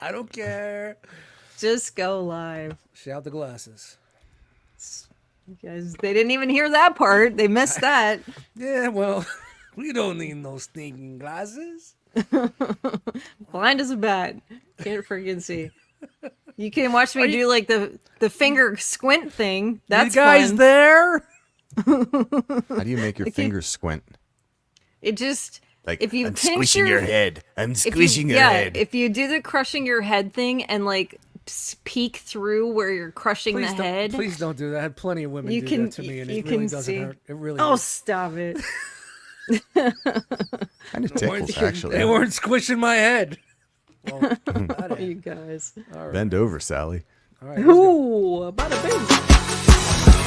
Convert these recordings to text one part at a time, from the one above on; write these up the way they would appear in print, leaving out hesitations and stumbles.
I don't care. Just go live. Shout the glasses. You guys, they didn't even hear that part. They missed that. Yeah, well, we don't need no stinking glasses. Blind as a bat. Can't freaking see. You can watch me do like the finger squint thing. That's you guys fun. there? How do you make your fingers squint? It just Like, if you I'm pinch squishing your head. I'm if you- squishing your yeah, head. if you do the crushing your head thing and like peek through where you're crushing the head. Please don't do that. I had plenty of women You do can- that to me, and you it really can doesn't see. hurt. It really Oh, hurts. stop it. Kind of tickles, actually. They weren't squishing my head. Well, Oh, you guys. all right. Bend over, Sally. All right, let's go. Ooh, bada bing.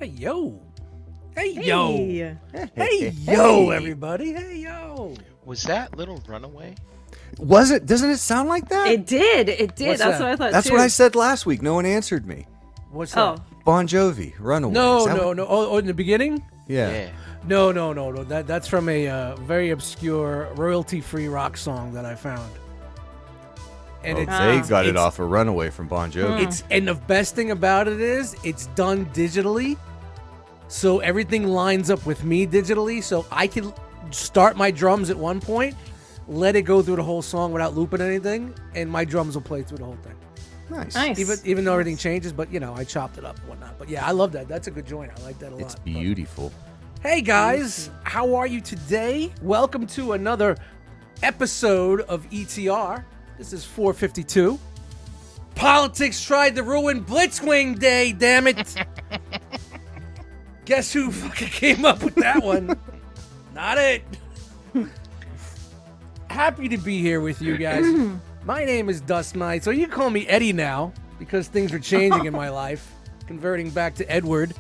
Hey, yo. Hey, yo. Hey. Hey, yo, everybody. Hey, yo. Was that Little Runaway? Was it? Doesn't it sound like that? It did. It did. What's That's that? what I thought That's too. what I said last week. No one answered me. What's that? Oh, Bon Jovi, Runaway. No, Is that no, what- no. Oh, in the beginning? Yeah. No. That's from a very obscure royalty-free rock song that I found. And Well, it's they got it it's- off of Runaway from Bon Jovi. And the best thing about it is it's done digitally, so everything lines up with me digitally. So I can start my drums at one point, let it go through the whole song without looping anything, and my drums will play through the whole thing. Nice. nice. Even though everything changes, but I chopped it up and whatnot. But yeah, I love that. That's a good joint. I like that a lot. It's But- beautiful. Hey guys, how are you today? Welcome to another episode of ETR. This is 452. Politics tried to ruin Blitzwing Day, damn it. Guess who fucking came up with that one? Not it. Happy to be here with you guys. My name is Dustmightz, so you can call me Eddie now because things are changing in my life, converting back to Edward.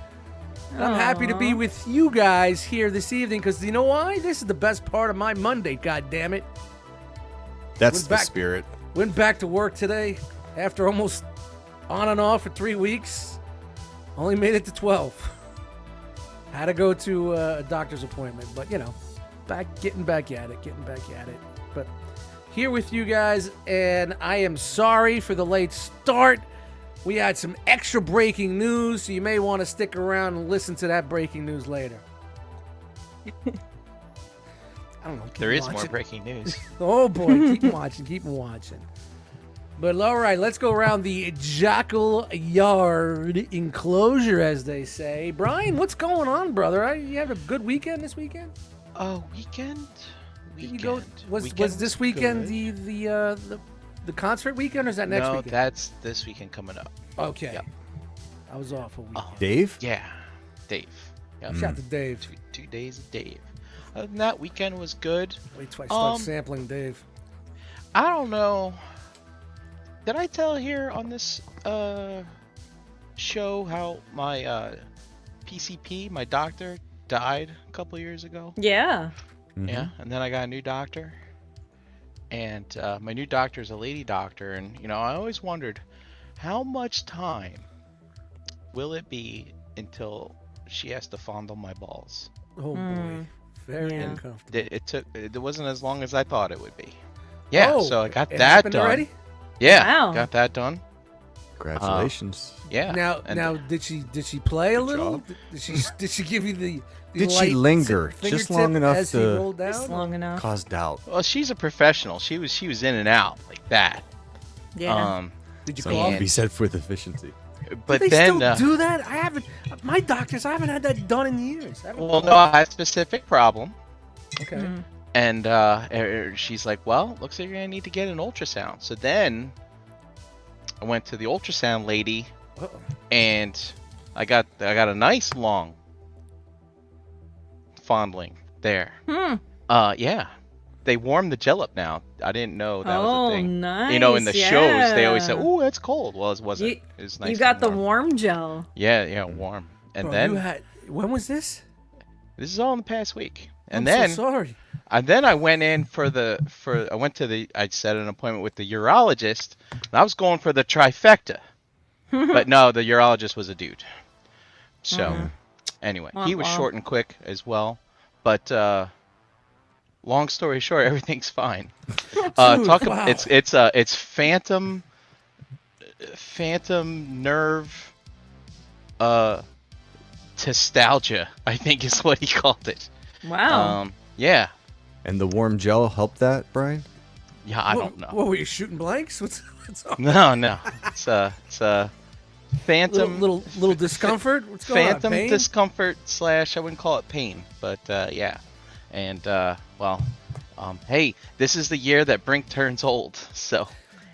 And I'm happy to be with you guys here this evening because you know why? This is the best part of my Monday, god damn it. That's Went the back- spirit. Went back to work today after almost on and off for 3 weeks. Only made it to 12. Had to go to a doctor's appointment, but getting back at it. But here with you guys, and I am sorry for the late start. We had some extra breaking news, so you may want to stick around and listen to that breaking news later. I don't know. keep There is more watching. breaking news. Oh boy, keep watching. But all right, let's go around the Jackal Yard enclosure, as they say. Brian, what's going on, brother? You had a good weekend this weekend? Weekend? Did you go? Was Weekend this weekend good. the concert weekend, or is that next No, weekend? that's this weekend coming up. Okay. Yep. I was off a weekend. Dave? Yeah, Dave. Yep. Shout out to Dave. 2 days of Dave. Other than that, weekend was good. Wait till I start sampling Dave. I don't know. Did I tell here on this show how my PCP, my doctor, died a couple years ago? Yeah. Mhm. Yeah, and then I got a new doctor. And my new doctor is a lady doctor, and I always wondered how much time will it be until she has to fondle my balls. Oh boy, very Yeah. uncomfortable. It wasn't as long as I thought it would be. Yeah, Oh, so I got it that happened done. already? Yeah, Wow. got that done. Congratulations. Yeah. Now, and- now, did she play a Good little? job. Did she give you the Did she light linger just fingertip long enough as he to rolled Just down? long enough. cause doubt? Well, she's a professional. She was in and out like that. Yeah. Did you Something cough? to be said for efficiency. But they then, still do that? I haven't. My doctors, I haven't had that done in years. I haven't well, no, coughed. I had a specific problem, Okay. Mhm. and she's like, "Well, looks like you're gonna need to get an ultrasound." So then, I went to the ultrasound lady, Uh-oh. and I got a nice long fondling there. Hmm. Yeah, they warm the gel up now. I didn't know that was Oh, a thing. nice. You know, in the shows, they always say, yeah. "Oh, it's cold." Well, it wasn't. You- It was nice. You got and the warm. warm gel. Yeah, warm. And Bro, then you had, when was this? this is all in the past week. And I'm then so sorry. I went in I set an appointment with the urologist. And I was going for the trifecta. But no, the urologist was a dude. So anyway, he was Wah, wah. short and quick as well. But long story short, everything's fine. Wow. It's phantom nerve nostalgia, I think is what he called it. Wow. Yeah. And the warm gel helped that, Brian? Yeah, I don't know. What were you shooting blanks? What's up? No. It's a phantom Little discomfort. What's going phantom on? Pain? discomfort / I wouldn't call it pain, but yeah. And hey, this is the year that Brink turns old. So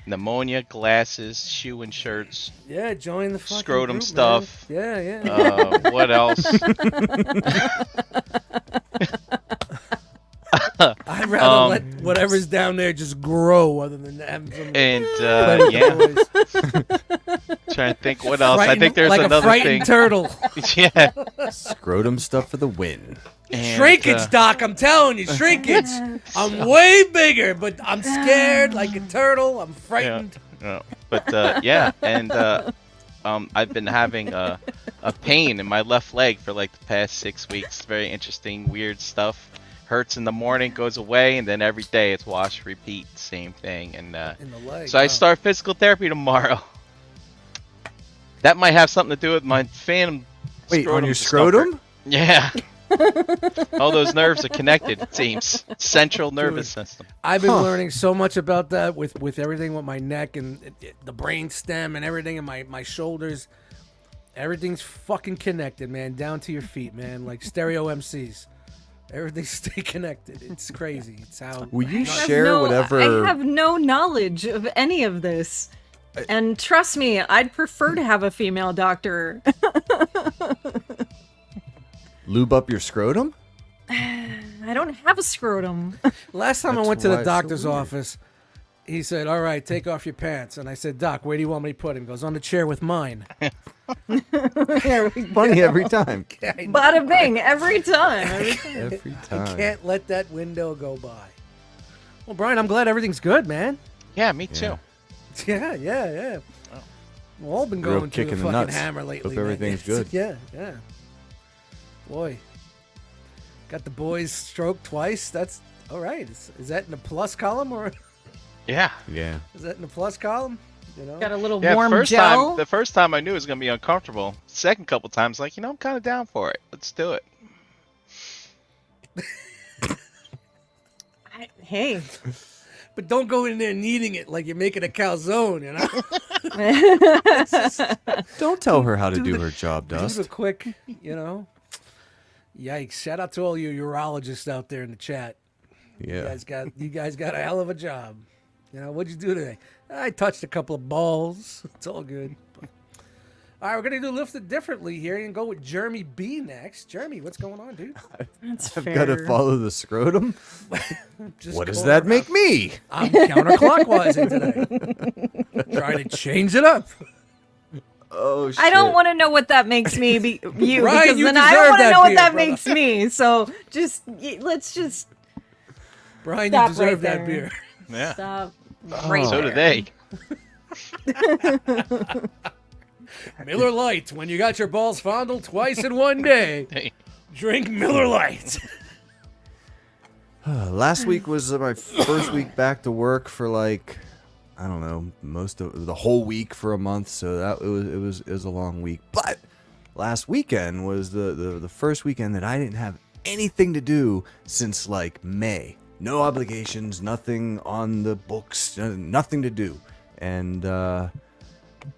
pneumonia, glasses, shoe and shirts. Yeah, join the fucking Scrotum group, stuff. Man. Yeah. What else? I'd rather let whatever's down there just grow, other than having some. And plenty yeah, of noise. trying to think what else. I Frightened- think there's like a another frightened thing. turtle. Yeah. Scrotum stuff for the win. And, Shrinkage, Doc. I'm telling you, shrinkage. I'm way bigger, but I'm scared like a turtle. I'm frightened. Yeah. But yeah, and I've been having a pain in my left leg for like the past 6 weeks. Very interesting, weird stuff. Hurts in the morning, goes away, and then every day it's wash, repeat, same thing. And In the leg. so I wow. start physical therapy tomorrow. That might have something to do with my phantom. Wait, on your discomfort. scrotum? Yeah. All those nerves are connected, it seems. Central nervous system. I've been learning so much about that with everything with my neck and the brain stem and everything and my shoulders. Everything's fucking connected, man, down to your feet, man, like stereo MCs. Everything stay connected. It's crazy. It's how. Will you I have share no- whatever? I have no knowledge of any of this. And trust me, I'd prefer to have a female doctor. Lube up your scrotum? I don't have a scrotum. Last time I That's went to why the it's so doctor's weird. office, he said, "All right, take off your pants." And I said, "Doc, where do you want me to put him?" He goes, "On the chair with mine." Funny every time. Bada bing, every time. Every I time. can't let that window go by. Well, Brian, I'm glad everything's good, man. Yeah, me too. Yeah. Yeah. We've all been Real going through kick the in the fucking nuts. hammer lately. Hope man. everything's good. Yeah. Boy, got the boys stroked twice. That's all right. Is that in the plus column or Yeah. Yeah. is that in the plus column? You know. Got a little Yeah, warm first gel. the first time I knew it was gonna be uncomfortable. Second couple times, like, I'm kind of down for it. Let's do it. Hey. But don't go in there kneading it like you're making a calzone, you know? Don't tell her how to do the- her job, Do the Dust. quick, you know. Yikes! Shout out to all you urologists out there in the chat. Yeah. You guys got a hell of a job. You know, what'd you do today? I touched a couple of balls. It's all good. All right, we're gonna do lift it differently here and go with Jeremy B next. Jeremy, what's going on, dude? That's I've fair. got to follow the scrotum. Just What does going that around. make me? I'm counterclockwise today. Trying to change it up. Oh, shit. I don't want to know what that makes me you Right, because you then I deserve don't want to that know what beer, that brother. makes me. So let's just Brian, Stop you deserve right that there. beer. Yeah. stop. Oh. Right So do there. they. Miller Lite. When you got your balls fondled twice in one day, Hey. drink Miller Lite. Last week was my first week back to work for like, I don't know, most of the whole week for a month. So that it was a long week. But last weekend was the first weekend that I didn't have anything to do since like May. No obligations, nothing on the books, nothing to do. And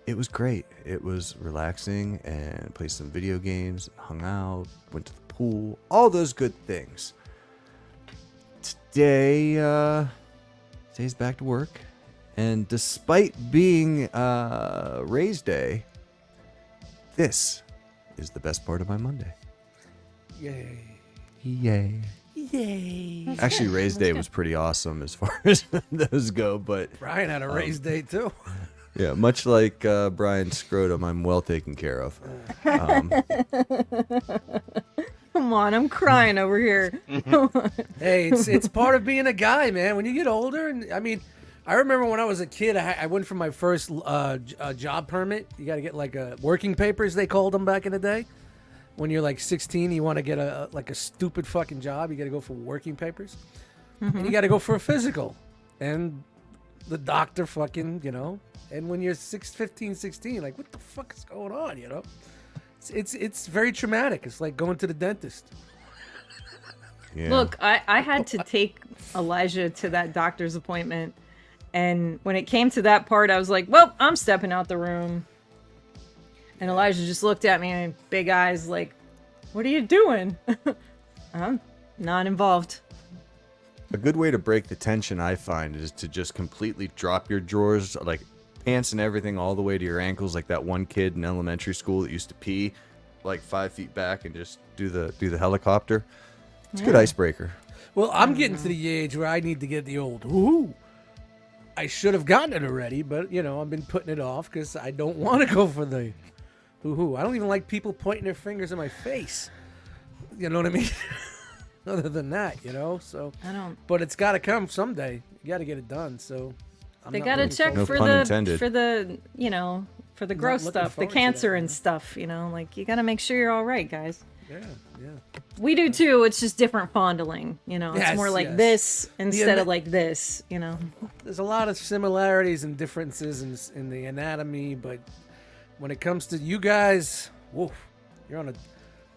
it was great. It was relaxing and played some video games, hung out, went to the pool, all those good things. Today's back to work. And despite being Raise Day, this is the best part of my Monday. Yay. Yay. Yay. Actually, Raise Day was pretty awesome as far as those go, but Brian had a raise day too. yeah, much like Brian's scrotum, I'm well taken care of. Come on, I'm crying over here. Hey, it's part of being a guy, man. When you get older, and I mean, I remember when I was a kid, I went for my first job permit. You got to get like working papers, they called them back in the day. When you're like 16, you want to get a stupid fucking job. You got to go for working papers, and you got to go for a physical, and the doctor fucking, And when you're 15, 16, like what the fuck is going on, It's very traumatic. It's like going to the dentist. Yeah. Look, I had to take Elijah to that doctor's appointment. And when it came to that part, I was like, well, I'm stepping out the room. And Elijah just looked at me and big eyes like, what are you doing? I'm not involved. A good way to break the tension, I find, is to just completely drop your drawers, like pants and everything, all the way to your ankles, like that one kid in elementary school that used to pee like 5 feet back and just do the helicopter. It's a good icebreaker. Well, I'm getting to the age where I need to get the old woo. I should have gotten it already, but I've been putting it off because I don't want to go for the hoo-hoo. I don't even like people pointing their fingers in my face. You know what I mean? Other than that, so I don't. But it's got to come someday. You got to get it done. So They got to check No for pun the intended. for the gross looking stuff, the forward to cancer that, and stuff. Like you got to make sure you're all right, guys. Yeah. We do too. It's just different fondling. It's Yes, more like yes. this instead Yeah, of like this. There's a lot of similarities and differences in the anatomy, but when it comes to you guys, woof, you're on a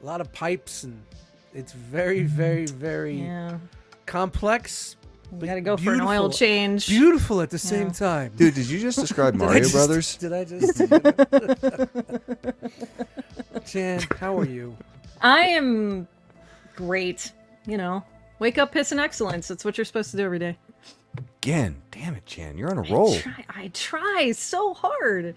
lot of pipes, and it's very, very, very Yeah. complex. You got to go for an oil change. Beautiful at the same time. Dude, did you just describe Did I Mario just- Brothers? Did I just? Chan, how are you? I am great. Wake up, piss, and excellence. That's what you're supposed to do every day. Again, damn it, Chan, you're on a roll. I try so hard.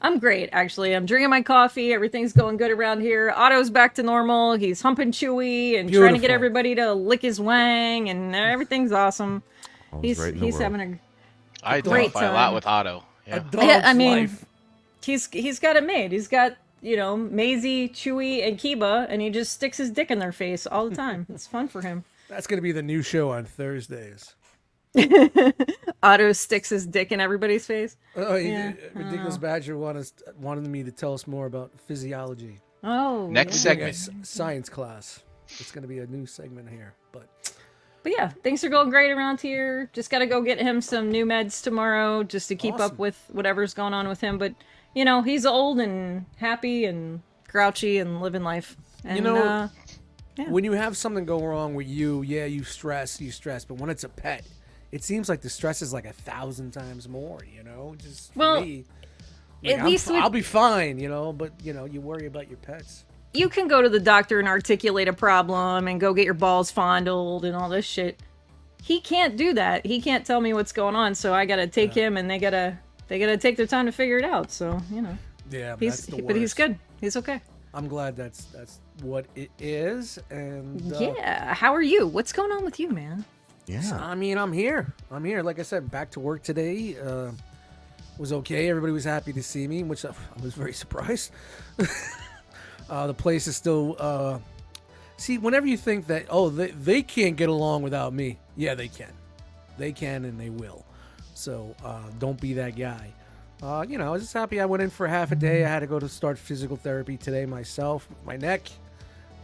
I'm great, actually. I'm drinking my coffee. Everything's going good around here. Otto's back to normal. He's humping Chewy and trying to get Beautiful. everybody to lick his wang, and everything's awesome. All's right in the He's world. having I Great identify a time. lot with Otto. A Yeah. dog's I mean, life. he's got it made. He's got Maisie, Chewy, and Kiba, and he just sticks his dick in their face all the time. It's fun for him. That's gonna be the new show on Thursdays. Otto sticks his dick in everybody's face. Oh, Yeah, Ridiculous Badger wanted me to tell us more about physiology. Oh, Next yeah. segment. Science class. It's gonna be a new segment here, but But yeah, things are going great around here. Just got to go get him some new meds tomorrow just to keep up Awesome. with whatever's going on with him. But, he's old and happy and grouchy and living life. And, yeah. when you have something go wrong with you, yeah, you stress. But when it's a pet, it seems like the stress is like 1,000 times more. Just for Well, me, at least with- I'll be fine. But you worry about your pets. you can go to the doctor and articulate a problem and go get your balls fondled and all this shit. He can't do that. He can't tell me what's going on. So I got to take him, and they got to take their time to figure it out. So, Yeah, he's but he's good. He's okay. I'm glad that's what it is. And Yeah. How are you? What's going on with you, man? Yeah. I mean, I'm here. Like I said, back to work today. Was okay. Everybody was happy to see me, which I was very surprised. The place is still. See, whenever you think that, they can't get along without me. Yeah, they can. They can and they will. So don't be that guy. I was just happy I went in for half a day. I had to go to start physical therapy today myself. My neck.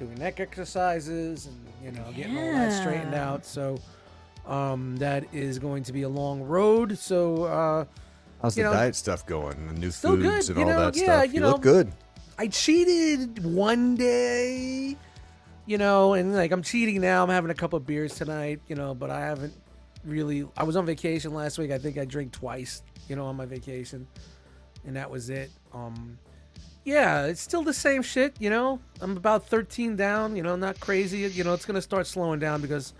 doing neck exercises and, getting all that straightened Yeah. out. So that is going to be a long road. So How's the you know, diet stuff going? The new still foods good, and all that yeah, stuff. You look good. I cheated one day, and like I'm cheating now. I'm having a couple of beers tonight, but I haven't really. I was on vacation last week. I think I drank twice, on my vacation, and that was it. Yeah, it's still the same shit, I'm about 13 down, not crazy. It's gonna start slowing down because,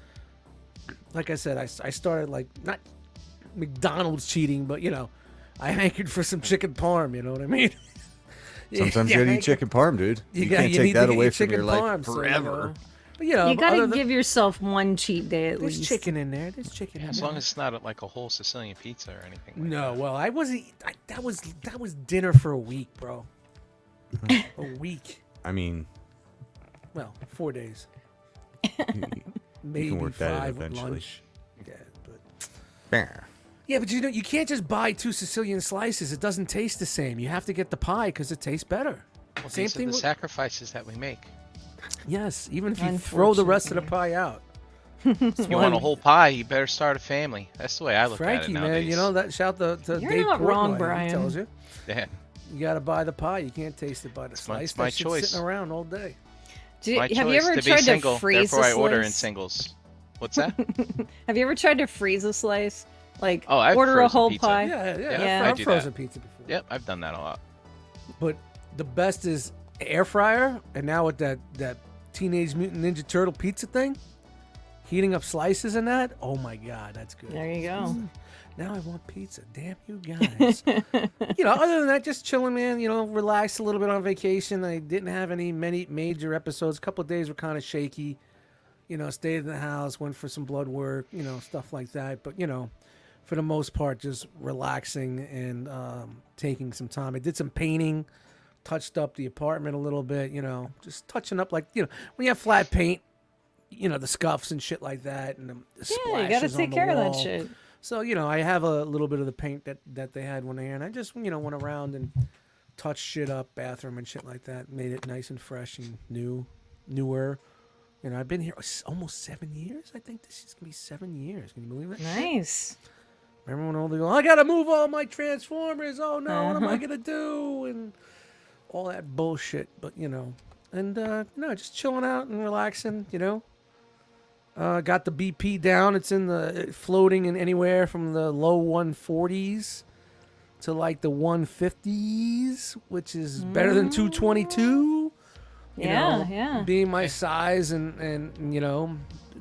like I said, I started like not McDonald's cheating, but I hankered for some chicken parm. You know what I mean? Sometimes you gotta eat chicken parm, dude. You can't take that away from your life forever. But, You gotta give yourself one cheat day at there's least. chicken in there. There's chicken in As there. long as it's not like a whole Sicilian pizza or anything. Like No, that. well, I wasn't. That was dinner for a week, bro. A week. I mean, Well, 4 days. you Maybe can work that in 5 with eventually. lunch. Yeah, but you can't just buy 2 Sicilian slices. It doesn't taste the same. You have to get the pie because it tastes better. Well, Same these are thing the with- sacrifices that we make. Yes, even if you throw the rest of the pie out. If you want a whole pie, you better start a family. That's the way I look at Frankie, it man, nowadays. that shout to You're Dave not Portnoy. wrong, He Brian. tells you. Yeah. You got to buy the pie. You can't taste it by the slice. It's my That shit's choice. sitting around all day. My Have you choice ever to be tried single, to freeze therefore a I order in slice? singles. What's that? Have you ever tried to freeze a slice? Like Oh, I've order a frozen whole pizza. pie? Yeah. I I've do frozen that. pizza before. Yep, I've done that a lot. But the best is air fryer, and now with that Teenage Mutant Ninja Turtle pizza thing, heating up slices in that. Oh my God, that's good. There you go. Now I want pizza. Damn you guys. Other than that, just chilling, man. Relax a little bit on vacation. I didn't have many major episodes. A couple of days were kind of shaky. Stayed in the house, went for some blood work, stuff like that. But, for the most part, just relaxing and taking some time. I did some painting, touched up the apartment a little bit, just touching up when you have flat paint, the scuffs and shit like that. And the Yeah, you gotta splashes on take the care of that wall. shit. So, I have a little bit of the paint that they had when they here, and I just, went around and touched shit up, bathroom and shit like that, made it nice and fresh and newer. I've been here almost 7 years. I think this is going to be 7 years. Can you believe that? shit? Nice. Remember when all they go, I got to move all my Transformers. Oh, no, what am I going to do? And all that bullshit. But, and, just chilling out and relaxing, Got the BP down. It's floating in anywhere from the low 140s to like the 150s, which is better than 222. Yeah. Being my size and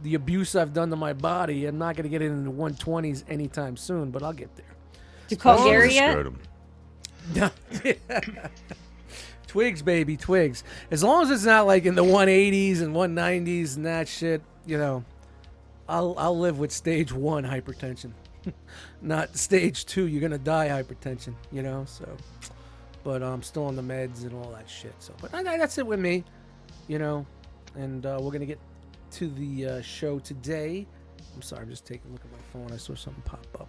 the abuse I've done to my body, I'm not going to get it in the 120s anytime soon, but I'll get there. Did you call Oh, Gary the yet? scrotum. Twigs, baby, twigs. As long as it's not like in the 180s and 190s and that shit, I'll live with stage 1 hypertension, not stage 2. You're gonna die hypertension, So, but I'm still on the meds and all that shit. So, but that's it with me, And we're gonna get to the show today. I'm sorry, I'm just taking a look at my phone. I saw something pop up.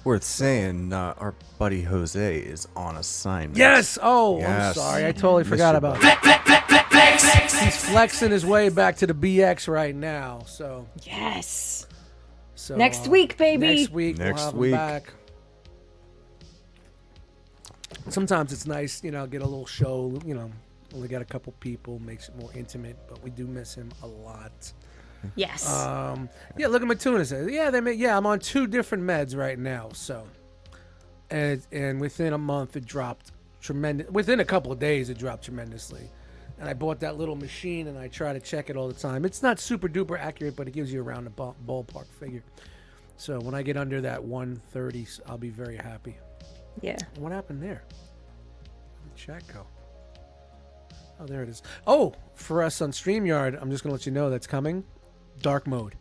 Worth saying, our buddy Jose is on assignment. Yes. Oh, Yes. I'm sorry. I totally forgot about that. that. He's flexing his way back to the BX right now. So Yes. So Next week, baby. Next week, Next we'll have week. him back. Sometimes it's nice, get a little show, only got a couple people, makes it more intimate, but we do miss him a lot. Yes. Yeah, look at Matuna says, I'm on 2 different meds right now, so. And within a month, it dropped tremendous. Within a couple of days, it dropped tremendously. And I bought that little machine, and I try to check it all the time. It's not super duper accurate, but it gives you around the ballpark figure. So when I get under that 130, I'll be very happy. yeah. What happened there? Where'd the chat go? Oh, there it is. Oh, for us on StreamYard, I'm just going to let you know that's coming. Dark mode.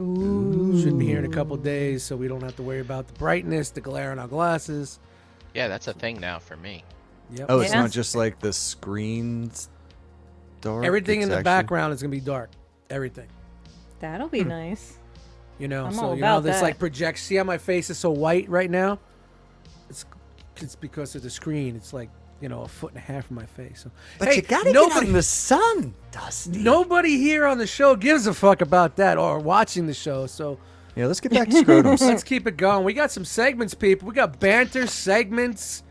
Ooh. Should be here in a couple days, so we don't have to worry about the brightness, the glare on our glasses. Yeah, that's a thing now for me. Yep. Oh, it's Yeah. not just like the screen's dark. Everything in it's the actually- background is going to be dark. Everything. That'll be nice. I'm all this about that. like projects. See how my face is so white right now? It's because of the screen. It's like a foot and a half from my face. So, But hey, you gotta get out in the sun, Dusty. nobody here on the show gives a fuck about that or watching the show. So Yeah, let's get back to scrotums. let's keep it going. We got some segments, people. We got banter segments,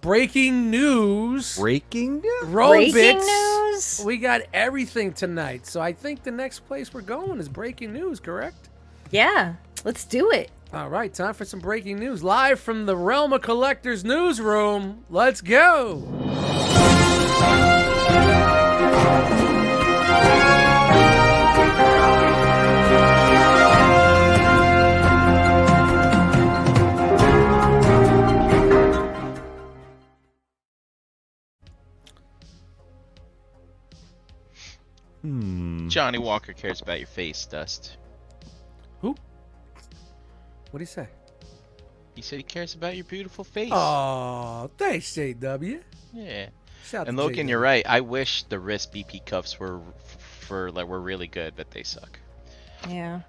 breaking news, Breaking news. Breaking Robits. news. We got everything tonight. So I think the next place we're going is breaking news, correct? Yeah, let's do it. All right, time for some breaking news. Live from the Realm of Collectors newsroom. Let's go. Johnny Walker cares about your face, Dust. Who? What do you say? He said he cares about your beautiful face. Oh, thanks, JW. Yeah. Shout out And to Logan, JW. you're right. I wish the wrist BP cuffs were were really good, but they suck. Yeah.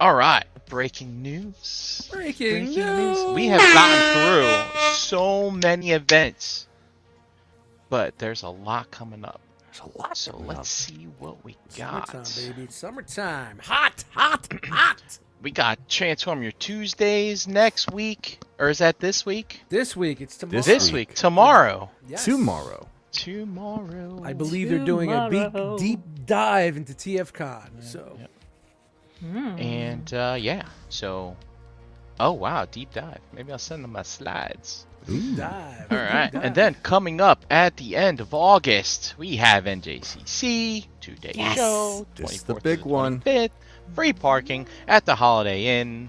All right, breaking news. Breaking news. We have gotten through so many events, but there's a lot coming up. There's a lot. So let's see what we got. Summertime, baby. Summertime. Hot, hot, hot. We got Transform Your Tuesdays next week, or is that this week? This week, it's tomorrow. This week, tomorrow. Yes. Tomorrow. Tomorrow. I believe they're doing a Tomorrow. deep dive into TFCon. So, And yeah, so. Oh wow, deep dive. Maybe I'll send them my slides. dive. All right, deep and dive. then coming up at the end of August, we have NJCC 2-day Yes. show. This is the 24th big through the one. 25th, free parking at the Holiday Inn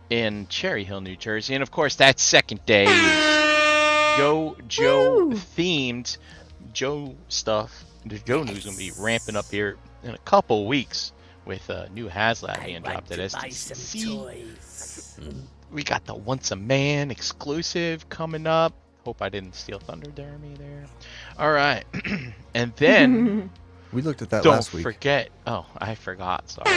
in Cherry Hill, New Jersey, and of course that second day is Joe themed Joe stuff. The Joe news gonna be ramping up here in a couple weeks with new HasLab being dropped at SDCC. We got the Once a Man exclusive coming up. Hope I didn't steal thunder, Jeremy, there. All right. And then, We looked at that don't last week. forget. Oh, I forgot. Sorry.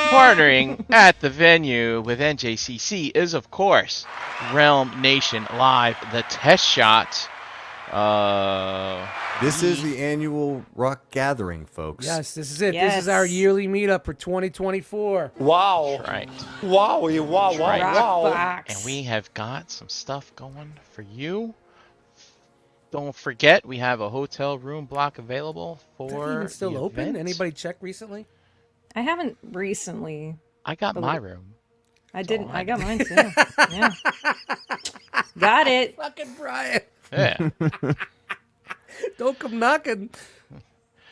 Partnering at the venue with NJCC is, of course, Realm Nation Live, the test shot. This is the annual rock gathering, folks. Yes, this is it. This is our Yes. yearly meetup for 2024. Wow. Right. Wowie, wow, wow, Right. wow. Rockbox. And we have got some stuff going for you. Don't forget, we have a hotel room block available Is that for even still the open? event. Anybody check recently? I haven't recently. I got my room. I didn't. I I got mine too. Yeah. Got it. Fucking Brian. Yeah. Don't come knocking.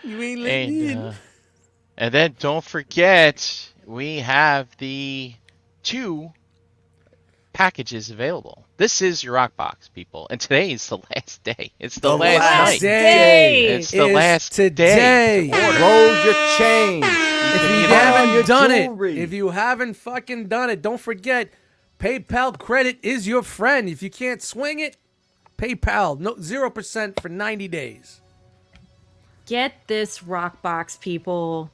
You ain't letting me in. And then don't forget, we have the 2 packages available. This is your rock box, people, and today is the last day. It's the last night. day. It's the is last today. day. to order. Roll your change. If can you either- haven't your done jewelry. it, if you haven't fucking done it, don't forget, PayPal credit is your friend. If you can't swing it, PayPal, no 0% for 90 days. Get this rock box, people.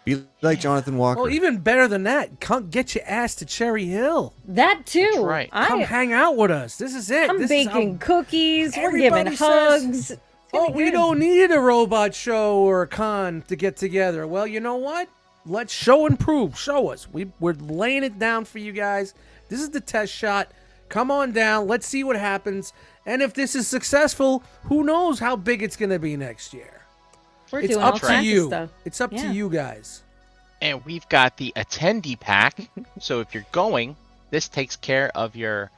Be like Jonathan Walker. Well, even better than that, come get your ass to Cherry Hill. That too. That's right. Come hang out with us. This is it. I'm This is how- baking cookies. We're giving Everybody says, hugs. It's Oh, gonna be we good. don't need a robot show or a con to get together. Well, you know what? Let's show and prove. Show us. We're laying it down for you guys. This is the test shot. Come on down. Let's see what happens. And if this is successful, who knows how big it's going to be next year. We're It's doing up all to kinds of you. stuff. It's up to Yeah. you guys. And we've got the attendee pack. So if you're going, this takes care of your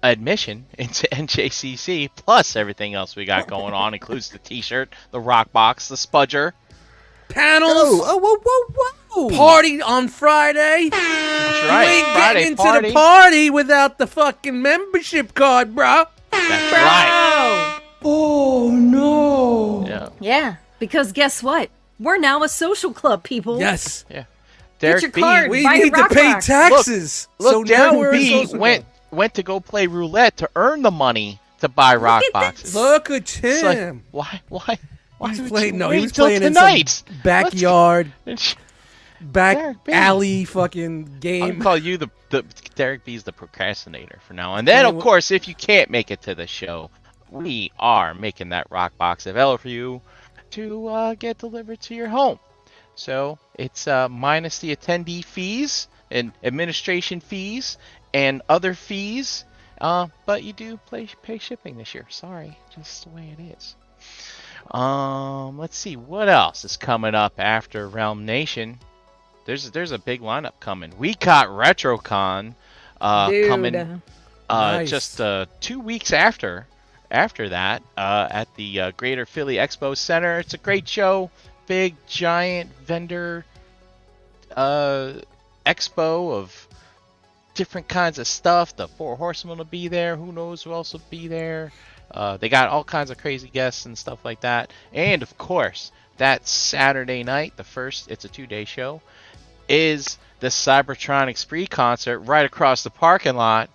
admission into NJCC, plus everything else we got going on. Includes the t-shirt, the rock box, the spudger. Panels. Oh, whoa, whoa, whoa. Party on Friday. That's You right. ain't Friday getting into party. the party without the fucking membership card, bro. That's right. Oh. Yeah. Yeah, because guess what? We're now a social club, people. Yes. Yeah. Derek your B. card. We Buy your need to rock pay box. taxes. Look, so Derek now we're a B social went to go play roulette to earn the money to buy rock at boxes. club. Look at It's like, him. Why He's would playing. you No, wait he was till playing in tonight? some backyard. Let's- back Derek B. alley fucking I'll game. call you the Derek B's the procrastinator for now. And then, of course, if you can't make it to the show, we are making that rock box available for you to get delivered to your home. So it's minus the attendee fees and administration fees and other fees. But you do pay shipping this year. Sorry, just the way it is. Let's see what else is coming up after Realm Nation. There's a big lineup coming. We got RetroCon coming Nice. just 2 weeks after that at the Greater Philly Expo Center. It's a great show, big giant vendor expo of different kinds of stuff. The Four Horsemen will be there. Who knows who else will be there? They got all kinds of crazy guests and stuff like that. And of course, that Saturday night, it's a 2-day show, is the Cybertronic Spree concert right across the parking lot.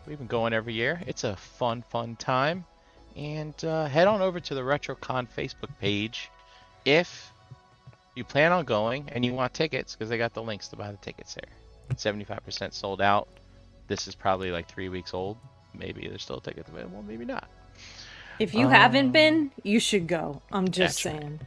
We've been going every year. It's a fun time. And head on over to the RetroCon Facebook page if you plan on going and you want tickets, because they got the links to buy the tickets there. 75% sold out. This is probably like 3 weeks old. Maybe there's still tickets available, maybe not. If you haven't been, you should go. I'm just That's right. saying.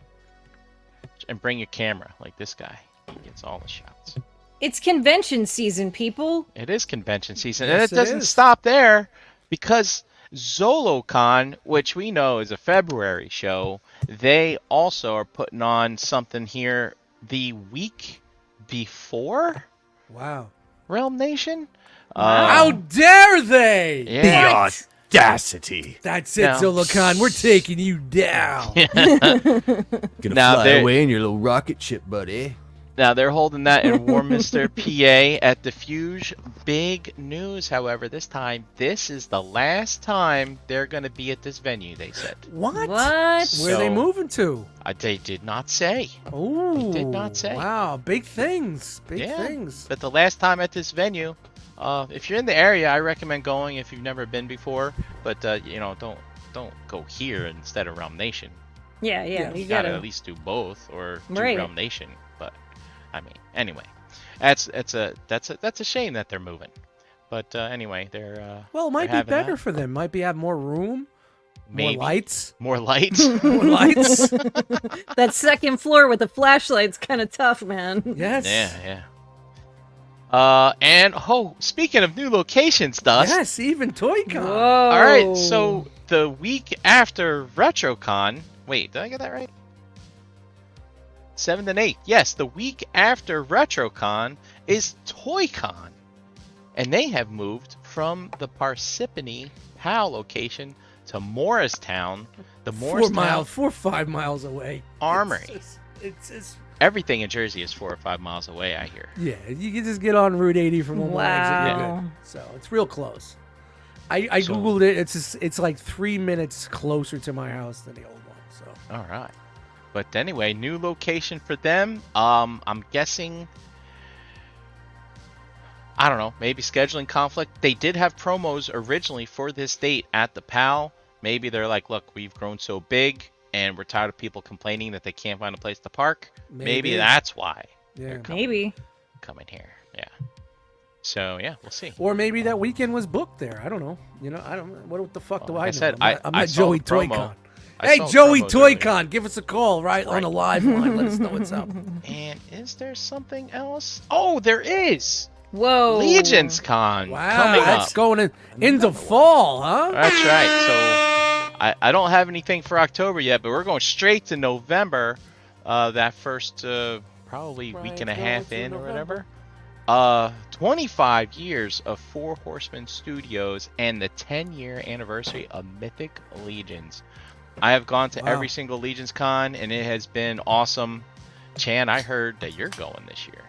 And bring your camera, like this guy. He gets all the shots. It's convention season, people. It is convention season, Yes, and it it doesn't is. stop there, because ZoloCon, which we know is a February show, they also are putting on something here the week before Wow. Realm Nation. How dare they? Yeah. Audacity. That's it, No. Zolokhan. We're taking you down. Gonna Now fly they're- away in your little rocket ship, buddy. Now they're holding that in Warminster, PA at the Fuge. Big news, however, this time. This is the last time they're going to be at this venue, they said. What? What? Where are they So- moving to? They did not say. Oh, did not say. Wow, big things. Big Yeah. things. But the last time at this venue, if you're in the area, I recommend going if you've never been before. But don't go here instead of Realm Nation. Yeah, Yeah, you You gotta gotta. at least do both, or do Right. Realm Nation. But I mean, anyway, that's a shame that they're moving. But anyway, they're Well, it might they're be having better that. for them. Might be have more room, Maybe. more lights, More lights. more lights. That second floor with the flashlight's kind of tough, man. Yes. Yeah. And speaking of new locations, Dust. Yes, even ToyCon. Whoa. All right, so the week after RetroCon, wait, did I get that right? 7th and 8th. Yes, the week after RetroCon is ToyCon. And they have moved from the Parsippany PAL location to Morristown. The 4 or 5 miles away. Armory. It's Everything in Jersey is 4 or 5 miles away, I hear. yeah. You can just get on Route 80 from one exit. You're Wow. good. So it's real close. I So- googled it. It's like 3 minutes closer to my house than the old one. So All right. But anyway, new location for them. I'm guessing, I don't know, maybe scheduling conflict. They did have promos originally for this date at the PAL. Maybe they're like, look, we've grown so big and we're tired of people complaining that they can't find a place to park. Maybe that's why yeah. they're coming, Maybe. coming here. Yeah. So yeah, we'll see. Or maybe that weekend was booked there. I don't know. I don't. What the fuck do Well, I like I know? said, I'm I not saw Joey the promo. ToyCon. I Hey, saw Joey promos earlier. ToyCon, give us a call on the live line. Let us know what's up. And is there something else? Oh, there is. Whoa. Legions Con Wow, coming that's up. going into fall, huh? That's right. So I don't have anything for October yet, but we're going straight to November. That first probably week and a half in or whatever. 25 years of Four Horsemen Studios and the 10-year anniversary of Mythic Legions. I have gone to Wow. every single Legions Con, and it has been awesome. Chan, I heard that you're going this year.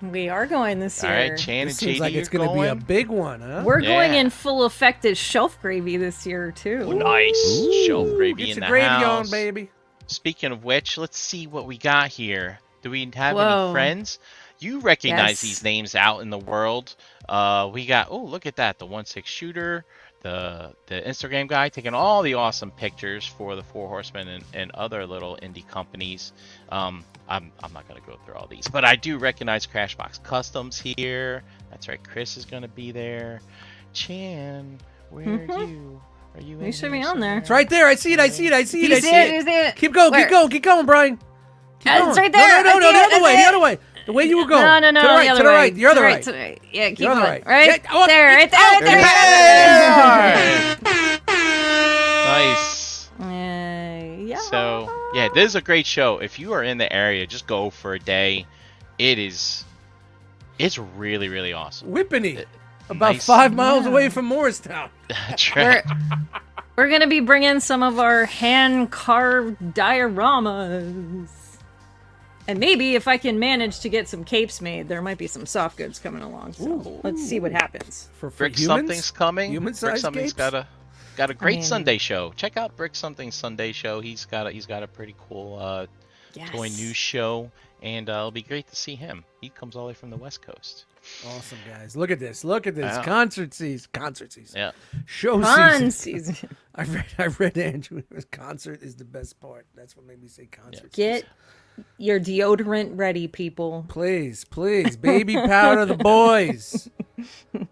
We are going this All year. right, Chan This and JD, seems like it's you're going to be a going. big one, huh? We're going Yeah. in full effect as shelf gravy this year, too. Oh, nice. Shelf gravy Get in your the gravy house. on, baby. Speaking of which, let's see what we got here. Do we have Whoa. any friends? You recognize Yes. these names out in the world. We got, oh, look at that. The 1/6 shooter, the Instagram guy taking all the awesome pictures for the Four Horsemen and other little indie companies. I'm not gonna go through all these, but I do recognize Crashbox Customs here. That's right, Chris is gonna be there. Chan, where are you? Are you? You should be on there. It's right there. I see it. I see it. I see it. You I see see it? You it. see it? Keep going. Where? Keep going. Keep going, Brian. Keep It's going. right there. No, I see the it. other way. I see The other it. way. The way you were going. No, To the right. the To the other right. way. Your other To the right. to the right. Yeah, keep Your other going. right. Right Yeah, oh, there. Right there. oh, Right there. Nice. Yeah. So yeah, this is a great show. If you are in the area, just go for a day. It's really, really awesome. Whippany. About Nice. 5 miles Yeah. away from Morristown. That's right. We're gonna be bringing some of our hand-carved dioramas, and maybe if I can manage to get some capes made, there might be some soft goods coming along. So let's see what happens. For Brick humans? Something's coming. Brick Human-sized Something's capes? got a great mean- Sunday show. Check out Brick Something's Sunday show. He's got a pretty cool toy news show, and it'll be great to see him. He comes all the way from the West Coast. Awesome, guys. Look at this. Look at this. Wow. Concert season. Concert season. Yeah. Show Fun season. season. I read Andrew. His concert is the best part. That's what made me say concert Get your deodorant ready, people. Please, please. Baby powder the boys.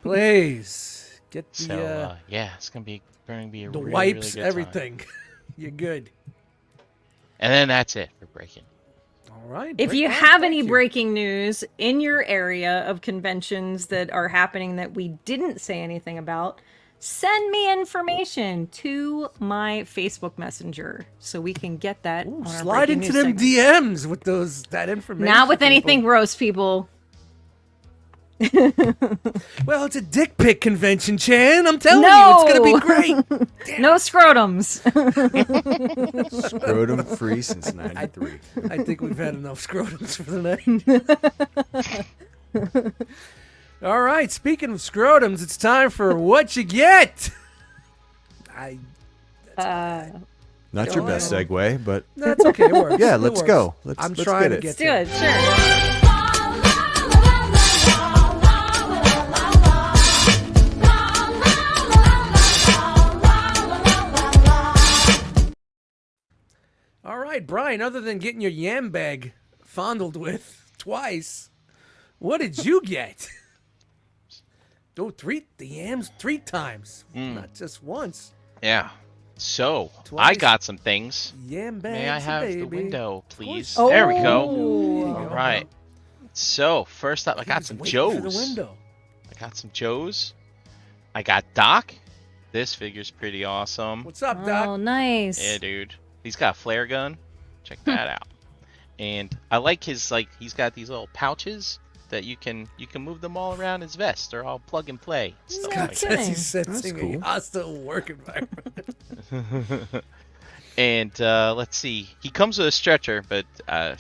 Please. Get the So yeah, it's gonna be a the really, wipes, really good everything. time. You're good. And then that's it for breaking. All right. If great. you All right, have thank any you. breaking news in your area of conventions that are happening that we didn't say anything about, send me information to my Facebook Messenger so we can get that on our Slide breaking into news them segment. DMs with that information. Not with people. anything gross, people. Well, it's a dick pic convention, Chan. I'm telling you, it's gonna be No! great. No scrotums. Scrotum free since '93. I think we've had enough scrotums for the night. All right, speaking of scrotums, it's time for What You Get. Not your best segue, but That's okay. It works. yeah, It let's works. go. I'm Let's trying get to it. get Do it, sure. All right, Brian, other than getting your yam bag fondled with twice, what did you get? Oh, the yams 3 times, not just once. Yeah. So Twice. I got some things. Yam bags, May I have baby. the window, please? Oh. There we go. There you All go. right. So first up, I got He's some waiting for the Joes. window. I got some Joes. I got Doc. This figure's pretty awesome. What's up, Doc? Oh, nice. Yeah, dude. He's got a flare gun. Check that out. And I like his he's got these little pouches that you can move them all around his vest. They're all plug and play. Stuff No like Says that. kidding. he's sensing That's cool. a hostile work environment. And let's see. He comes with a stretcher, but I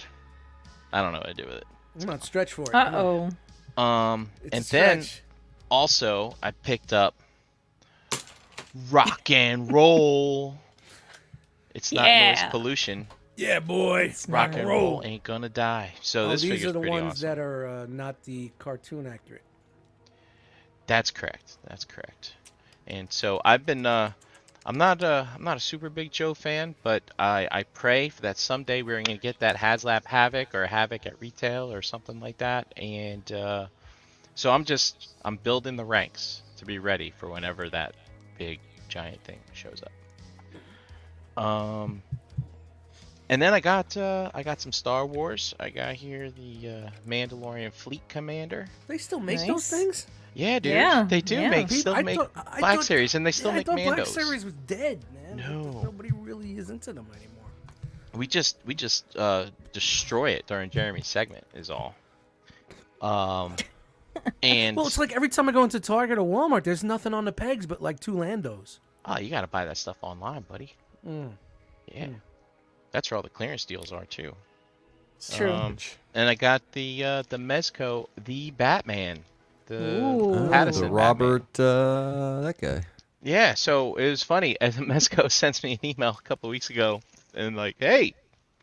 don't know what to do with it. Come on, stretch for it. Come on. Uh-oh. It's And a then stretch. also I picked up rock and roll. It's not noise Yeah. pollution. Yeah, boy. Rock and roll roll. ain't gonna die. So Oh, this these figure's are the pretty ones awesome. that are not the cartoon accurate. That's correct. That's correct. And so I've been I'm not a super big Joe fan, but I pray that someday we're gonna get that HasLab Havoc or Havoc at retail or something like that. And so I'm building the ranks to be ready for whenever that big giant thing shows up. And then I got some Star Wars. I got here the Mandalorian Fleet Commander. They still make Nice. those things? Yeah, dude. Yeah, They do yeah. make People- still I make thought- I Black thought- Series, and they still Yeah, make I thought Black Mandos. Series was dead, man. No. Nobody really is into them anymore. We just destroy it during Jeremy's segment is all. And Well, it's like every time I go into Target or Walmart, there's nothing on the pegs but like 2 Landos. you gotta buy that stuff online, buddy. Mm. Yeah, that's where all the clearance deals are too. It's true. And I got the Mezco, the Batman, the Ooh. Pattinson the Batman. Robert, that guy. Yeah, so it was funny. As Mezco sends me an email a couple weeks ago, and like, hey,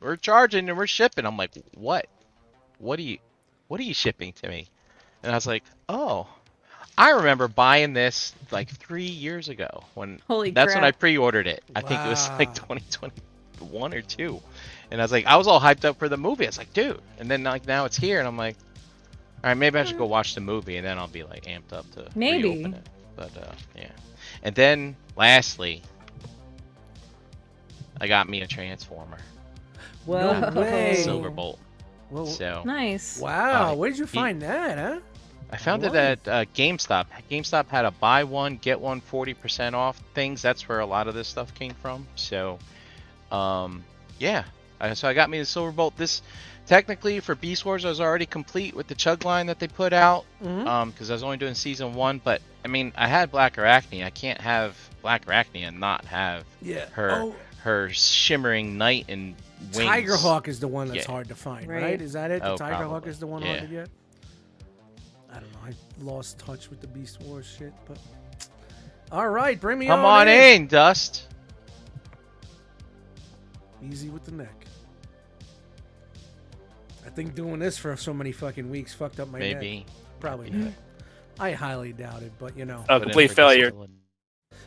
we're charging and we're shipping. I'm like, what? What are you shipping to me? And I was like, oh, I remember buying this like 3 years ago when Holy that's crap. when I pre-ordered it. I think it was like Wow. 2021 or 2. And I was all hyped up for the movie. I was like, dude. And then like now it's here and I'm like, all right, maybe I should go watch the movie and then I'll be like amped up to Maybe. reopen it. But yeah. And then lastly, I got me a Transformer, Whoa. No way. Silverbolt. Well, So Nice. wow, Uh, where did you find that, huh? I found it Why? at GameStop. GameStop had a buy one get one 40% off things. That's where a lot of this stuff came from. So, yeah. So I got me the Silverbolt. This technically for Beast Wars I was already complete with the chug line that they put out. Mhm. Because I was only doing season 1. But I mean, I had Black Arachne. I can't have Black Arachne and not have Yeah. her shimmering knight and wings. Tiger Hawk is the one that's Yeah. hard to find, Right. right? Is that it? The Oh, Tiger Hawk probably. is the one hard Yeah. to get? I don't know. I lost touch with the Beast Wars shit, but all right, bring me Come on in, Dust. Easy with the neck. I think doing this for so many fucking weeks fucked up my neck. Maybe. Probably not. I highly doubt it, but you know. A Put in complete for failure. discipline.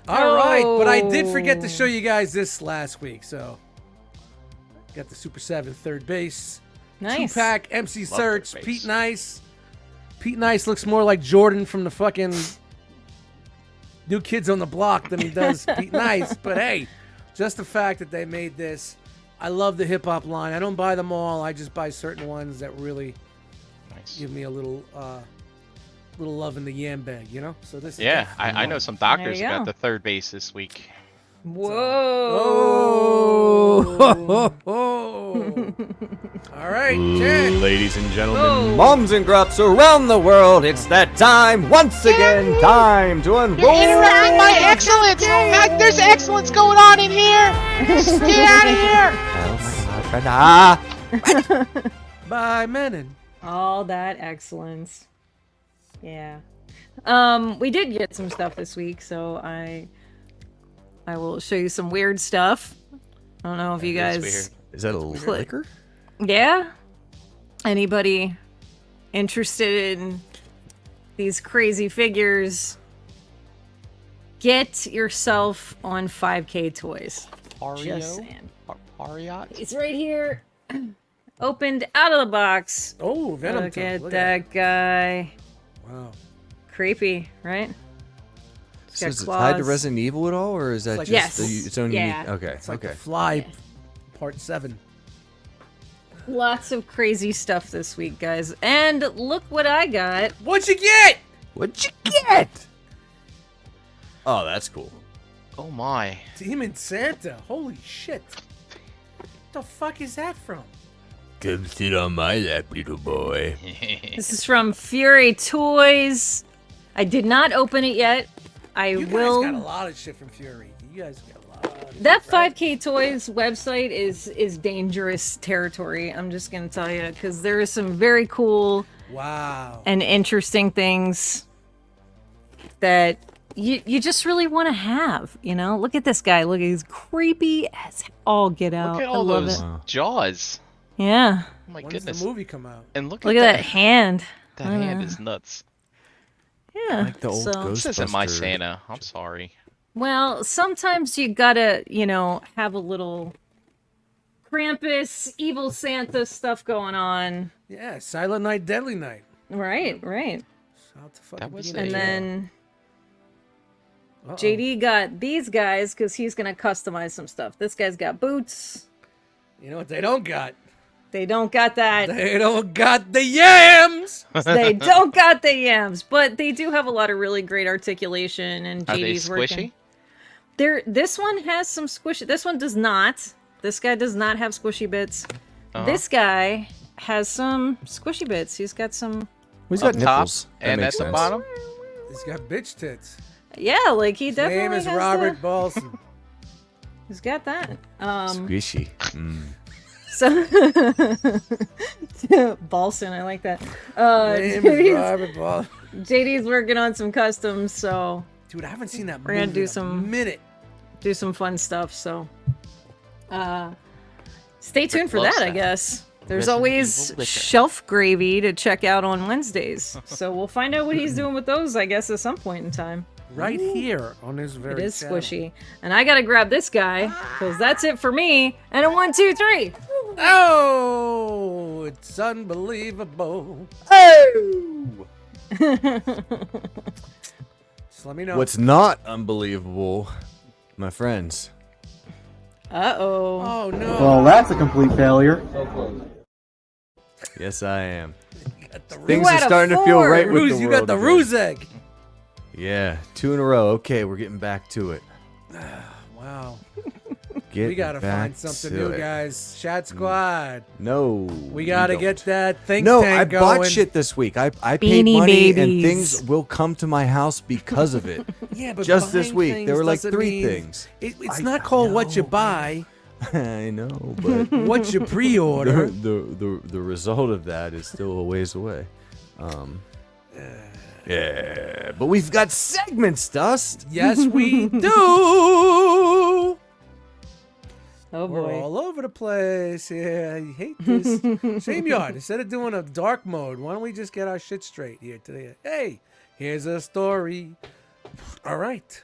All right, but I did forget to Oh. show you guys this last week, so got the Super 7 third base. Nice. 2-pack MC Love Search, third base. Pete Nice. Pete Nice looks more like Jordan from the fucking New Kids on the Block than he does Pete Nice. But hey, just the fact that they made this, I love the hip hop line. I don't buy them all. I just buy certain ones that really Nice. give me a little love in the yam bag, you know. So this, Yeah, is I know some doctors There who you got go. the third base this week. Whoa. Oh, all right, Jen. Ladies and gentlemen, Whoa. moms and grops around the world, it's that time once again. Time to unroll. Interrupting my excellence! There's excellence going on in here! Get out of here! Oh my God, Brenda. By Menon. All that excellence. Yeah. We did get some stuff this week, so I will show you some weird stuff. I don't know if you That's guys weird. Is that a liquor? Yeah? Anybody interested in these crazy figures? Get yourself on 5K Toys. Just saying. Ariat? It's right here. Opened out of the box. Oh, Venom. Look Tongue. at Look that guy. Wow. Creepy, right? So got is it tied to claws. Resident Evil at all, or is that like- just Yes. its own Yeah. unique? Okay, It's like okay. the Fly, Part 7. Lots of crazy stuff this week, guys. And look what I got. What'd you get? What'd you get? Oh, that's cool. Oh my. Demon Santa. Holy shit. What the fuck is that from? Come sit on my lap, little boy. This is from Fury Toys. I did not open it yet. I You will. guys got a lot of shit from Fury. You guys got a lot of That shit, right? 5K Toys website is dangerous territory. I'm just gonna tell you, because there is some very cool Wow. and interesting things that you just really want to have. You know, look at this guy. Look, he's creepy as all get out. Look at I all love those it. jaws. Yeah, Oh my When goodness. does the movie come out? And look look at at that hand. That I hand know. is nuts. Yeah, Like the old so, ghost. This isn't my Ghostbuster. Santa. I'm sorry. well, sometimes you gotta, have a little Krampus, evil Santa stuff going on. Yeah, Silent Night, Deadly Night. Right. Shout to fucking That was Demon And Yeah. then Uh-oh. JD got these guys because he's gonna customize some stuff. This guy's got boots. You know what they don't got? They don't got that. They don't got the yams! They don't got the yams, but they do have a lot of really great articulation. And Are they JD's squishy? working. This one has some squishy. This one does not. This guy does not have squishy bits. Uh-huh. This guy has some squishy bits. He's got some. He's Up got top nipples. That and at makes the sense. bottom. He's got bitch tits. Yeah, like he His definitely name is has Robert Balson. He's got that. Squishy. Mm. So Balson, I like that. His name is Robert Balson. JD's working on some customs, so Dude, I haven't seen that We're movie gonna do in a some- minute. do some fun stuff. So, stay tuned for loves that, I that. guess. There's Resident always Evil liquor. shelf gravy to check out on Wednesdays. So we'll find out what he's doing with those, I guess, at some point in time. Right here on this very It is channel. squishy. And I gotta grab this guy, because that's it for me. And a 1, 2, 3. Oh, it's unbelievable. Oh! Just let me know. What's not unbelievable, my friends? Uh-oh. Oh, no. Well, that's a complete failure. Yes, I am. Got the Things Two are out of starting to feel four. right with ruse. the You world got the again. ruse egg. Yeah, 2 in a row. Okay, we're getting back to it. Wow. Getting We got to back find something to new, it. guys. Chat Squad. No. We got to don't. get that think No, tank I going. bought shit this week. I paid Beanie money and Babies. things will come to my house because of it. Yeah, but Just this buying week, things there were like doesn't 3 mean- things. It's I not called what you know. buy, I know, but what you pre-order. the result of that is still a ways away. Yeah, but we've got segments, Dust. Yes, we do. Oh, We're boy. all over the place. Yeah, I hate this. Same yard. Instead of doing a dark mode, why don't we just get our shit straight here today? Hey, here's a story. All right.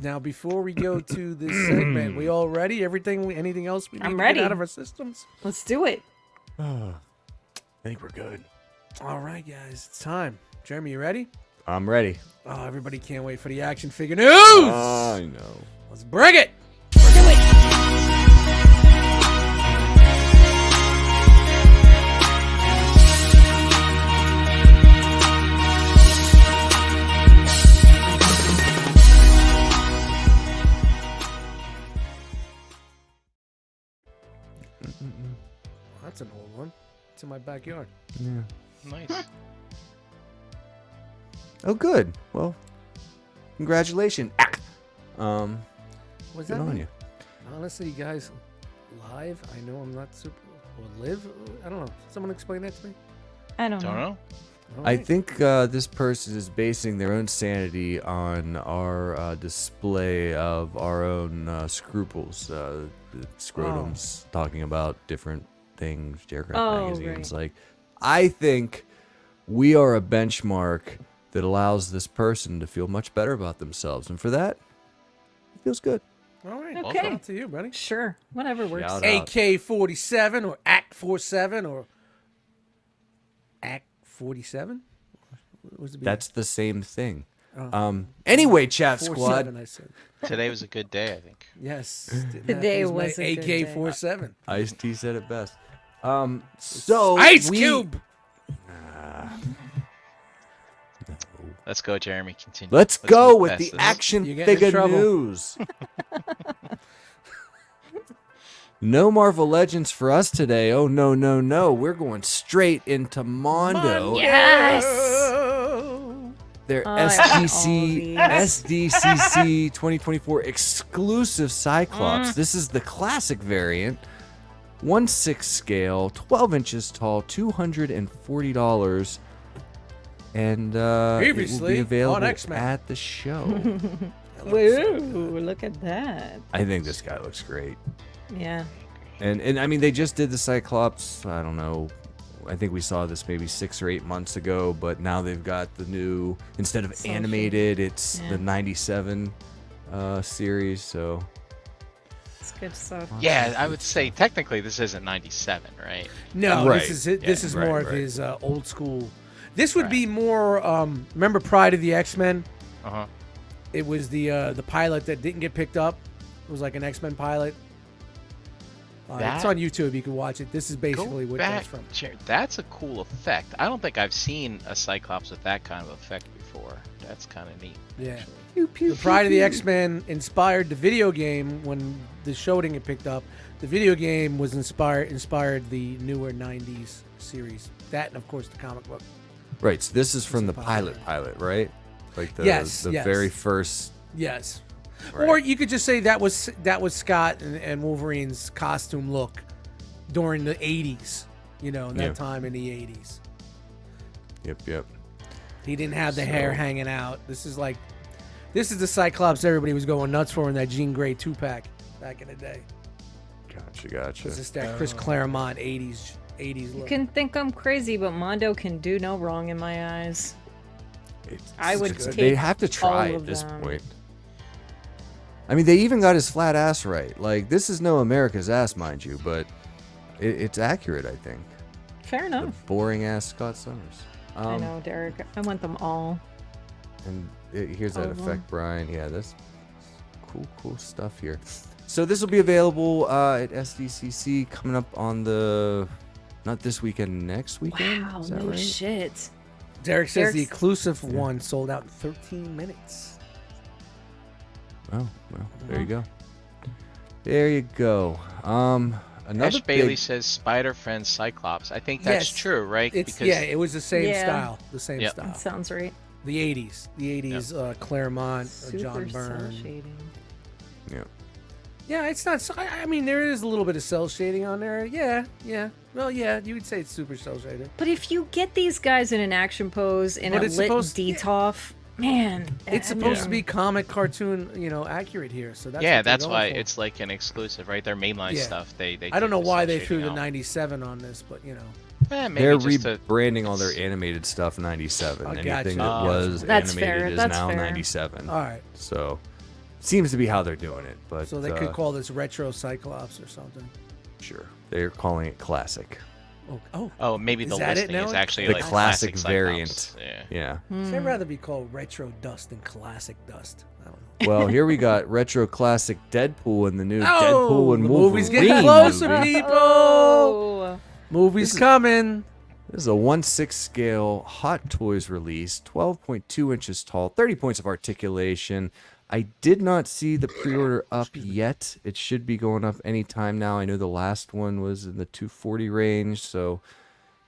Now, before we go to this segment, we all ready? Anything else we need I'm to ready. get out of our systems? Let's do it. I think we're good. All right, guys, it's time. Jeremy, you ready? I'm ready. Oh, everybody can't wait for the action figure news. I know. Let's bring it. That's an old one. It's in my backyard. Yeah. Nice. Oh, good. Well, congratulations. What's Good that on mean? you. Honestly, you guys, live, I know I'm not super, or live, I don't know. Someone explain that to me? I don't Don't know. know. All I right. think this person is basing their own sanity on our display of our own scruples. The scrotums talking about different things, Aircraft Oh, magazines. right. Like, I think we are a benchmark that allows this person to feel much better about themselves, and for that, it feels good. All right. Okay. Shout out to you, buddy. Sure. Whatever works. Shout out. AK-47 or Act 47 or Act 47? What was the That's the same thing. Anyway, Chat 47, Squad, I said. Today was a good day, I think. Yes. Today That is my was a good day. AK-47. Ice-T said it best. So Ice we- Cube. Let's go, Jeremy. Continue. Let's go move with past the this. action You're getting in figure trouble. news. No Marvel Legends for us today. Oh, no, no, no. We're going straight into Mondo. Yes. Their Oh, I want all SDC, these. SDCC 2024 exclusive Cyclops. This is the classic variant. 1/6 scale, 12 inches tall, $240. And it will Previously be on available X-Men. at the show. Woo, look at that. I think this guy looks great. Yeah. And I mean, they just did the Cyclops, I don't know, I think we saw this maybe 6 or 8 months ago, but now they've got the new, instead of Social. animated, it's Yeah. the 97 series, so. It's good stuff. Yeah, I would say technically this isn't 97, right? No, Right. this is it. This Yeah, is right, more of right. his old school. This would Right. be more. Remember Pride of the X-Men? Uh huh. It was the pilot that didn't get picked up. It was like an X-Men pilot. It's That- on YouTube. You can watch it. This is basically what that's from. That's a cool effect. I don't think I've seen a Cyclops with that kind of effect before. That's kind of neat. Yeah. The Pride of the X-Men inspired the video game when the show didn't get picked up. The video game was inspired the newer 90s series. That and of course the comic book. Right, so this is from the Pilot. pilot, right? Like the, Yes, the yes. very first. Yes. Right. Or you could just say that was Scott and Wolverine's costume look during the 80s. You know, in that Yeah. time in the 80s. Yep. He didn't have the hair hanging out. This is the Cyclops everybody was going nuts for in that Jean Grey 2-pack back in the day. Gotcha. It's just that Chris Claremont 80s You look. can think I'm crazy, but Mondo can do no wrong in my eyes. I would take They have to try all at of this them. point. I mean, they even got his flat ass right. Like, this is no America's ass, mind you, but it's accurate, I think. Fair The enough. boring ass Scott Summers. I know, Derek. I want them all. And here's that All of them. effect, Brian. Yeah, that's cool stuff here. So this will be available at SDCC coming up on not this weekend, next weekend. Wow, Is that no right? shit. Derek says the Derek's- exclusive one sold out in 13 minutes. Oh, well, there you go. There you go. Another Ash Bailey big, says Spider Friend Cyclops. I think that's Yes. true, right? It was the same Yeah. style. The same Yep. style. That sounds right. The 80s Claremont, Super John cell Byrne. shading. yeah. Yeah, it's not. I mean, there is a little bit of cell shading on there. Yeah. Well, yeah, you would say it's super cell shaded. But if you get these guys in an action pose in But a it's lit supposed- DTOF, man, It's I supposed mean, to be comic cartoon, accurate here. So that's yeah, what they're that's going why for. it's like an exclusive, right? Their mainline Yeah. stuff. They I don't take know the why cell they shading threw the out. 97 on this, but Maybe They're just to- rebranding all their animated stuff 97. I Anything gotcha. that Oh. was That's animated fair, is that's now fair. 97. all right. So seems to be how they're doing it. But So they could call this retro Cyclops or something. sure. They're calling it classic. Oh. Oh, maybe Is the that it listing is now? actually The like classic Cyclops. variant. Yeah. Yeah. Hmm. So I'd rather be called retro dust than classic dust. I don't know. Well, here we got retro classic Deadpool and the new Oh, Deadpool and the Wolverine movie's getting closer, movie. people. Oh, Movie's coming. This is a 1/6 scale Hot Toys release, 12.2 inches tall, 30 points of articulation. I did not see the pre-order up yet. It should be going up anytime now. I know the last one was in the 240 range, so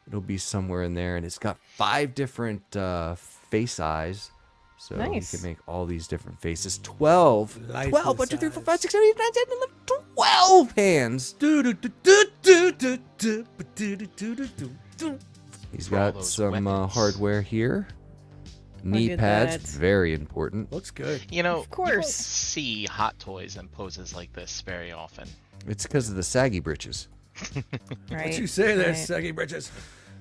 it'll be somewhere in there. And it's got 5 different face eyes, so Nice. you can make all these different faces. 12, Lifeless 12, 1, 2, 3, 4, 5, eyes. 6, 7, 8, 9, 10, 11, 12 hands. He's For all got those some weapons. hardware here. Knee at pads, that. very important. Looks good. You know, Of you don't course. see Hot Toys in poses like this very often. It's because of the saggy britches. right. What you say there, right. Saggy Bridges?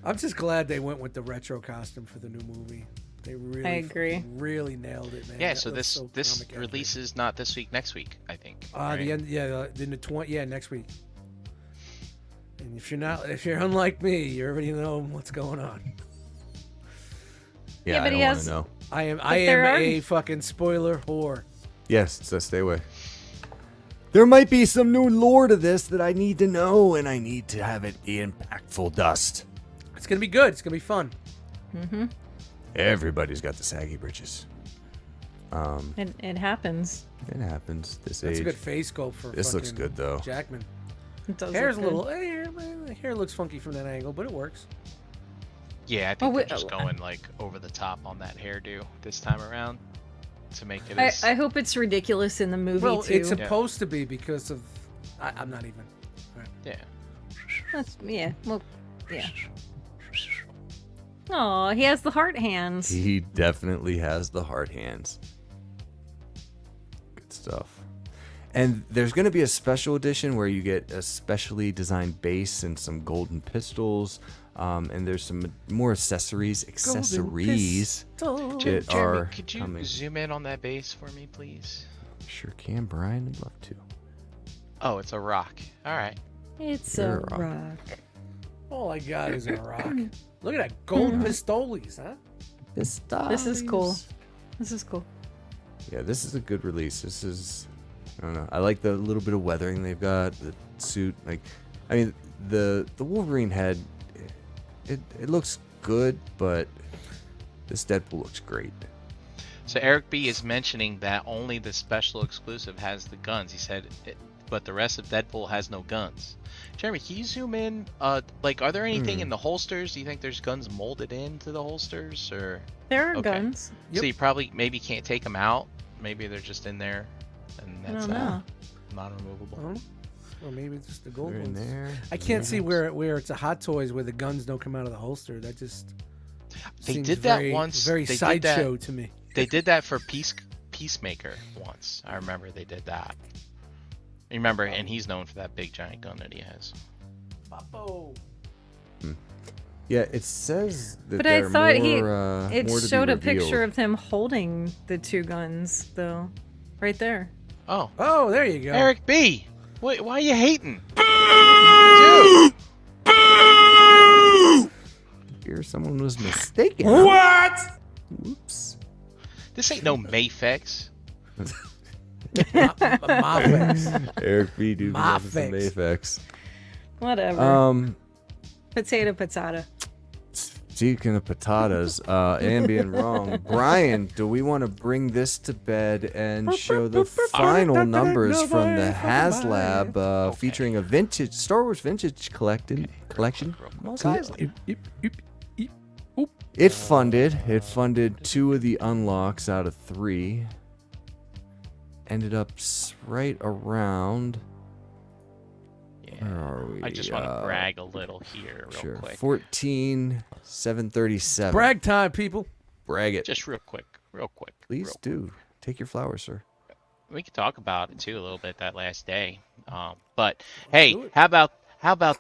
I'm just glad they went with the retro costume for the new movie. They really, I agree. really nailed it, man. Yeah, That so looks this so this comic accurate. release is not this week, next week, I think. The right? end, in the 20, next week. And if you're unlike me, you already know what's going on. Yeah, I but don't he want has- to know. I am there are- a fucking spoiler whore. Yes, so stay away. There might be some new lore to this that I need to know, and I need to have it be impactful, Dust. It's gonna be good. It's gonna be fun. Everybody's got the saggy britches. It happens. It happens this That's age. a good face sculpt for. This looks fucking good, though. Jackman. It does Hair's a look little. good. The hair looks funky from that angle, but it works. Yeah, I think Oh, they're wait, just oh, going like over the top on that hairdo this time around to make it I, as I hope it's ridiculous in the movie Well, too. it's supposed to be because of. I'm not even. yeah. Yeah. Well, yeah. Oh, he has the heart hands. He definitely has the hard hands. Good stuff. And there's going to be a special edition where you get a specially designed base and some golden pistols. And there's some more accessories Pistol. that Jeremy, are could you coming. zoom in on that base for me, please? Sure can, Brian. I'd love to. Oh, it's a rock. All right. It's You're a a rock. rock. All I got is a rock. Look at that gold pistoles, huh? This is cool. This is cool. Yeah, this is a good release. This is, I don't know. I like the little bit of weathering they've got. The suit, like, I mean, the Wolverine head, it looks good, but this Deadpool looks great. So Eric B is mentioning that only the special exclusive has the guns. He said, but the rest of Deadpool has no guns. Jeremy, can you zoom in? Like, are there anything in the holsters? Do you think there's guns molded into the holsters, or There are Okay. guns. Yep. so you probably maybe can't take them out? Maybe they're just in there, and I that's don't know. non-removable. Huh? Or maybe it's just the gold They're in ones. there. I can't see where it's a Hot Toys where the guns don't come out of the holster. That just They seems did that very, once. Very They did that- sideshow to me. They did that for Peacemaker once. I remember they did that. Remember, and he's known for that big giant gun that he has. Papo. Yeah, it says that But there I are thought more, it more to be showed a revealed. picture of him holding the 2 guns, though, right there. Oh, Oh, there you go. Eric B. Wait, why are you hating? Dude, Here, someone was mistaken. What? Whoops. this ain't no Mayfix. Mafex. Eric B. Dude, Mafex. Mayfix. Whatever. Potato. Speaking of potatoes, and being wrong, Brian, do we want to bring this to bed and show the final numbers from the HasLab featuring a vintage Star Wars vintage collection? It funded 2 of the unlocks out of 3. Ended up right around. Where are we? I just want to brag a little here, real Sure. quick. 14,737. Brag time, people. Brag it. Just real quick. Please do. Take your flowers, sir. We could talk about it too a little bit that last day. But hey, how about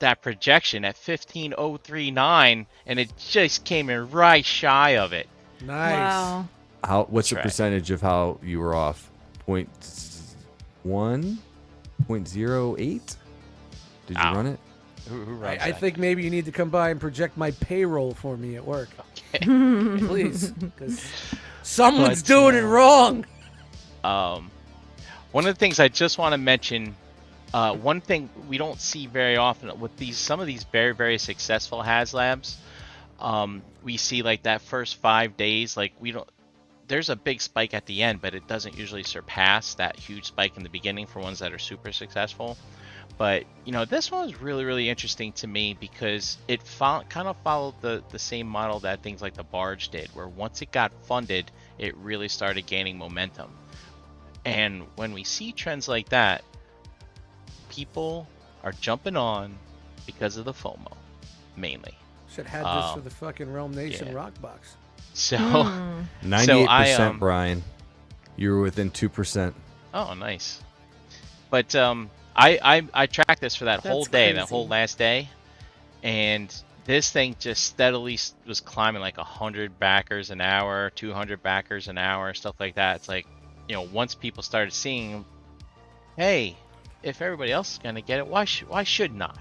that projection at 15,039, and it just came in right shy of it. Nice. Wow. What's the Right. percentage of how you were off? 0.1? 0.08? Did you Ow. run it? Who runs I that? think maybe you need to come by and project my payroll for me at work. Okay. Please. 'Cause someone's But, doing it wrong. One of the things I just want to mention, one thing we don't see very often with some of these very, very successful HasLabs, we see like that first 5 days, like there's a big spike at the end, but it doesn't usually surpass that huge spike in the beginning for ones that are super successful. But this one was really, really interesting to me because it kind of followed the same model that things like the Barge did, where once it got funded, it really started gaining momentum. And when we see trends like that, people are jumping on because of the FOMO, mainly. Should have had this for the fucking Realm Nation yeah. rock box. So, 98%, Brian. You were within 2%. oh, nice. But I tracked this for that That's whole day, that crazy. whole last day, and this thing just steadily was climbing like 100 backers an hour, 200 backers an hour, stuff like that. It's like, once people started seeing, hey, if everybody else is gonna get it, why shouldn't I?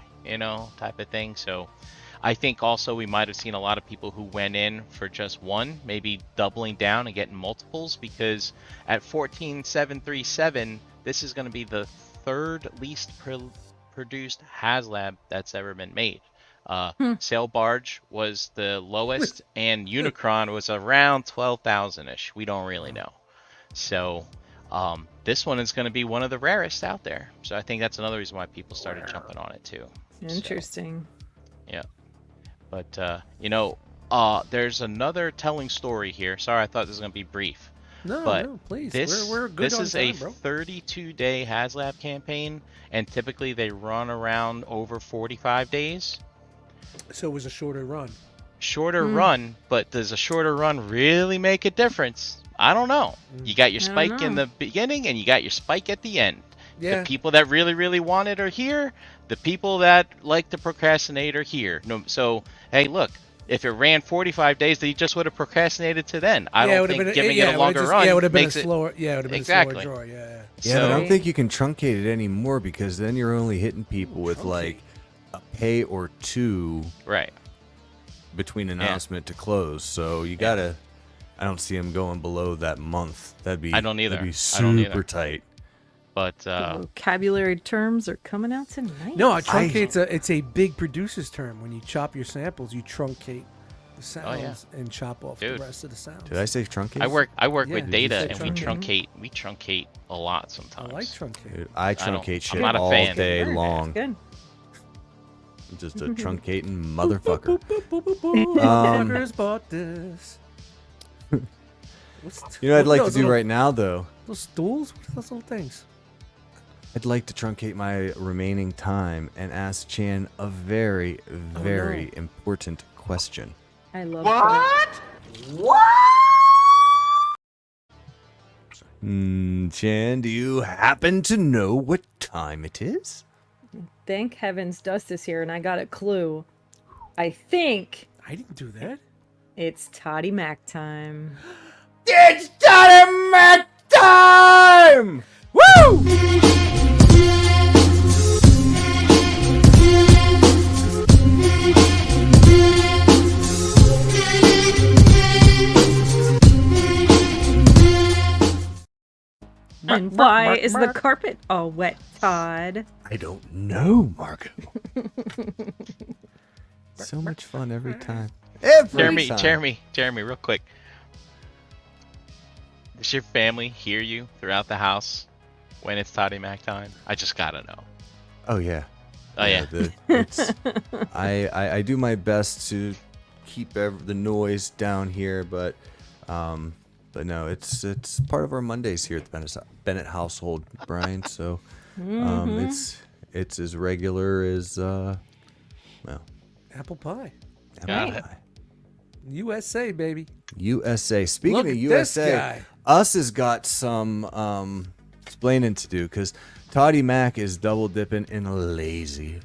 Type of thing. So I think also we might have seen a lot of people who went in for just one, maybe doubling down and getting multiples, because at 14,737, this is going to be the 3rd least produced HasLab that's ever been made. Sail Barge was the lowest, and Unicron was around 12,000-ish. We don't really know. So this one is going to be one of the rarest out there. So I think that's another reason why people started jumping on it too. Interesting. So, yeah. But, there's another telling story here. Sorry, I thought this was going to be brief. No, please. We're good This on is time, a bro. 32-day HasLab campaign, and typically they run around over 45 days. So it was a shorter run. Shorter run, but does a shorter run really make a difference? I don't know. You got your I don't spike in know. the beginning, and you got your spike at the end. Yeah. The people that really, really want it are here. The people that like to procrastinate are here. No, so, hey, look, if it ran 45 days, they just would have procrastinated to then. I don't think giving it a longer run it would have been a makes it... slower. Yeah, it would have been Exactly. a slower draw. Yeah. Yeah, but I don't So- think you can truncate it anymore, because then you're only hitting people with like a pay or 2 Right. between announcement to close. So you gotta. I don't see them going below that month. That'd be. I don't either. That'd be I don't either. super tight. But, Vocabulary terms are coming out tonight. No, a truncate's it's a big producer's term. When you chop your samples, you truncate the sounds and chop off Dude. the rest of the sounds. Did I say truncate? I work Yeah, with did you data, say and we truncate? truncate a lot I sometimes. like truncate. Dude, I don't- truncate I'm shit not a all fan. day Very long. Good. I'm just a truncating motherfucker. Boop, boop, boop, boop, boop. Motherfuckers bought this. You know what I'd like to those do little- right now, though? Those stools? What are those little things? I'd like to truncate my remaining time and ask Chan a very, very important question. I love that. Chan, do you happen to know what time it is? Thank heavens Dust is here and I got a clue. I think I didn't do that. it's Toddy Mac time. It's Dynamite time! Woo! And why is the carpet all wet, Todd? I don't know, Marco. So much fun every time. Every time. Jeremy, real quick. Does your family hear you throughout the house when it's Toddy Mac time? I just gotta know. Oh yeah. Oh yeah. I do my best to keep the noise down here, but no, it's part of our Mondays here at the Bennett household, Brian. So it's as regular as Apple pie. Got it. USA, baby. USA. Speaking Look of at USA, this guy. us has got some explaining to do because Toddy Mac is double dipping in a lazy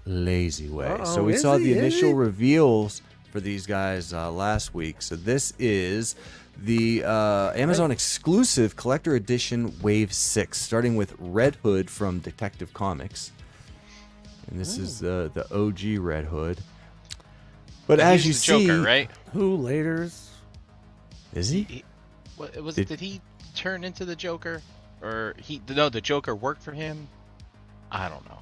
way. Uh-oh, So we is saw he? the Is initial he? reveals for these guys last week. So this is the Amazon exclusive collector edition Wave 6, starting with Red Hood from Detective Comics. And this is the OG Red Hood. But as you He's the see, Joker, right? Who laters? Is he? Did he turn into the Joker, or the Joker worked for him? I don't know.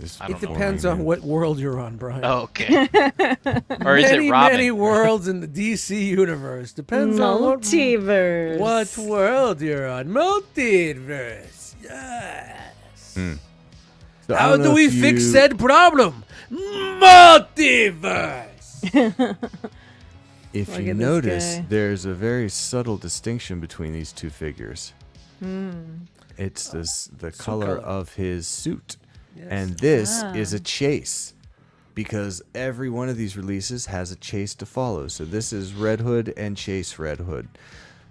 I It don't know. depends on what world you're on, Brian. Oh, okay. Or is many, it Robin? many worlds in the DC universe. Depends on Multiverse. what world you're on. Multiverse. Yes. So I How don't know do we if fix you- said problem? Multiverse. If Look you at this notice, guy. there's a very subtle distinction between these two figures. Hmm. It's the color color. of his suit. Yes. And this is a chase because every one of these releases has a chase to follow. So this is Red Hood and Chase Red Hood.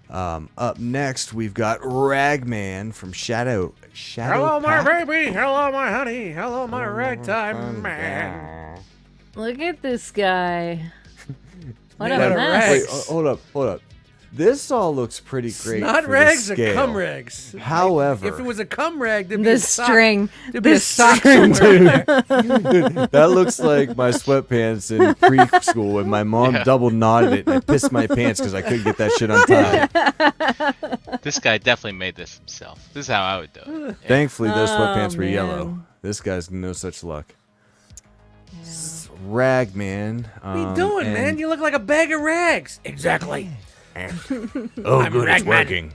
Up next, we've got Ragman from Shadow Hello, my Pack. baby. Hello, my honey. Hello, my ragtime man. Look at this guy. What made a out of mess. Wait, hold up. This all looks pretty great. Not for rags the or scale. cum rags. However, If it was a cum rag, there'd be The a sock. string. There'd be a The sock string. somewhere. that looks like my sweatpants in preschool when my mom double knotted it and I pissed my pants because I couldn't get that shit untied. This guy definitely made this himself. This is how I would do it. Yeah. Thankfully, those sweatpants were man. yellow. This guy's no such luck. Ragman. What are you doing, man? You look like a bag of rags. Exactly. Oh, I'm good, it's Ragman. working.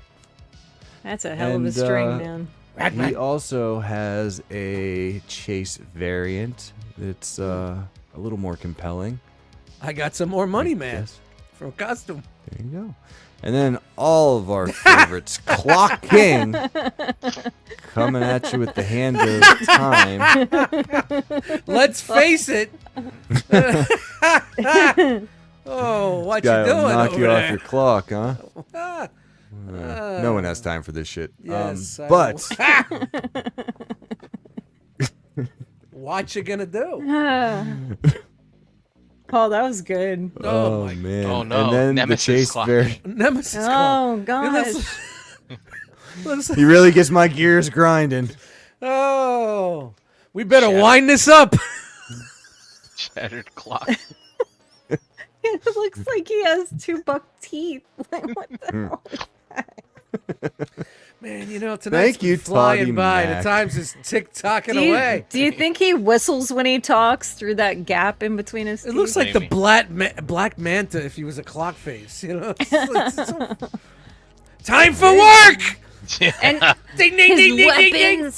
That's a hell of a And, string, man. He Ragman. also has a chase variant that's a little more compelling. I got some more money, man, Yes. from costume. There you go. And then all of our favorites, Clock King, coming at you with the hand of time. Let's face it. Oh, what you Guy will doing knock over you off there? your clock, huh? Ah, No one has time for this shit. yes, I But what you gonna do? Paul, that was good. Oh, my man. Oh, no. And then Nemesis the chase clock. Nemesis. Oh, Clock. gosh. He really gets my gears grinding. Oh, we better Shattered. wind this up. Shattered clock. It looks like he has 2 buck teeth. Like, what the hell? Man, you know, tonight's Thank you, been flying Toddy by. Mac. The time's just tick-tocking Do you, away. do you think he whistles when he talks through that gap in between his teeth? It looks like the Maybe. Black Manta if he was a clock face, you know? It's so... Time for work! And Ding, ding, his ding, ding, ding, ding.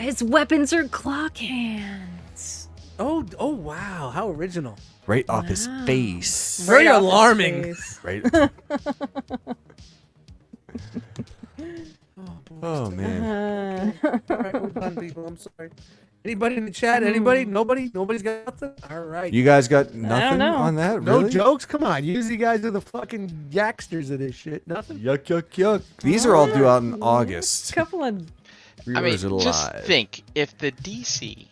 his weapons are clock hands. Oh, wow. How original. Right off his face. Very Right off his alarming. face. Right. Oh man. All right, we're done, people. I'm sorry. Anybody in the chat? Anybody? Nobody? Nobody's got nothing? All right. You guys got nothing know. on that? no Really? jokes? Come on. You guys are the fucking yaksters of this shit. Nothing? Yuck, yuck, yuck. These are all due out in August. A couple of I mean, Pre-orders are just live. think if the DC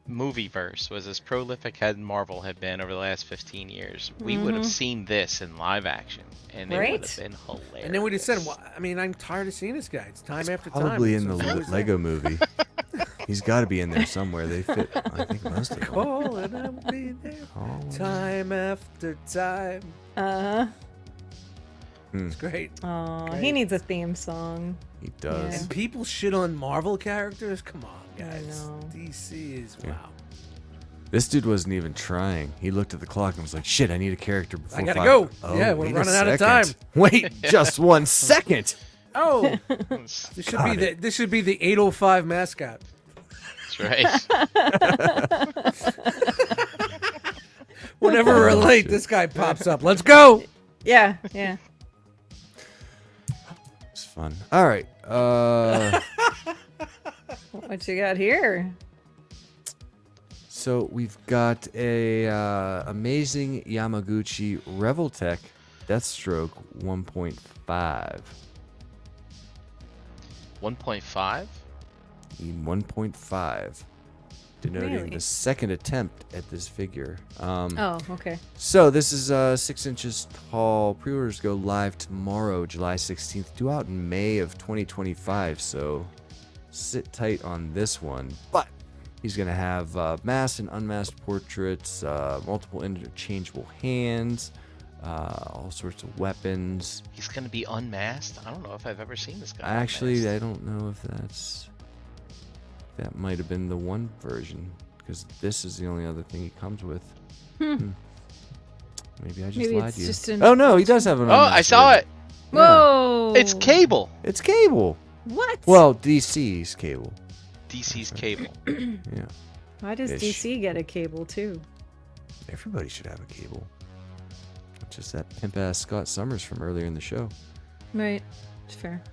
movieverse was as prolific as Marvel had been over the last 15 years, we would have seen this in live action, and it would Right? have been hilarious. And then we just said, well, I mean, I'm tired of seeing this guy. It's time after time. Probably in So the who's Lego movie. He's got to be in there somewhere. They fit, I think, most of them. call and I'll be there. Oh. Time after time. It's great. Oh, he Great. needs a theme song. He does. And people shit on Marvel characters? Come on, guys. know. DC is, wow. This dude wasn't even trying. He looked at the clock and was like, shit, I need a character before I gotta 5. go. Oh, Yeah, we're wait a running out of second. Wait just 1 second. Oh, this should Got be it. this should be the 805 mascot. That's right. Whenever we're late, this guy pops up. Let's go. Yeah. It's fun. All right. What you got here? So we've got a amazing Yamaguchi Revoltech Deathstroke 1.5. 1.5. 1.5, denoting Really? the second attempt at this figure. Oh, okay. So this is 6 inches tall. Pre-orders go live tomorrow, July 16th, due out in May of 2025. So sit tight on this one. But he's going to have masked and unmasked portraits, multiple interchangeable hands, all sorts of weapons. He's gonna be unmasked. I don't know if I've ever seen this guy. Actually, unmasked. I don't know if that might have been the one version, because this is the only other thing he comes with. Maybe I just Maybe lied it's to you. just an- Oh no, he does have an. Oh, I unmasked saw version. it. Whoa! It's Cable. It's Cable. What? Well, DC's Cable. DC's Cable. Yeah, why does ish. DC get a cable too? everybody should have a Cable. Not just that pimp ass Scott Summers from earlier in the show. Right. It's fair.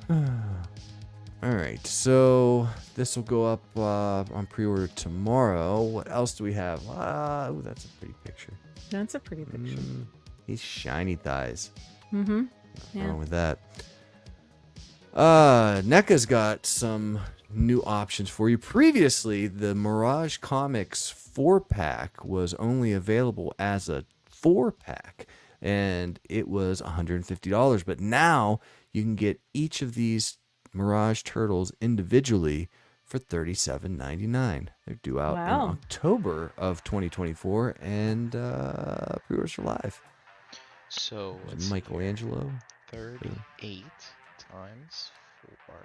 All right, so this will go up on pre-order tomorrow. What else do we have? Oh, that's a pretty picture. That's a pretty picture. He's shiny thighs. Mm-hmm. What's Yeah. wrong with that? NECA's got some new options for you. Previously, the Mirage Comics 4-pack was only available as a 4-pack, and it was $150. But now you can get each of these Mirage Turtles individually for $37.99. They're due out in Wow. October of 2024, and pre-orders are live. So There's it's Michelangelo. 38 times 4.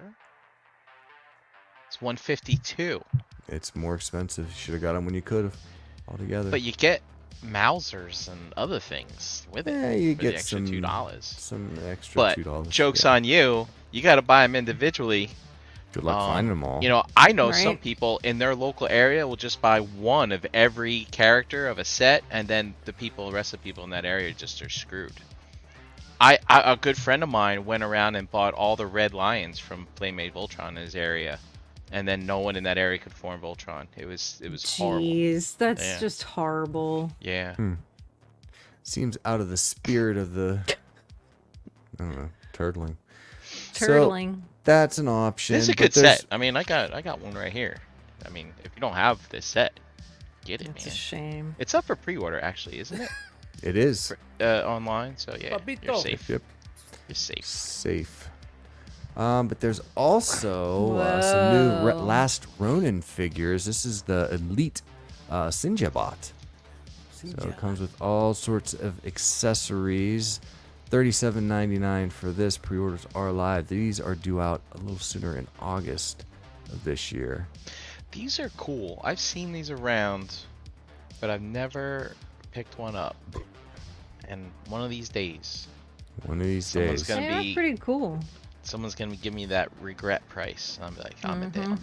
It's 152. It's more expensive. You should have got them when you could have, altogether. But you get Mausers and other things with it. Yeah, you for get the extra some $2. Some extra But $2. joke's yeah. on you. You got to buy them individually. Good luck finding them all. You know, I know some Right. people in their local area will just buy one of every character of a set, and then the rest of the people in that area just are screwed. A good friend of mine went around and bought all the red lions from Playmate Voltron in his area, and then no one in that area could form Voltron. It was horrible. Jeez, that's Yeah. just horrible. Yeah. Seems out of the spirit of the, I don't know, turtling. Turtling. So, that's an option. It's a but good there's- set. I mean, I got one right here. I mean, if you don't have this set, get it, That's a man. shame. It's up for pre-order, actually, isn't it? It is. Online, so yeah, you're Papito. safe. Yep. You're safe. Safe. But there's also some new Whoa. Last Ronin figures. This is the Elite Sinjabot. So it comes with all sorts of accessories. $37.99 for this. Pre-orders are live. These are due out a little sooner in August of this year. These are cool. I've seen these around, but I've never picked one up. And one of these days, One of these Someone's days. gonna They are be- pretty cool. someone's gonna give me that regret price. And I'm like, I'm in.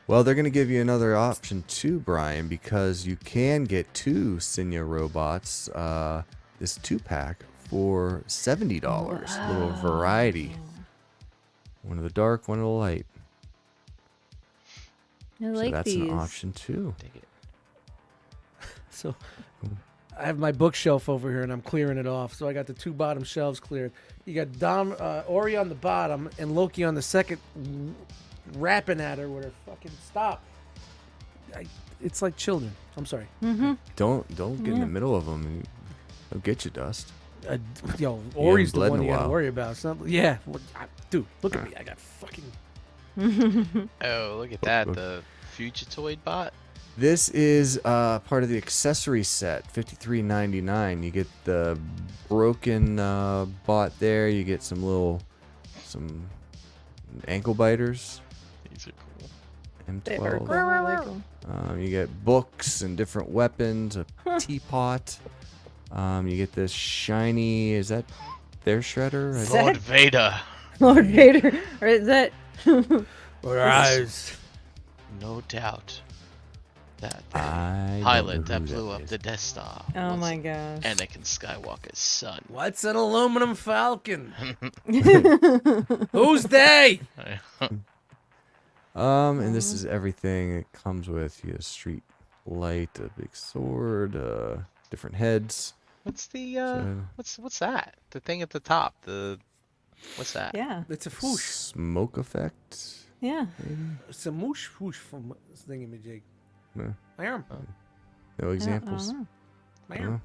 Well, they're going to give you another option too, Brian, because you can get 2 Sinya robots, this 2-pack, for $70. A little variety. One of the dark, one of the light. I So like that's these. an option too. Dig it. So I have my bookshelf over here, and I'm clearing it off. So I got the two bottom shelves cleared. You got Ori on the bottom and Loki on the second, rapping at her with her fucking stop. It's like children. I'm sorry. Don't get in the middle of them. They'll get you, Dust. Yo, Ori's the bled one in a you gotta while. worry about. It's not, yeah, dude, look at me. I got fucking. Oh, look at that. The Fugitoid bot. This is part of the accessory set, $53.99. You get the broken bot there. You get some ankle biters. These are cool. They are M12. cool. I like 'em. You get books and different weapons, a teapot. You get this shiny, is that their shredder? Is Lord that- Vader. Lord Vader, or is that? Her eyes. No doubt that the I don't pilot know that who blew that up is. the Death Star Oh was my gosh. Anakin Skywalker's son. What's an aluminum falcon? Who's they? And this is everything it comes with. You get a street light, a big sword, different heads. What's the So- what's that? The thing at the top. What's that? Yeah, It's a whoosh. Smoke effect. yeah. It's a moosh whoosh from this thingamajig. No, My arm. no examples. My arm.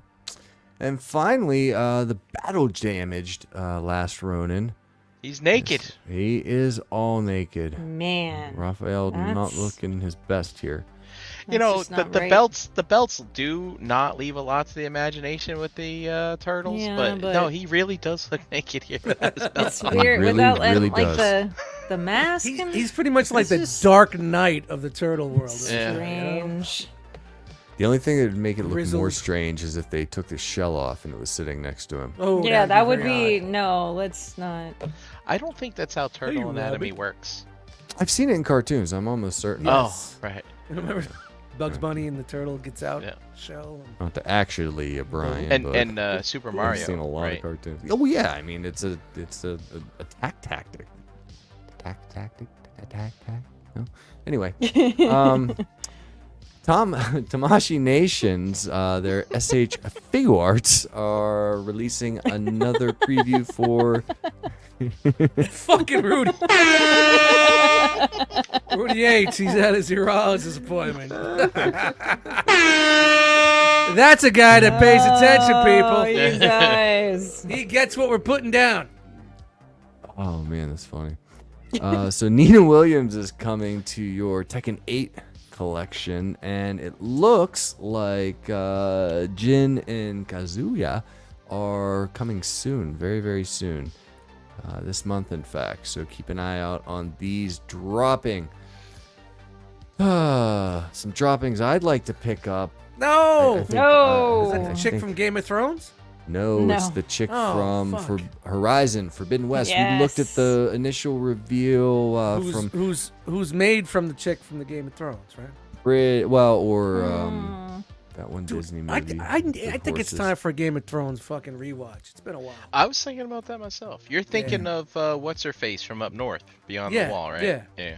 And finally, the battle damaged Last Ronin. He's naked. He is all naked. Man, Raphael not That's- looking his best here. You that's know, just the not right. belts do not leave a lot to the imagination with the turtles, Yeah, but but- no, he really does look naked here without his belt It's on. weird really, without really like does. the mask. He's, and he's pretty much like It's the just- Dark Knight of the turtle world. Yeah. strange. The only thing that would make it look more Grizzled. strange is if they took the shell off and it was sitting next to him. Oh, Yeah, that'd that would very be odd. no. Let's not. I don't think that's how turtle anatomy Rabbit. works. I've seen it in cartoons. I'm almost certain. Yes. Oh, right. Remember, Bugs Bunny and the turtle gets out Yeah. shell. And, Not to actually, Brian. And but Super I've Mario. seen a lot right? of cartoons. Oh yeah, I mean it's a attack tactic. Attack. No. Anyway, Tamashi Nations, their SH Figure Arts are releasing another preview for. fucking Rudy. Rudy H. He's at his urologist appointment. That's a guy that pays attention, Oh, people. you guys. He gets what we're putting down. Oh man, that's funny. So Nina Williams is coming to your Tekken 8 collection, and it looks like Jin and Kazuya are coming soon, very, very soon. This month, in fact. So keep an eye out on these dropping. Some droppings I'd like to pick up. No. I think, No. Is that I the chick think- from Game of Thrones? No, No. it's the chick Oh, from fuck. Horizon Forbidden West. We looked at Yes. the initial reveal from Who's made from the chick from the Game of Thrones, right? that one Dude, Disney I movie. I with think it's horses. time for a Game of Thrones fucking rewatch. It's been a while. I was thinking about that myself. You're thinking of what's her face from up north, beyond Yeah, the wall, right? yeah. Yeah.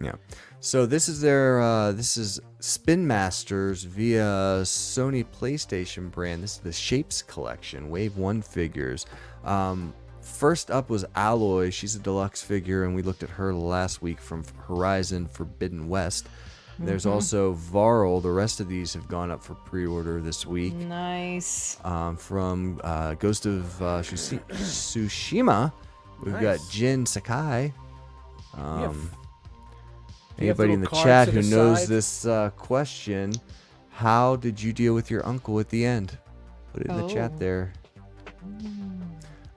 Yeah. So this is their this is Spin Masters via Sony PlayStation brand. This is the Shapes collection, Wave 1 figures. First up was Alloy. She's a deluxe figure, and we looked at her last week from Horizon Forbidden West. There's also Varl. The rest of these have gone up for pre-order this week. Nice. From Ghost of Tsushima, we've got Nice. Jin Sakai. have Anybody in the little cards chat to who the knows side. this question, how did you deal with your uncle at the end? Put it in the chat Oh. there.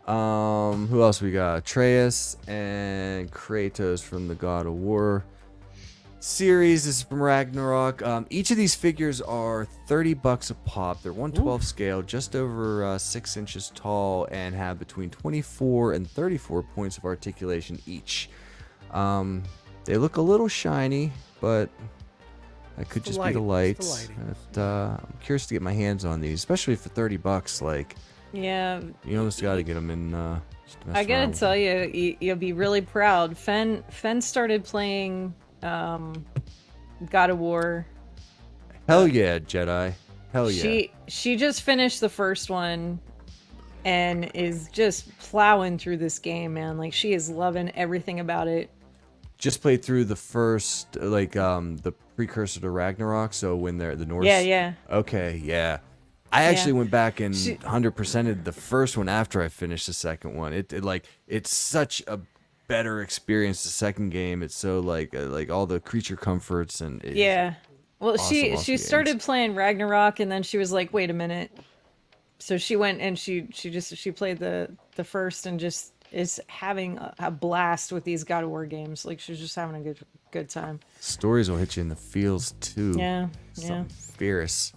Who else we got? Atreus and Kratos from the God of War series. This is from Ragnarok. Each of these figures are $30 a pop. They're 1/12 scale, just over 6 inches tall, and have between 24 and 34 points of articulation each. They look a little shiny, but that could the just be the light. light. It's the lighting. But, I'm curious to get my hands on these, especially for $30. Like, Yeah. you almost got to get them in. Just to mess I gotta around with tell them. you, you'll be really proud. Fen started playing God of War. Hell yeah, Jedi. Hell yeah. She just finished the first one and is just plowing through this game, man. Like, she is loving everything about it. Just played through the first, the precursor to Ragnarok. So when they're the Norse. Yeah. Okay, yeah. I actually went back and 100%ed the first one after I finished the second one. It's such a better experience. The second game, it's so like all the creature comforts and Yeah. Well, awesome she started games. playing Ragnarok, and then she was like, "Wait a minute." So she went and she played the first and just is having a blast with these God of War games. Like, she's just having a good time. Stories will hit you in the feels too. Yeah. Something fierce.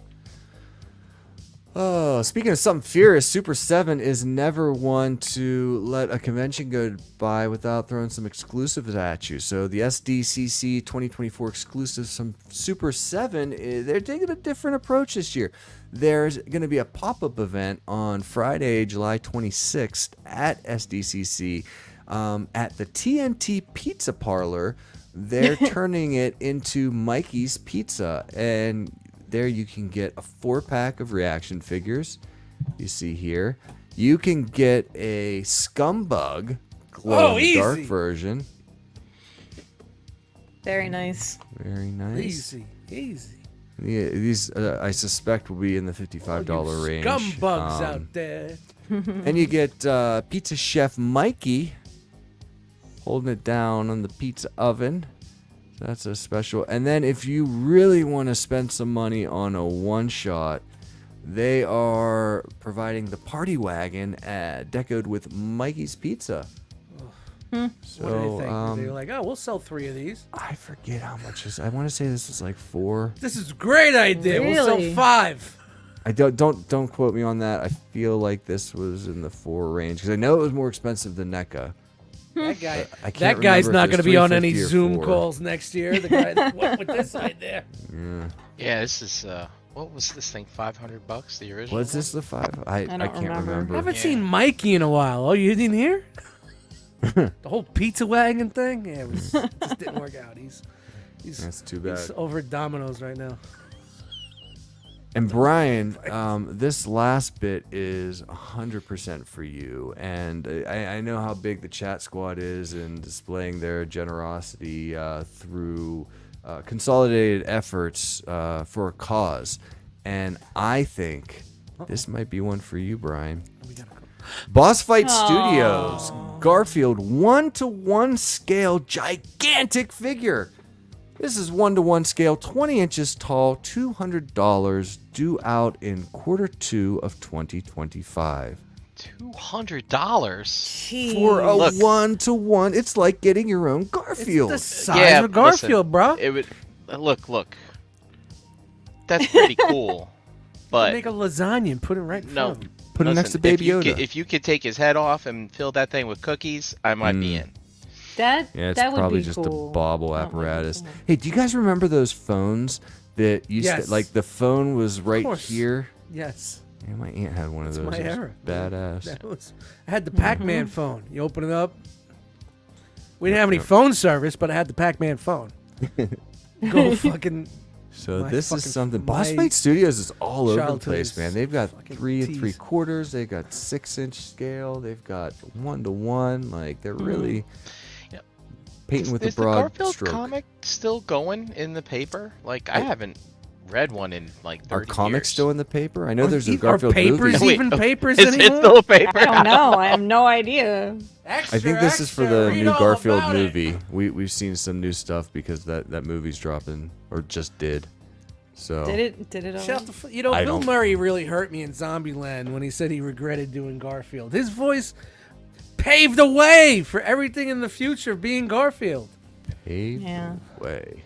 Oh, speaking of something fierce, Super 7 is never one to let a convention go by without throwing some exclusives at you. So the SDCC 2024 exclusives from Super 7, they're taking a different approach this year. There's going to be a pop-up event on Friday, July 26th at SDCC at the TNT Pizza Parlor. They're turning it into Mikey's Pizza, and there you can get a 4-pack of reaction figures. You see here. You can get a Scumbug glow-in-the-dark version. Very nice. Very nice. Easy. Yeah, these I suspect will be in the $55 range. Scumbugs out there. And you get Pizza Chef Mikey holding it down on the pizza oven. That's a special. And then if you really want to spend some money on a one-shot, they are providing the party wagon decorated with Mikey's Pizza. So, What do they think? They're like, oh, we'll sell 3 of these. I forget how much is. I want to say this is like 4. This is a great idea. We'll Really? sell 5. I don't quote me on that. I feel like this was in the 4 range because I know it was more expensive than NECA. That guy. I can't That guy's remember if not it going to was be on any 350 or Zoom 4. calls next year. The guy that went with this idea. Yeah, this is what was this thing? $500, the original. Was this the 5? I don't can't remember. I haven't Yeah. seen Mikey in a while. Oh, you didn't hear? The whole pizza wagon thing? Yeah, it just didn't work out. He's That's too bad. He's over at Domino's right now. And Brian, this last bit is 100% for you. And I know how big the chat squad is in displaying their generosity through consolidated efforts for a cause. And I think this might be one for you, Brian. Boss Fight Studios, Garfield 1-to-1 scale gigantic figure. This is 1-to-1 scale, 20 inches tall, $200, due out in Q2 of 2025. $200 For a Look. 1-to-1, it's like getting your own Garfield. It's the size of Garfield, bro. It would look. That's pretty cool, but Make a lasagna and put it right in no. front of him. Put it next to Baby Yoda. If you could take his head off and fill that thing with cookies, I might be in. That Yeah, it's that would probably be just cool. a bobble Oh my apparatus. God. Hey, do you guys remember those phones that used Yes. to, like the phone was right course. here? Yes. Yeah, my aunt had one of That's those. my It was era. Badass. That was, I had the Pac-Man phone. You open it up. We didn't have any phone service, but I had the Pac-Man phone. Go fucking. So My this is fucking- something. Boss my Fight Studios is all over the childhood place, is man. They've got fucking 3 tease. 3/4. They've got 6-inch scale. They've got 1-to-1. Like they're really Yeah. painting with a Is the broad Garfield stroke. comic still going in the paper? Like I haven't read one in like 30 Are comics years. still in the paper? I know there's a Are Garfield papers movie. even papers Is it anymore? still a paper? I don't know. I have no idea. I think this is for the new Garfield movie. We've seen some new stuff because that movie's dropping or just did. So Did it all? Shut the you know, I Bill don't- Murray really hurt me in Zombieland when he said he regretted doing Garfield. His voice paved the way for everything in the future being Garfield. paved Yeah. the way.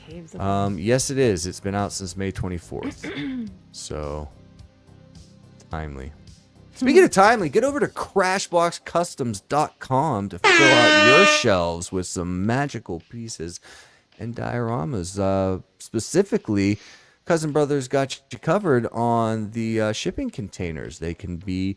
Caves of- Yes, it is. It's been out since May 24th. So timely. Speaking of timely, get over to CrashboxCustoms.com to fill out your shelves with some magical pieces and dioramas. Specifically, Cousin Brothers got you covered on the shipping containers. They can be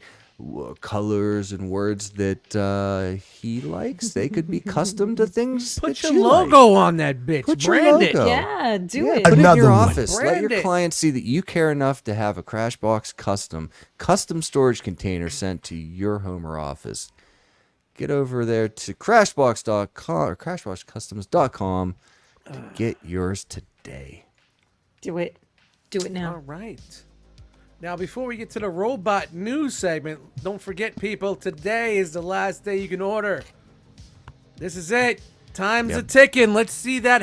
colors and words that he likes. They could be custom to things Put that your you logo like. on that bitch. Put your Brand it. logo. Yeah, do Yeah, it. put it in Another your one. office. Let Brand your it. clients see that you care enough to have a Crashbox custom storage container sent to your home or office. Get over there to crashbox.com or crashboxcustoms.com to get yours today. Do it. Do it now. All right. Now, before we get to the robot news segment, don't forget, people, today is the last day you can order. This is it. Time's a ticking. Let's see that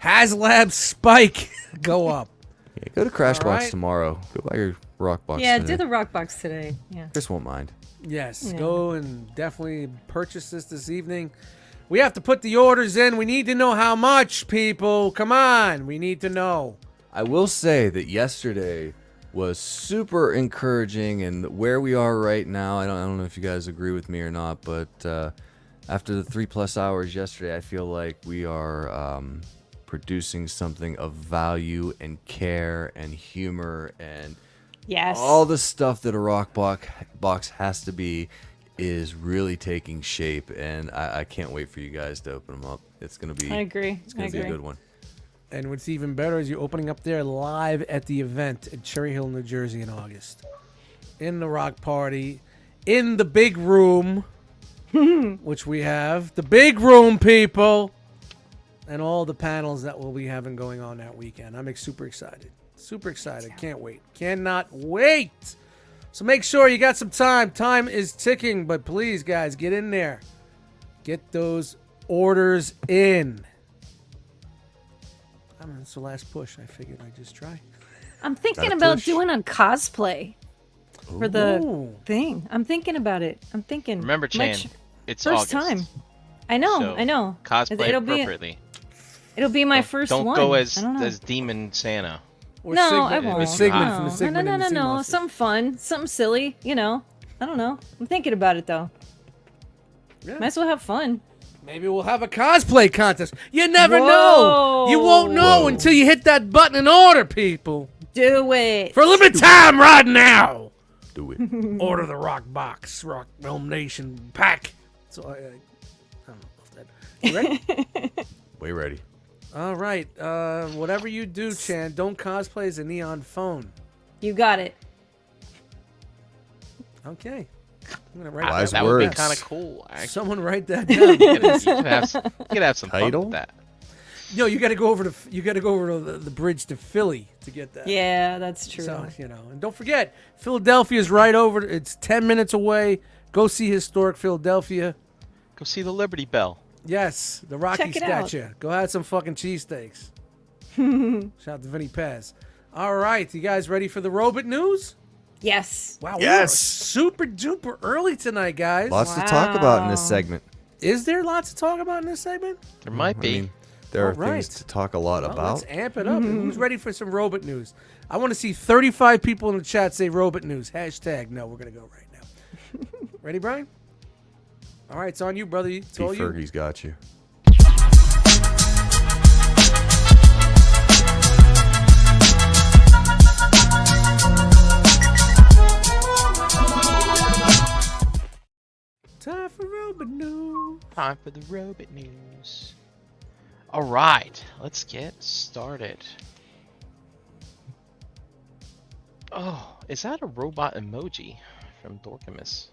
HasLab spike go up. Yeah, go to Crashbox right. tomorrow. Go buy your Rockbox Yeah, today. do the rock box today. Yeah. Chris won't mind. Yes, Yeah. go and definitely purchase this evening. We have to put the orders in. We need to know how much, people. Come on. We need to know. I will say that yesterday was super encouraging, and where we are right now, I don't know if you guys agree with me or not, but after the 3+ hours yesterday, I feel like we are producing something of value and care and humor and Yes. all the stuff that a rock box has to be is really taking shape, and I can't wait for you guys to open them up. It's gonna be I agree. It's gonna I be a agree. good one. And what's even better is you're opening up there live at the event in Cherry Hill, New Jersey in August. In the rock party, in the big room, which we have. The big room, people. And all the panels that we'll be having going on that weekend. I'm super excited. Super excited. Can't wait. Cannot wait. So make sure you got some time. Time is ticking, but please, guys, get in there. Get those orders in. I mean, it's the last push. I figured I'd just try. I'm thinking Gotta about push. doing a cosplay for the Ooh. thing. I'm thinking about it. I'm thinking. Remember, Chan, it's first August. time. I know. So I know. Cosplay It'll be appropriately. it'll be my first Don't one. go I don't know. as Demon Santa. Or No, Sigmund- I or won't. Sigmund from No. the Sigmund no, and no, the no, Sea no. Monsters. Something fun, something silly. You know. I don't know. I'm thinking about it though. Yeah. Might as well have fun. Maybe we'll have a cosplay contest. You never know. You won't know Whoa. until you hit that button and order, people. Do it. For a limited time right now. Do it. Order the Rock Box, Rock Realm Nation pack. So I don't know if that. You ready? Way ready. All right. Whatever you do, Chan, don't cosplay as a neon phone. You got it. Okay. I'm gonna write Wise that words. would be kind of cool. Actually. Someone write that down. You could have some fun Title? with that. Yo, you got to go over to the bridge to Philly to get that. Yeah, that's true. So, and don't forget, Philadelphia's right over. It's 10 minutes away. Go see historic Philadelphia. Go see the Liberty Bell. Yes, the Rocky Check it out. statue. Go have some fucking cheesesteaks. Shout out to Vinny Paz. All right, you guys ready for the robot news? Yes. Wow, Yes. we are super duper early tonight, guys. Lots to talk about in this Wow. segment. Is there lots to talk about in this segment? There might I be. mean, there are All right. things to talk a lot Well, about. let's amp it up. Who's ready for some robot news? I want to see 35 people in the chat say robot news. Hashtag no, we're going to go right now. Ready, Brian? All right, it's on you, brother. It's T. all you. Fergie's got you. Time for robot news. Time for the robot news. All right, let's get started. Oh, is that a robot emoji from Dorkamus?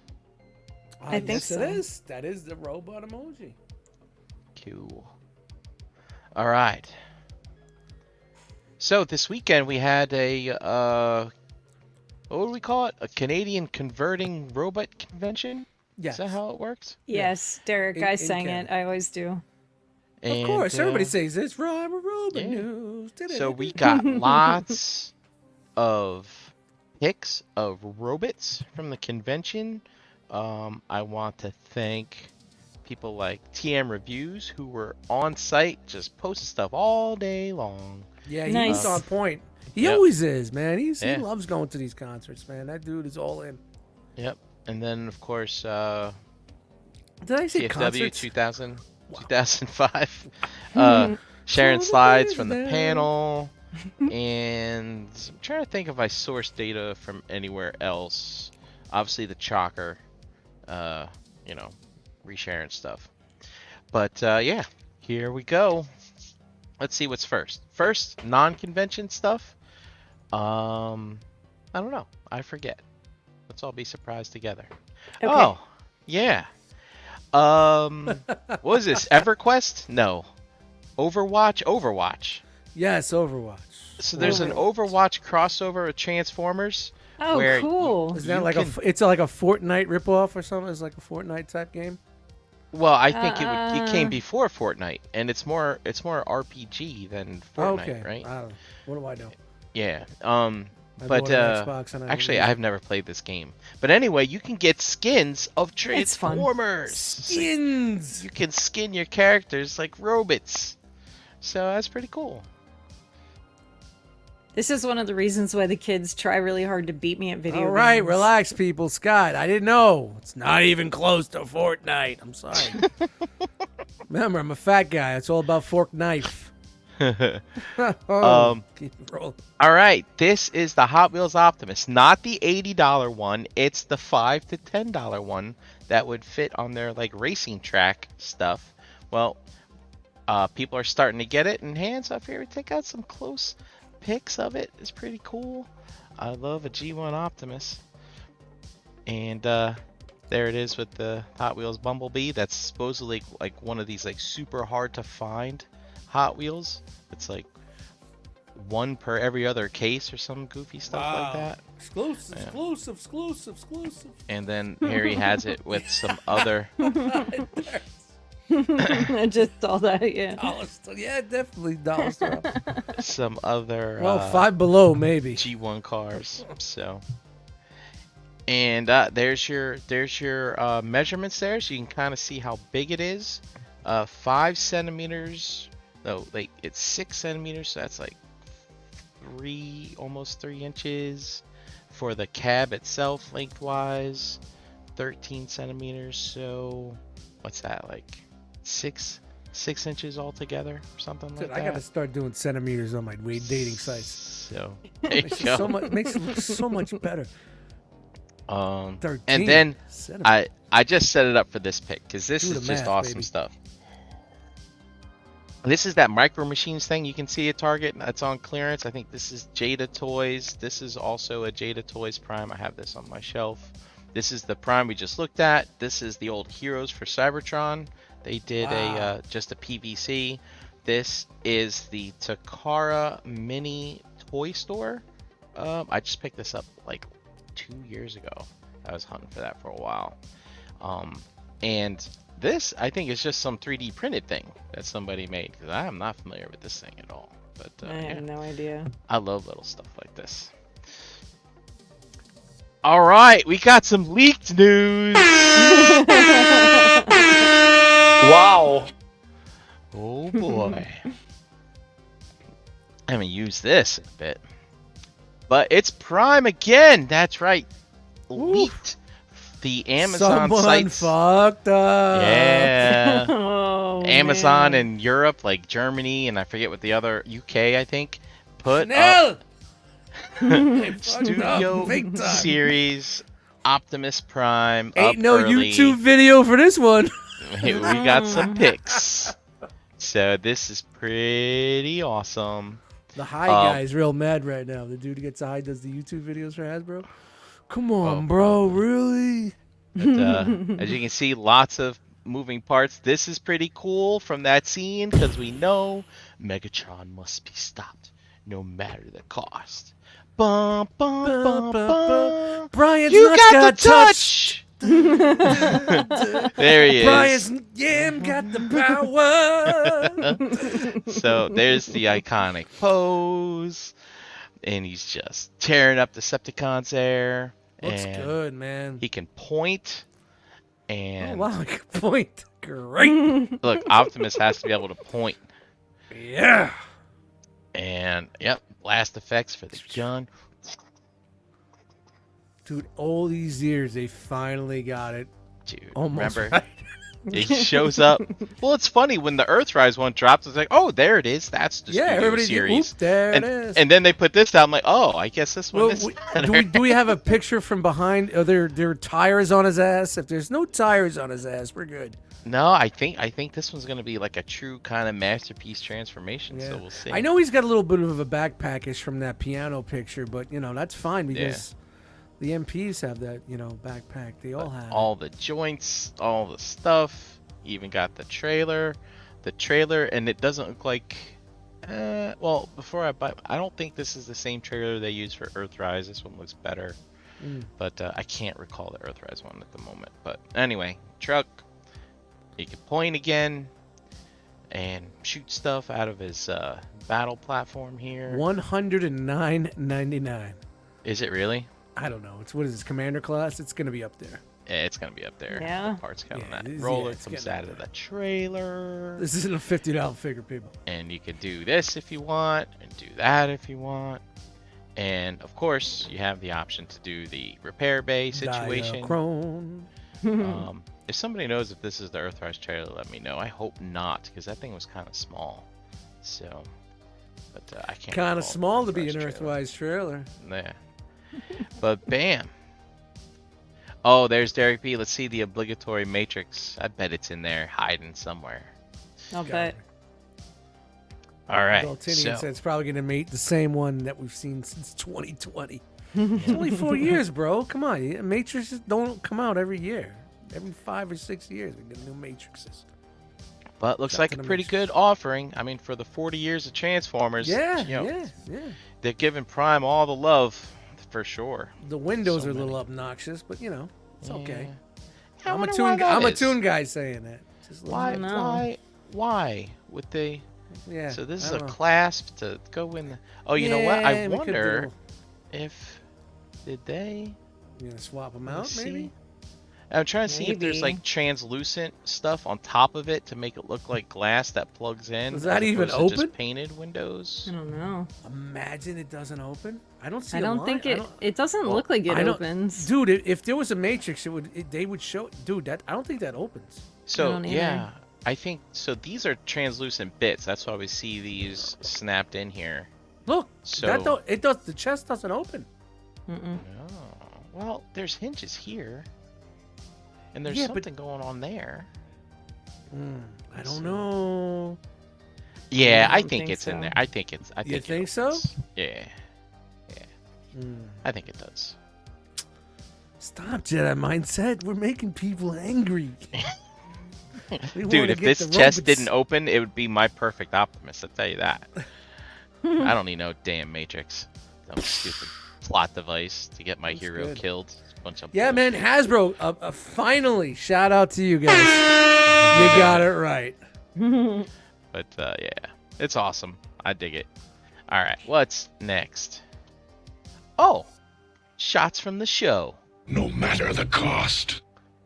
I think yes, so. it is. That is the robot emoji. Cool. All right. So this weekend we had a what do we call it? A Canadian converting robot convention. Yes. Is that how it works? Yes, Derek, I In sang Canada. it. I always do. Of course, everybody uh, says it's robot yeah. news. So we got lots of pics of robots from the convention. I want to thank people like TM Reviews who were on site just posting stuff all day long. Yeah, Nice. he's on point. He Yep. always is, man. He Yeah. loves going to these concerts, man. That dude is all in. Yep. And then of course Did I say CFW concerts? 2000, Wow. 2005. Sharing So slides from the there. panel. And I'm trying to think if I sourced data from anywhere else. obviously the Chalker, resharing stuff. But yeah, here we go. Let's see what's first. First, non-convention stuff. I don't know. I forget. Let's all be surprised together. Okay. Oh, yeah. What was this? EverQuest? No. Overwatch. Yes, Overwatch. So there's an Overwatch crossover with Transformers. Oh, where cool. Is that you like can- it's like a Fortnite ripoff or something? It's like a Fortnite type game. Well, I think it came before Fortnite, and it's more RPG than Fortnite, Okay. right? I don't know. What do I know? Yeah. I But bought an Xbox and I actually, don't use I've never played this game. But anyway, you can get skins of It's fun. Transformers. skins. You can skin your characters like robots. So that's pretty cool. This is one of the reasons why the kids try really hard to beat me at video All right, games. relax, people. Scott, I didn't know. It's not even close to Fortnite. I'm sorry. Remember, I'm a fat guy. It's all about fork knife. Keep it rolling. All right, this is the Hot Wheels Optimus, not the $80 one. It's the $5 to $10 one that would fit on their like racing track stuff. Well, people are starting to get it in hands up here. We take out some close pics of it. It's pretty cool. I love a G1 Optimus, and there it is with the Hot Wheels Bumblebee. That's supposedly like one of these like super hard to find Hot Wheels. It's like one per every other case or some goofy stuff like that. Exclusive, Yeah. exclusive. And then here he has it with some other. I just saw that, yeah. Dollar store. Yeah, definitely dollar store. some other. Well, Five Below, maybe. G1 cars. So. And there's your measurements there, so you can kind of see how big it is. 5 centimeters. No, like it's 6 centimeters, so that's like almost 3 inches. For the cab itself, lengthwise, 13 centimeters. So what's that, like 6 inches altogether, or something Dude, like that? I gotta start doing centimeters on my dating sites. So there you Makes it go. makes it look so much better. 13 And then centimeters. I just set it up for this pick because this Do is the just math, awesome baby. stuff. This is that Micro Machines thing you can see at Target. That's on clearance. I think this is Jada Toys. This is also a Jada Toys Prime. I have this on my shelf. This is the Prime we just looked at. This is the old Heroes for Cybertron. They did Wow. just a PVC. This is the Takara Mini Toy Store. I just picked this up like 2 years ago. I was hunting for that for a while. And this, I think, is just some 3D printed thing that somebody made, because I am not familiar with this thing at all. But I yeah, have no idea. I love little stuff like this. All right, we got some leaked news. Wow. Oh boy. I haven't used this in a bit. But it's Prime again. That's right. Leaked. The Amazon Someone sites. fucked up. Yeah. Oh, Amazon man. in Europe, like Germany, and I forget what the other, UK, I think, put Chanel! up They fucked Studio up big time. Series Optimus Prime. Ain't up no early. YouTube video for this one. We got some pics. So this is pretty awesome. The high guy is real mad right now. The dude who gets high does the YouTube videos for Hasbro. Come on, Oh, bro, really? But, as you can see, lots of moving parts. This is pretty cool from that scene because we know Megatron must be stopped no matter the cost. Bum, bum, bum, bum. Brian's You nuts got the touched. touch. There he is. Brian's yam got the power. So there's the iconic pose, and he's just tearing up Decepticons there. Looks and good, man. He can point, Oh, and wow, good point. Great. look, Optimus has to be able to point. Yeah. And yep, blast effects for the gun. Dude, all these years, they finally got it Dude, almost remember right. It shows up. Well, it's funny when the Earthrise one drops. It's like, oh, there it is. That's the Yeah, studio everybody. series. Oop, there and, it is. and then they put this out. I'm like, oh, I guess this one Well, is. do we have a picture from behind? Are there tires on his ass? If there's no tires on his ass, we're good. No, I think this one's gonna be like a true kind of masterpiece transformation. Yeah. So we'll see. I know he's got a little bit of a backpackish from that piano picture, but that's fine because the MPs have that backpack. They all have all the joints, all the stuff. Even got the trailer, and it doesn't look like. Well, before I don't think this is the same trailer they use for Earthrise. This one looks better, but I can't recall the Earthrise one at the moment. But anyway, truck. He can point again and shoot stuff out of his battle platform here. $109.99. Is it really? I don't know. What is this, Commander class? It's gonna be up there. Yeah, it's gonna be up there. Yeah. The parts count on that. Yeah, Roller it's comes getting out up of there. the trailer. This isn't a $50 figure, people. And you can do this if you want, and do that if you want. And of course, you have the option to do the repair bay situation. Diachrome. If somebody knows if this is the Earthrise trailer, let me know. I hope not, because that thing was kind of small. So, but I can't. Kind of recall small the to be an Earthrise Earthwise trailer. Yeah. But bam. Oh, there's Derek B. Let's see the obligatory Matrix. I bet it's in there, hiding somewhere. I'll Got bet. it. All right. Daltinian said it's probably going to mate the same one that we've seen since 2020. It's only 4 years, bro. Come on. Matrices don't come out every year. Every 5 or 6 years, we get new Matrixes. But looks Shout like to a the pretty Matrix. good offering. I mean, for the 40 years of Transformers, Yeah. they're giving Prime all the love, for sure. The windows So are a little many. obnoxious, but it's okay. Yeah, I I'm a wonder tune. why that I'm a is. tune guy saying that. Just let Why? me- know. Why would they? Yeah. So this I is a don't know. clasp to go in. Oh, you know what? Yeah, I we could wonder do- if did they? You gonna swap them Let me out, see. maybe? I'm trying to see if there's Maybe. like translucent stuff on top of it to make it look like glass that plugs in. Is that as even opposed to open? Just painted windows. I don't know. Imagine it doesn't open. I don't see. I a don't line. think I it. don't- It doesn't Well, look like it I don't- opens. Dude, if there was a Matrix, they would show. Dude, I don't think that opens. So don't either. yeah, I think so. These are translucent bits. That's why we see these snapped in here. Look, So that don't, it does. The chest doesn't open. Mm-mm. Oh, well, there's hinges here, and there's Yeah, but- something going on there. I Let's don't see. know. Yeah, I I don't think think it's in so. there. I think it's. I think You it think so? opens. Yeah, I think it does. Stop Jedi mindset. We're making people angry. We Dude, wanna if get this the chest robots- didn't open, it would be my perfect Optimus. I'll tell you that. I don't need no damn Matrix. Some stupid plot device to get my That's hero good. killed. It's a bunch of Yeah, man, bullshit. Hasbro. Finally, shout out to you guys. You got it right. But yeah, it's awesome. I dig it. All right, what's next? Oh, shots from the show. No matter the cost.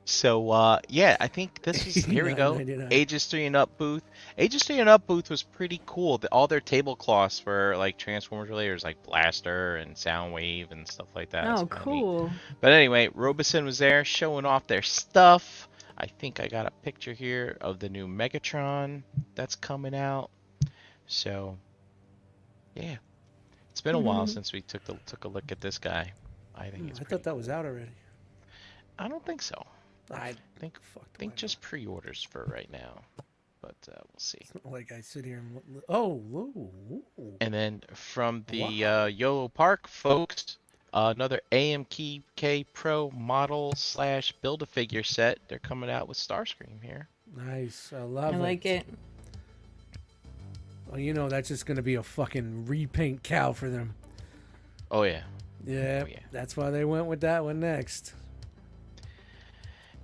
So yeah, I think this is here we go. $89.99. Ages 3 and Up booth. Ages 3 and Up booth was pretty cool. All their tablecloths for like Transformers relators, like Blaster and Soundwave and stuff like that. It's Oh, kinda neat. cool. But anyway, Robeson was there showing off their stuff. I think I got a picture here of the new Megatron that's coming out. So yeah, it's been a while since we took a look at this guy. I think it's. I pretty thought that was cool. out already. I don't think so. I think fucked think just pre-orders for right now, but we'll see. like I sit here and whoa. And then from the Wow. YOLO Park folks, another AMK Pro model / Build-A-Figure set. They're coming out with Starscream here. Nice. I love I it. like it. Well, that's just gonna be a fucking repaint cow for them. Oh yeah. Yeah, Oh, yeah. that's why they went with that one next.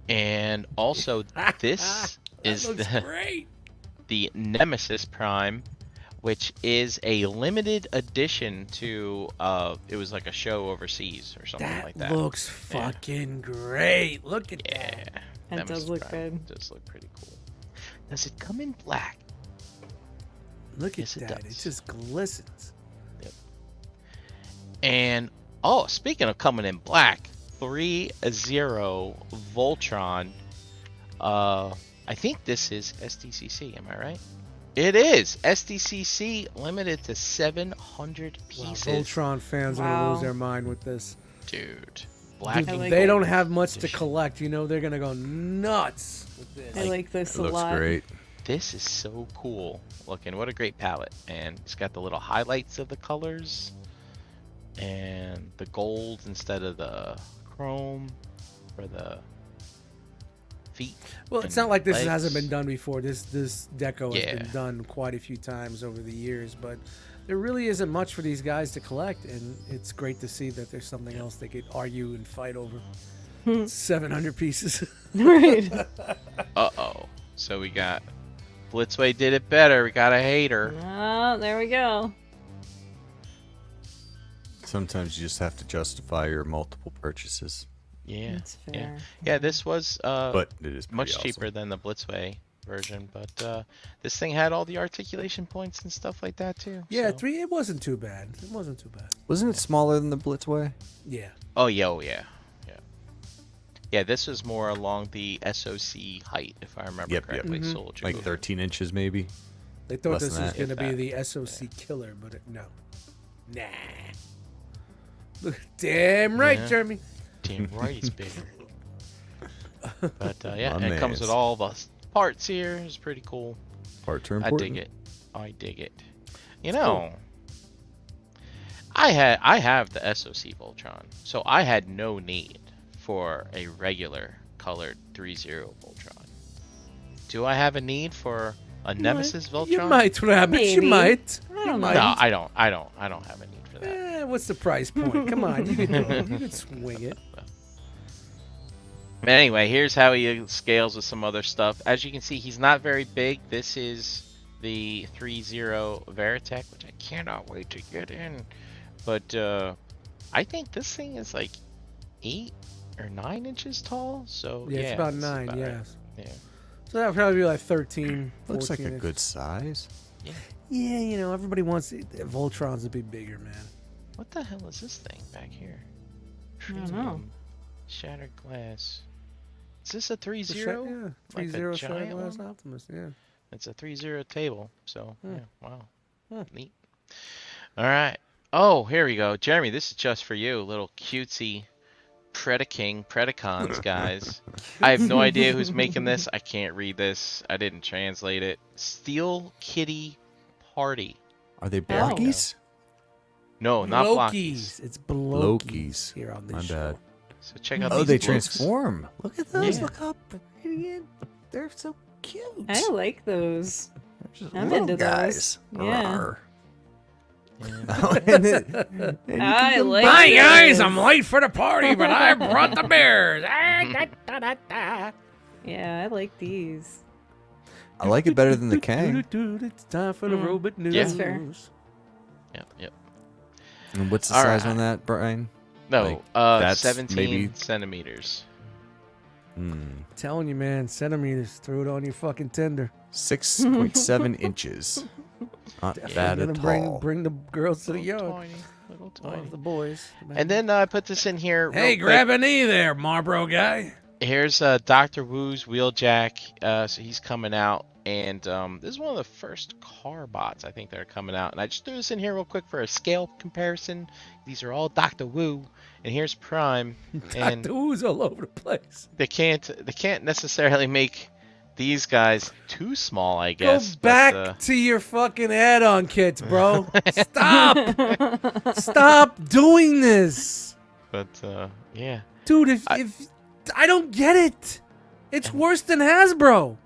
And also this That is looks the great. the Nemesis Prime, which is a limited edition to it was like a show overseas or something That like that. looks Yeah. fucking great. Look at Yeah. that. That Nemesis does look Prime good. does look pretty cool. Does it come in black? Look at Yes, it that. It does. just glistens. And oh, speaking of coming in black, 3-0 Voltron I think this is SDCC. Am I right? It is SDCC limited to 700 Wow, pieces. Voltron fans are gonna lose their mind with this. Dude, Dude, like they it. don't have much to collect. You know they're gonna go nuts with this. I like this It a looks lot. great. This is so cool looking. What a great palette. And it's got the little highlights of the colors and the gold instead of the chrome for the feet. Well, it's and not like this legs. hasn't been done before. This deco has Yeah. been done quite a few times over the years, but there really isn't much for these guys to collect, and it's great to see that there's something else they could argue and fight over. 700 pieces. Right. Uh-oh. So we got Blitzwing did it better. We got a hater. Oh, there we go. Sometimes you just have to justify your multiple purchases, Yeah. That's Yeah. fair. Yeah, this was but it is much pretty cheaper awesome. than the Blitzwing version, but this thing had all the articulation points and stuff like that too. Yeah, so- 3. It wasn't too bad. It wasn't too bad. Wasn't it smaller than the Blitzway? Yeah. Oh yeah, yeah. This was more along the SOC height, if I remember Yep, correctly. Mhm. Soldier. Like 13 inches, maybe. They thought Less this than was that. going to If be that. the SOC killer, but no. Nah. Look, damn right, Yeah. Jeremy. Damn right, he's bigger. But yeah, My and it comes with mans. all the parts here. It's pretty cool. Parts are I important. dig it. I dig it. You know, I have the SOC Voltron, so I had no need for a regular colored 3-0 Voltron. Do I have a need for a Nemesis Voltron? You might, Rabbit. You Maybe. might. I don't know. No, I don't have a need for that. What's the price point? Come on, you can do it. You can swing it. But anyway, here's how he scales with some other stuff. As you can see, he's not very big. This is the 3-0 Veritech, which I cannot wait to get in. But I think this thing is like 8 or 9 inches tall. So Yeah, yeah, it's about this is 9. about Yeah. right. Yeah. So that would probably be like 13. Looks like a 14 -ish. good size. Yeah, you know, everybody wants Voltrons to be bigger, man. What the hell is this thing back here? I don't know. Premium Shattered glass. Is this a The 3-0? Yeah, Like a 3-0 giant Shadowglass one? Optimus. Yeah. It's a 3-0 table. So Hmm. yeah, wow, Hmm. neat. All right. Oh, here we go, Jeremy. This is just for you, little cutesy Predacons, guys. I have no idea who's making this. I can't read this. I didn't translate it. Steel Kitty Party. Are they Oh. Blockies? No, not Blokis. Blockies. It's Blokis Blokis. here on this My show. bad. So check out Oh, these they looks. transform. Look at those. Yeah. Look how pretty. They're so cute. I like those. They're just I'm little into guys. those. Yeah. Rawr. Yeah. Oh, and then- and you I can like Hi guys, those. I'm late for the party, but I brought the beers. Yeah, I like these. I like it better than the Kang. It's time for the robot news. Yeah. That's fair. Yep. And what's the All size right. on that, Brian? No, Like, that's 17 maybe- centimeters. Telling you, man, centimeters. Throw it on your fucking Tinder. 6.7 inches. Not bad Gonna at all. bring the girls to the Little yard. tiny, little Or tiny. the boys. And then I put this in here. hey, real grab quick. a knee there, Marlboro guy. Here's Dr. Wu's Wheeljack. So he's coming out, and this is one of the first car bots I think that are coming out. And I just threw this in here real quick for a scale comparison. These are all Dr. Wu, and here's Prime. And Dr. Who's all over the place. they can't necessarily make these guys too small, I Go guess. back But, to your fucking add-on kits, bro. Stop. Stop doing this. Yeah. Dude, if I don't get it. It's worse than Hasbro.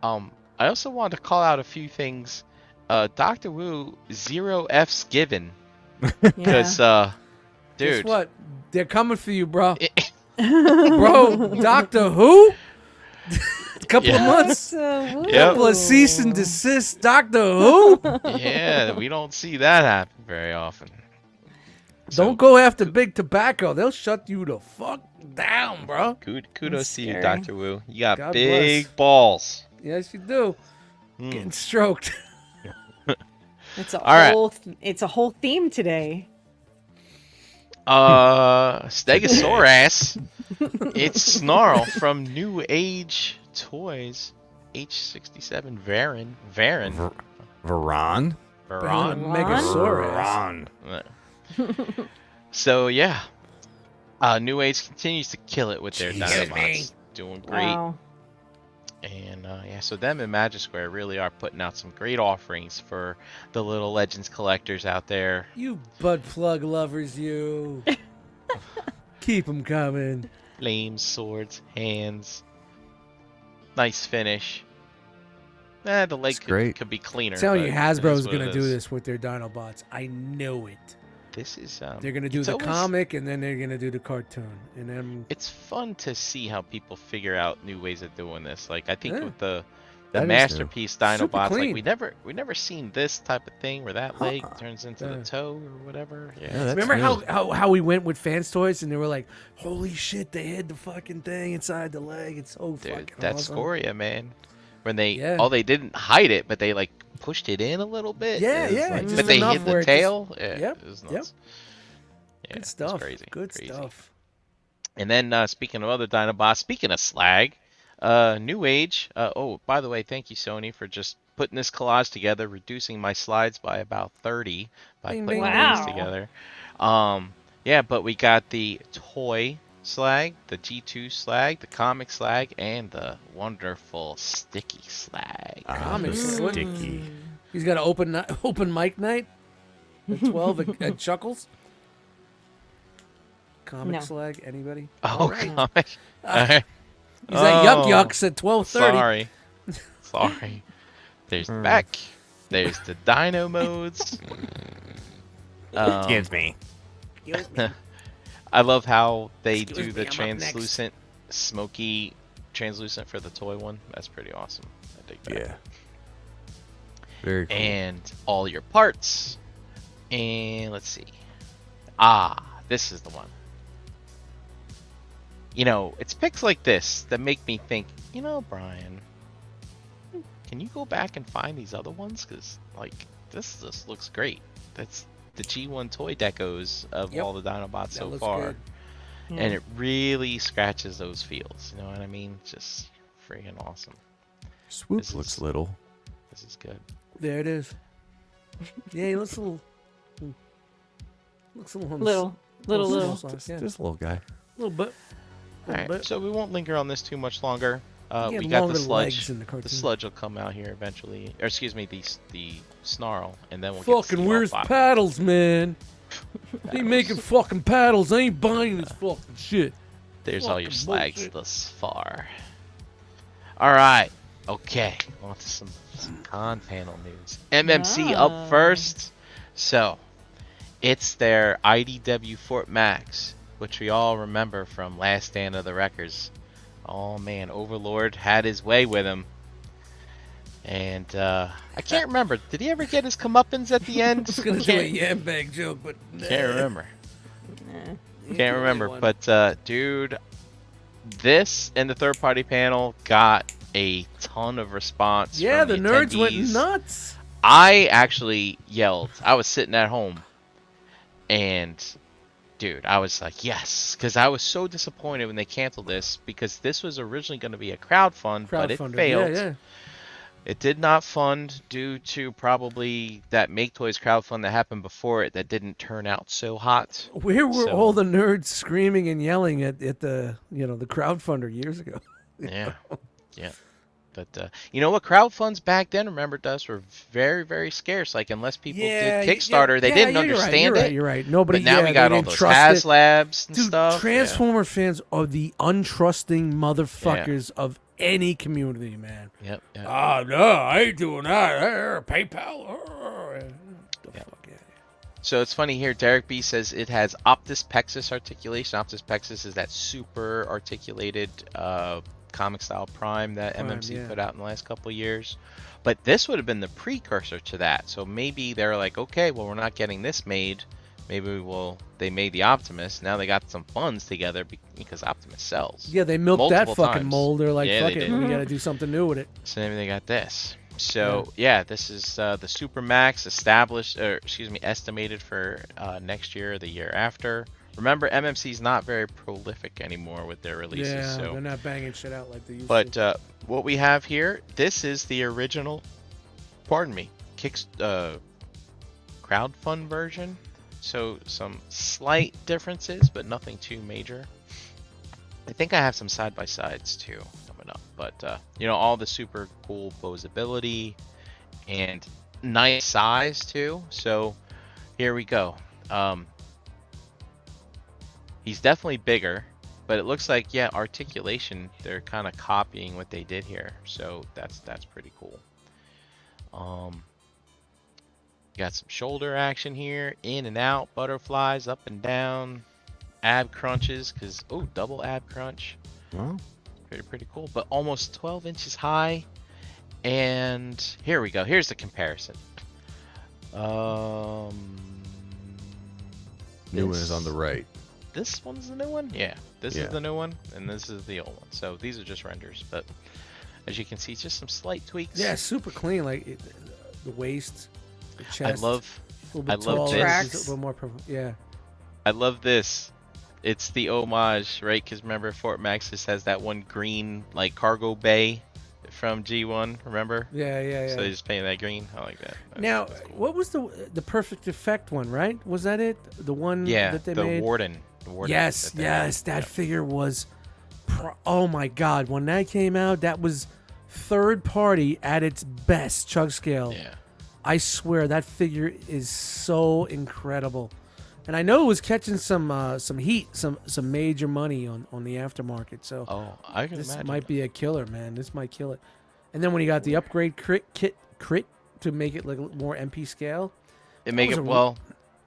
I also wanted to call out a few things. Dr. Wu, 0 F's given. Yeah. Because, Guess dude. what? They're coming for you, bro. Bro, Doctor Who? Couple of Yeah. months. Yep. Couple of cease and desist. Doctor Who? Yeah, we don't see that happen very often. Don't go after Big Tobacco. They'll shut you the fuck down, bro. Kudos That's to you, scary. Dr. Wu. You got God big bless. balls. Yes, you do. Mm. Getting stroked. It's a All right. whole it's a whole theme today. Stegosaurus. It's Snarl from New Age Toys. H67 Varan. Varan? Varan. Megasaurus. So yeah, New Age continues to kill it with their Dinobots, doing great. Wow. And yeah, so them and Magic Square really are putting out some great offerings for the little Legends collectors out there. You butt plug lovers, you. Keep them coming. Flames, swords, hands. Nice finish. The leg could be cleaner. I'm telling you, but Hasbro's it is what going to it do is. this with their Dinobots. I know it. This is They're going to do the comic, and then they're going to do the cartoon. And then It's fun to see how people figure out new ways of doing this. Like I think Yeah. with the That is masterpiece Super Dinobots, like clean. we never seen this type of thing where that leg turns into the toe or whatever. Yeah. Yeah, that's remember new. how we went with Fans Toys, and they were like, holy shit, they hid the fucking thing inside the leg. It's so Dude, fucking that's awesome. Scoria, man. When they Yeah. they didn't hide it, but they like pushed it in a little bit. Yeah, It was yeah, like- just but they enough hid where the it just- tail. Yeah, Yep, it was yep. nuts. Yeah, Good it's stuff. Crazy. Good crazy. stuff. And then speaking of other Dinobots, speaking of slag, New Age. Oh, by the way, thank you Sony for just putting this collage together, reducing my slides by about 30 by Bing, putting bing, things Wow. together. Yeah, but we got the toy slag, the G2 slag, the comic slag, and the wonderful sticky slag. Comic the slip. sticky. He's got an open mic night at 12 at Chuckles. Comic No. slag, anybody? Oh, Alright. comic. Alright. He's at Yuck Oh, Yucks at 12:30. Sorry. Sorry. There's Beck. There's the Dino modes. Excuse me. I love how they Excuse do me, the I'm up next. translucent, smoky translucent for the toy one. That's pretty awesome. I dig that. Yeah. Very cool. And all your parts. And let's see. This is the one. You know, it's pics like this that make me think, you know, Brian, can you go back and find these other ones? Because, like, this just looks great. That's the G1 toy decos of Yep. all the Dinobots That so looks far. good. And it really scratches those feels. You know what I mean? Just freaking awesome. Swoop this looks is- little. This is good. There it is. Yeah, he looks a little. Looks a little. Little. Yeah, Just a little guy. a little bit. Alright, bit. so we won't linger on this too much longer. He We had got longer the sludge. legs in the cartoon. The sludge will come out here eventually. Or excuse me, the snarl, and then we'll get Fucking the where's Seawolf paddles, man? Ain't Paddles. making fucking paddles. I ain't buying this fucking shit. There's all your fucking slags bullshit. thus far. Alright, okay. On to some con panel news. MMC Ah. up first. So, it's their IDW Fort Max, which we all remember from Last Stand of the Wreckers. Oh man, Overlord had his way with him. And I can't remember. Did he ever get his comeuppance at the end? I was gonna do a yam bag joke, but Can't remember. He Can't threw remember. me one. But dude, this and the third party panel got a ton of response. yeah, from the nerds went attendees. nuts. I actually yelled. I was sitting at home, and dude, I was like, yes, because I was so disappointed when they canceled this because this was originally going to be a crowdfund, but it Crowdfunder. failed. Yeah, yeah. It did not fund due to probably that Make Toys crowdfund that happened before it that didn't turn out so hot. Where were So- all the nerds screaming and yelling at the the crowdfunder years ago? Yeah, yeah. But you know what? Crowdfunds back then, remember, Dust, were very, very scarce. Like unless people did Kickstarter, they didn't understand it. You're right. Nobody. But now yeah, we they got all didn't those trust it. HasLabs and Dude, stuff. Yeah. Transformer fans are the untrusting motherfuckers of any community, man. Yep. yep. Oh no, I ain't doing that. PayPal. The Yep. fuck, yeah. So it's funny here. Derek B says it has Optus Pexis articulation. Optus Pexis is that super articulated comic style prime that Prime, MMC yeah. put out in the last couple of years. But this would have been the precursor to that. So maybe they're like, okay, well, we're not getting this made. Maybe they made the Optimus. Now they got some funds together because Optimus sells. Yeah, they milked that Multiple fucking times. mold. They're like, Yeah, fuck they it, did. we got to do something new with it. So maybe they got this. So yeah, this is the Supermax estimated for next year or the year after. Remember, MMC's not very prolific anymore with their releases. Yeah, so. they're not banging shit out like they used But to. what we have here, this is the original, pardon me, crowdfund version. So some slight differences, but nothing too major. I think I have some side-by-sides too coming up, but you know, all the super cool posability and nice size too. So here we go. He's definitely bigger, but it looks like, yeah, articulation, they're kind of copying what they did here. So that's pretty cool. Got some shoulder action here, in and out, butterflies, up and down, ab crunches, because, oh, double ab crunch. Wow. Pretty cool, but almost 12 inches high. And here we go. Here's the comparison. New one is on the right. This one's the new one? Yeah, this Yeah. is the new one, and this is the old one. So these are just renders, but as you can see, just some slight tweaks. Yeah, super clean. Like the waist, the chest. I love a little bit I love taller, this. just a little more. Yeah. I love this. It's the homage, right? Because remember, Fort Maxis has that one green, like, cargo bay from G1, remember? Yeah. So they just painted that green. I like that. Now, what was the Perfect Effect one, right? Was that it? The one Yeah, that they the made? Warden. Yes, that figure was. Oh my God! When that came out, that was third party at its best. Chug scale. Yeah. I swear that figure is so incredible, and I know it was catching some heat, some major money on the aftermarket. So Oh, I can this imagine. might be a killer, man. This might kill it. And then when you got the upgrade crit to make it like more MP scale, It make was it a- well.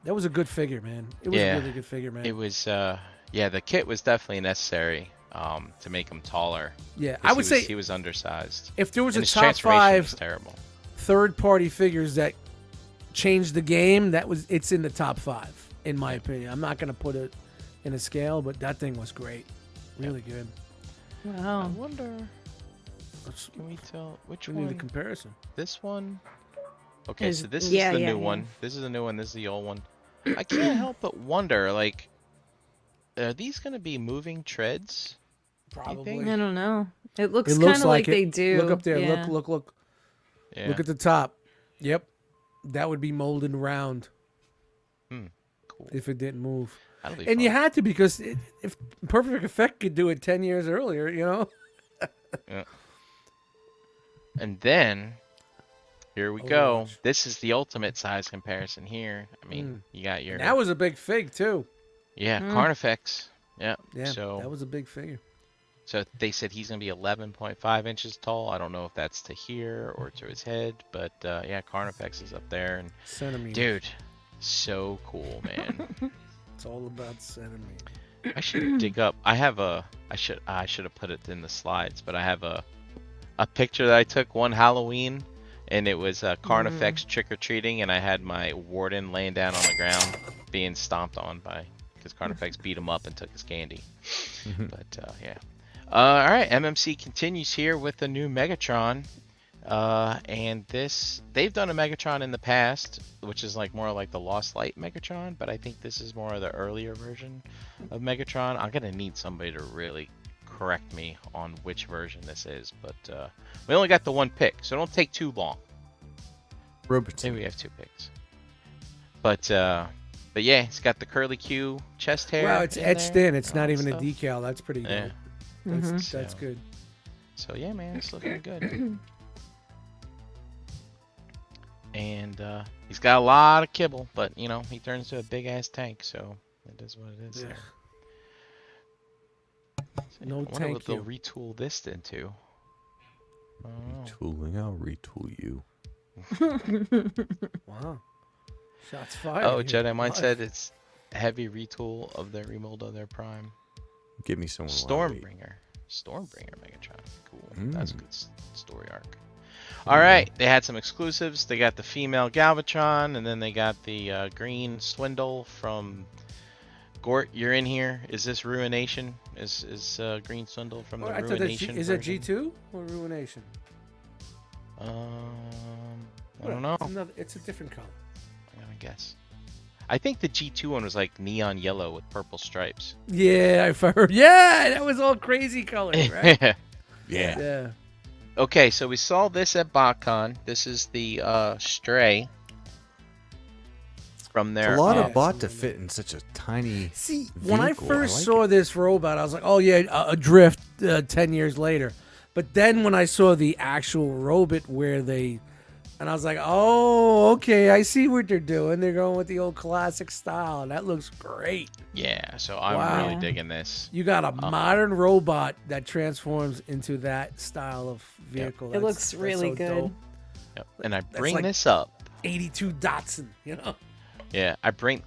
that was a good figure, man. It was Yeah. a really good figure, man. It was yeah. The kit was definitely necessary to make him taller. Yeah, 'Cause I would say he was undersized. if there was And a his top transformation was 5 terrible. third-party figures that changed the game, it's in the top 5 in my opinion. I'm not gonna put it in a scale, but that thing was great, really good. I Wow. wonder. Let's, Can we tell which we need a one? comparison. This one. Okay, Is- so this yeah, is the yeah, new yeah. one. This is the new one. This is the old one. I can't help but wonder, like, are these gonna be moving treads? Probably. I don't know. It looks It kind looks of like it. they do. Look up there. Yeah. Look. Yeah. Look at the top. Yep, that would be molded round Cool. if it didn't move. That'll be And fun. you had to, because if Perfect Effect could do it 10 years earlier, you know. And then here we go. Overwatch. This is the ultimate size comparison here. I mean, you got your That was a big fig too. Carnifex. Yeah. Yeah, So that was a big figure. So they said he's gonna be 11.5 inches tall. I don't know if that's to here or to his head, but yeah, Carnifex is up there, and Centimeter. dude, so cool, man. It's all about centimeter. I should dig up. I should have put it in the slides, but I have a picture that I took one Halloween, and it was Carnifex trick or treating, and I had my Warden laying down on the ground, being stomped on because Carnifex beat him up and took his candy. But yeah. All right, MMC continues here with the new Megatron, and they've done a Megatron in the past, which is like more like the Lost Light Megatron, but I think this is more of the earlier version of Megatron. I'm gonna need somebody to really correct me on which version this is, but we only got the one pick, so don't take too long. Robertson. Maybe we have 2 picks, but yeah, it's got the curly Q chest hair. Wow, it's etched in. It's and all not that even a stuff. decal. That's pretty Yeah. good. That's So- good. So yeah, man, it's looking good. And he's got a lot of kibble, but you know, he turns into a big ass tank, so it is what it is. Yeah. There. So, No I wonder thank what they'll you. retool this into. I don't know. Tooling, I'll retool you. Wow. Shots fired. Oh, here. Jedi Mind Live. said it's a heavy retool of their remold of their Prime. Give me someone. Stormbringer Megatron. Cool. That's a Mm. good story arc. All right, they had some exclusives. They got the female Galvatron, and then they got the green Swindle from Gort. You're in here. Is this Ruination? Is Green Swindle from Oh, the I thought that Ruination? is that version? G2 or Ruination? I don't know. It's a different color. I'm gonna guess. I think the G2 one was like neon yellow with purple stripes. Yeah, I've heard. Yeah, that was all crazy colors, right? Yeah. Yeah. Okay, so we saw this at BotCon. This is the Stray from It's there. a lot Yeah. of bot to fit in such a tiny. See, when I vehicle. first like saw it. this robot, I was like, oh yeah, a drift 10 years later. But then when I saw the actual robot and I was like, oh, okay, I see what they're doing. They're going with the old classic style, and that looks great. Yeah, so I'm Wow. really digging this. You got a modern robot that transforms into that style of vehicle. It looks really so good. dope. Yep. And I bring like- this up. 82 Datsun, you know? Yeah,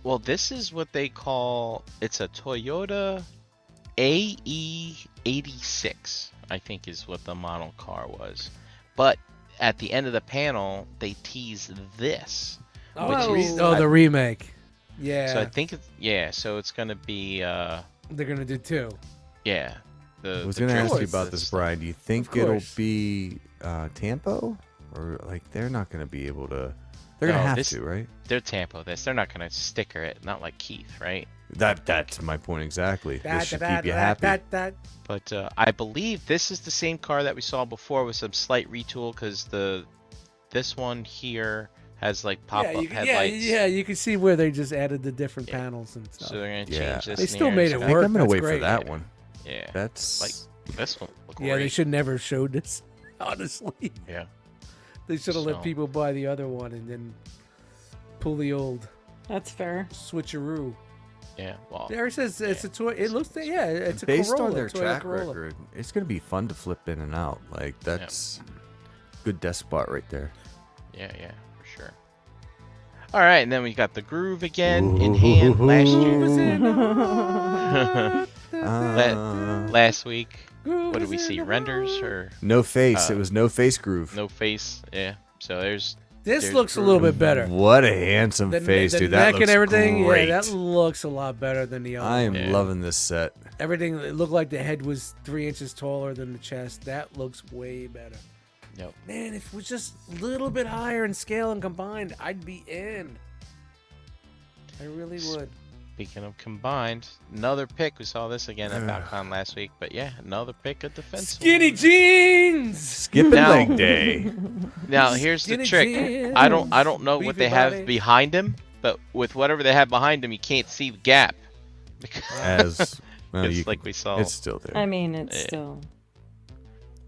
well, this is what they call, it's a Toyota AE86, I think is what the model car was. But at the end of the panel, they tease this. Oh, Which is- the remake. Yeah. So I think so it's gonna be, they're going to do two. yeah. I was the going to ask you drift about this, stuff. Brian. Do you think Of it'll course. be Tampo, or like they're not going to be able to? They're going No, to have this- to, right? They're Tampo this. They're not gonna sticker it, not like Keith, right? That's my point exactly. This should keep you happy. But I believe this is the same car that we saw before with some slight retool, because this one here has like pop-up headlights. Yeah, you can see where they just added the different Yeah. panels and stuff. So they're gonna Yeah. change this. They still near, made it's it I gonna- think work. I'm going to That's wait for great. that Yeah. one. Yeah. That's Like this one. Look Yeah, they great. should never showed this. Honestly, Yeah. they should have So- let people buy the other one and then pull the old That's fair. switcheroo. Yeah. Well. There it says it's a toy. It looks, it's a based Corolla. on their Toyota track Corolla. record. It's going to be fun to flip in and out. Like that's good desk spot right there. Yeah. Yeah. For sure. All right, and then we got the Groove again in hand last year. Last week. What did we see? Renders or No face. It was no face groove. no face? Yeah. So there's This looks a little bit better. What a handsome face, the dude. That neck looks and everything. great. Yeah, that looks a lot better than the other. I am one. Yeah. loving this set. Everything. It looked like the head was 3 inches taller than the chest. That looks way better. Yep. Man, if it was just a little bit higher in scale and combined, I'd be in. I really would. Speaking of combined, another pick. We saw this again at BalCon last week, but yeah, another pick of defense. Skinny jeans. Skipping Now- leg day. Now here's the Skinny trick. jeans. I don't know what Beefy they have body. behind him, but with whatever they have behind him, you can't see the gap. As well, It's you like can- we saw. It's still there. I mean, it's Yeah. still.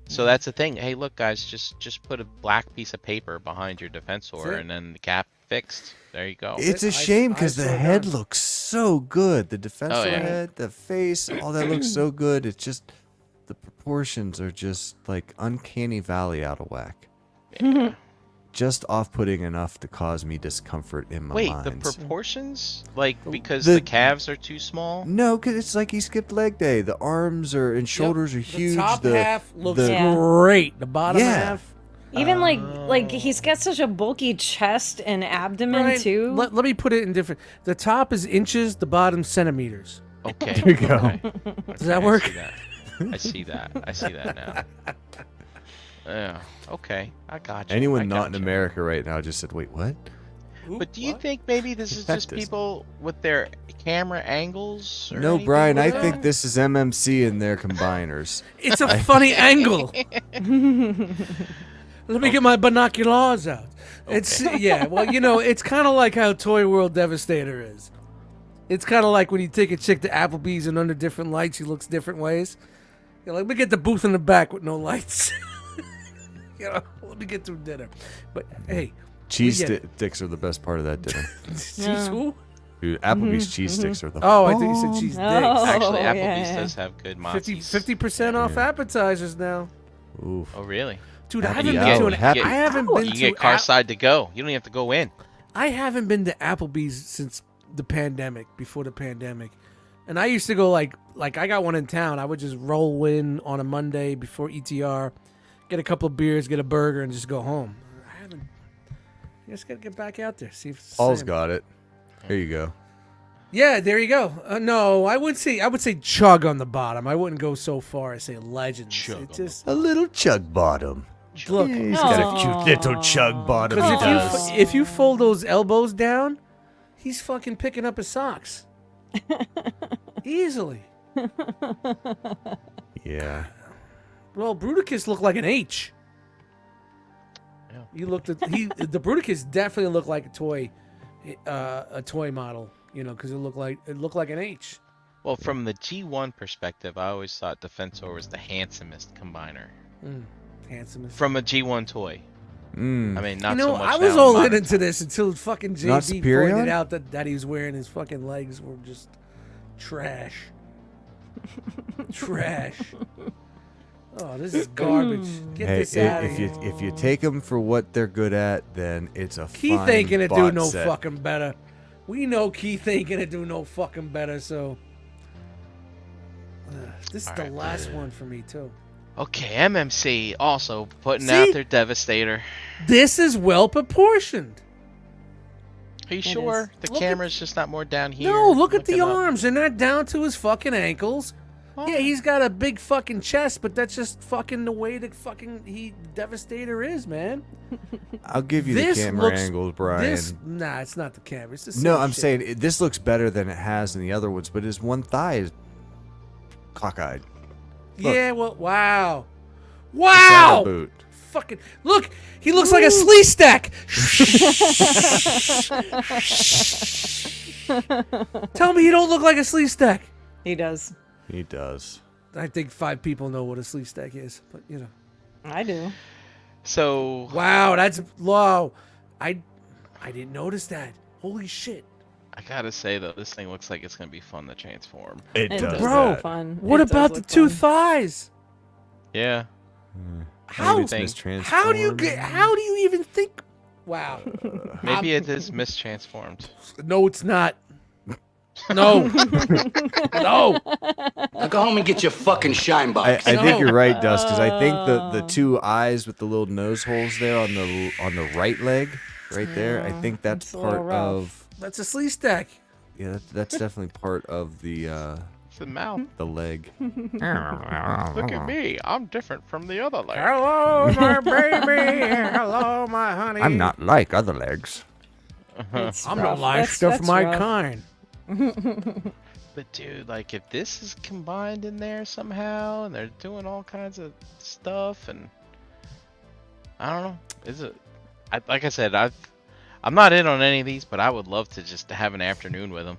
So that's the thing. Hey, look, guys, just put a black piece of paper behind your defensor, That's it. and then the gap fixed. There you go. It's a I- shame because I the saw head that. looks so good. The defensive Oh, yeah. head, the face, all that looks so good. It's just the proportions are just like uncanny valley out of whack. Yeah. Just off-putting enough to cause me discomfort in my Wait, mind. the proportions? Like because The- the calves are too small? No, because it's like he skipped leg day. The arms are and shoulders are huge. The top half looks Yeah. great. The bottom Yeah. half. Even like he's got such a bulky chest and abdomen Right. too. Let me put it in different. The top is inches. The bottom centimeters. Okay. There you go. Okay. Does that Okay, work? I see that. I see that now. Yeah. Okay. I got you. I Anyone not got in you. America right now just said, "Wait, what?" But do you think maybe this is Check just this. people with their camera angles? Or No, anything Brian. like I that? think this is MMC and their combiners. It's a funny angle. Let me get my binoculars out. It's yeah. Well, it's kind of like how Toy World Devastator is. It's kind of like when you take a chick to Applebee's and under different lights, she looks different ways. You're like, let me get the booth in the back with no lights. Let me get through dinner. But hey, Cheese get it. sticks are the best part of that dinner. cheese who? Dude, Applebee's cheese sticks are the Oh, I think you said cheese Oh. dicks. Actually, yeah, Applebee's yeah. does have good Monty's. 50% off appetizers now. Oof. Oh, really? Dude, I Happy haven't hour. been to an Happy I haven't hour. been You to get car side to go. You don't even have to go in. I haven't been to Applebee's since the pandemic, before the pandemic. And I used to go like I got one in town. I would just roll in on a Monday before ETR, get a couple of beers, get a burger, and just go home. I just gotta get back out there, see if it's the Paul's same. got it. Here you go. Yeah, there you go. No, I would say chug on the bottom. I wouldn't go so far as say legends. Chug It's on just A little chug bottom. look. He's got a cute little chug bottom. Because he if does. if you fold those elbows down, he's fucking picking up his socks. Easily. Yeah. Well, Bruticus looked like an H. know. You looked at the Bruticus definitely looked like a toy model, you know, because it looked like an H. Well, from the G1 perspective, I always thought Defensor was the handsomest combiner Handsomest. from a G1 toy. I mean, not You know, so much. I was now all in modern into this until fucking Not JB Superion? pointed out that he was wearing his fucking legs were just trash. Trash. Oh, this is garbage. Get Hey, this out of if here. you take them for what they're good at, then it's a Keith fine ain't gonna do bot no set. fucking better. We know Keith ain't gonna do no fucking better, so. This is the Alright. last one for me, too. Okay, MMC also putting See? out their Devastator. This is well proportioned. Are you It sure? is. The Look at- camera's just not more down here? No, look at the Looking up. arms. They're not down to his fucking ankles. Oh. Yeah, he's got a big fucking chest, but that's just fucking the way that fucking Devastator is, man. I'll give you This the camera looks- angles, Brian. Nah, it's not the camera. It's the same No, I'm shit. saying this looks better than it has in the other ones, but his one thigh is cockeyed. Look. Yeah, well, wow. It's not a Wow! boot. Fucking look, he looks like a slee stack. Tell me he don't look like a slee stack. He does. He does. I think 5 people know what a slee stack is, but you know. I do. So, Wow, that's low. I didn't notice that. Holy shit. I gotta say, though, this thing looks like it's gonna be fun to transform. It It does. does Bro, look fun. What It does about the look 2 fun. thighs? Yeah. How Maybe thing. it's how do you even think? Wow. Maybe it is mistransformed. No, it's not. No. No. Now go home and get your fucking shine I box. think you're right, Dust, because I think the 2 eyes with the little nose holes there on the right leg, right there. I think that's it's a little part rough. of. That's a slee stack. Yeah, that's definitely part of the It's the mouth. leg. Look at me. I'm different from the other leg. Hello, my baby. Hello, my honey. I'm not like other legs. It's I'm rough. the last of That's my rough. kind. But dude, like if this is combined in there somehow, and they're doing all kinds of stuff, and I don't know, is it? Like I said, I'm not in on any of these, but I would love to just have an afternoon with them.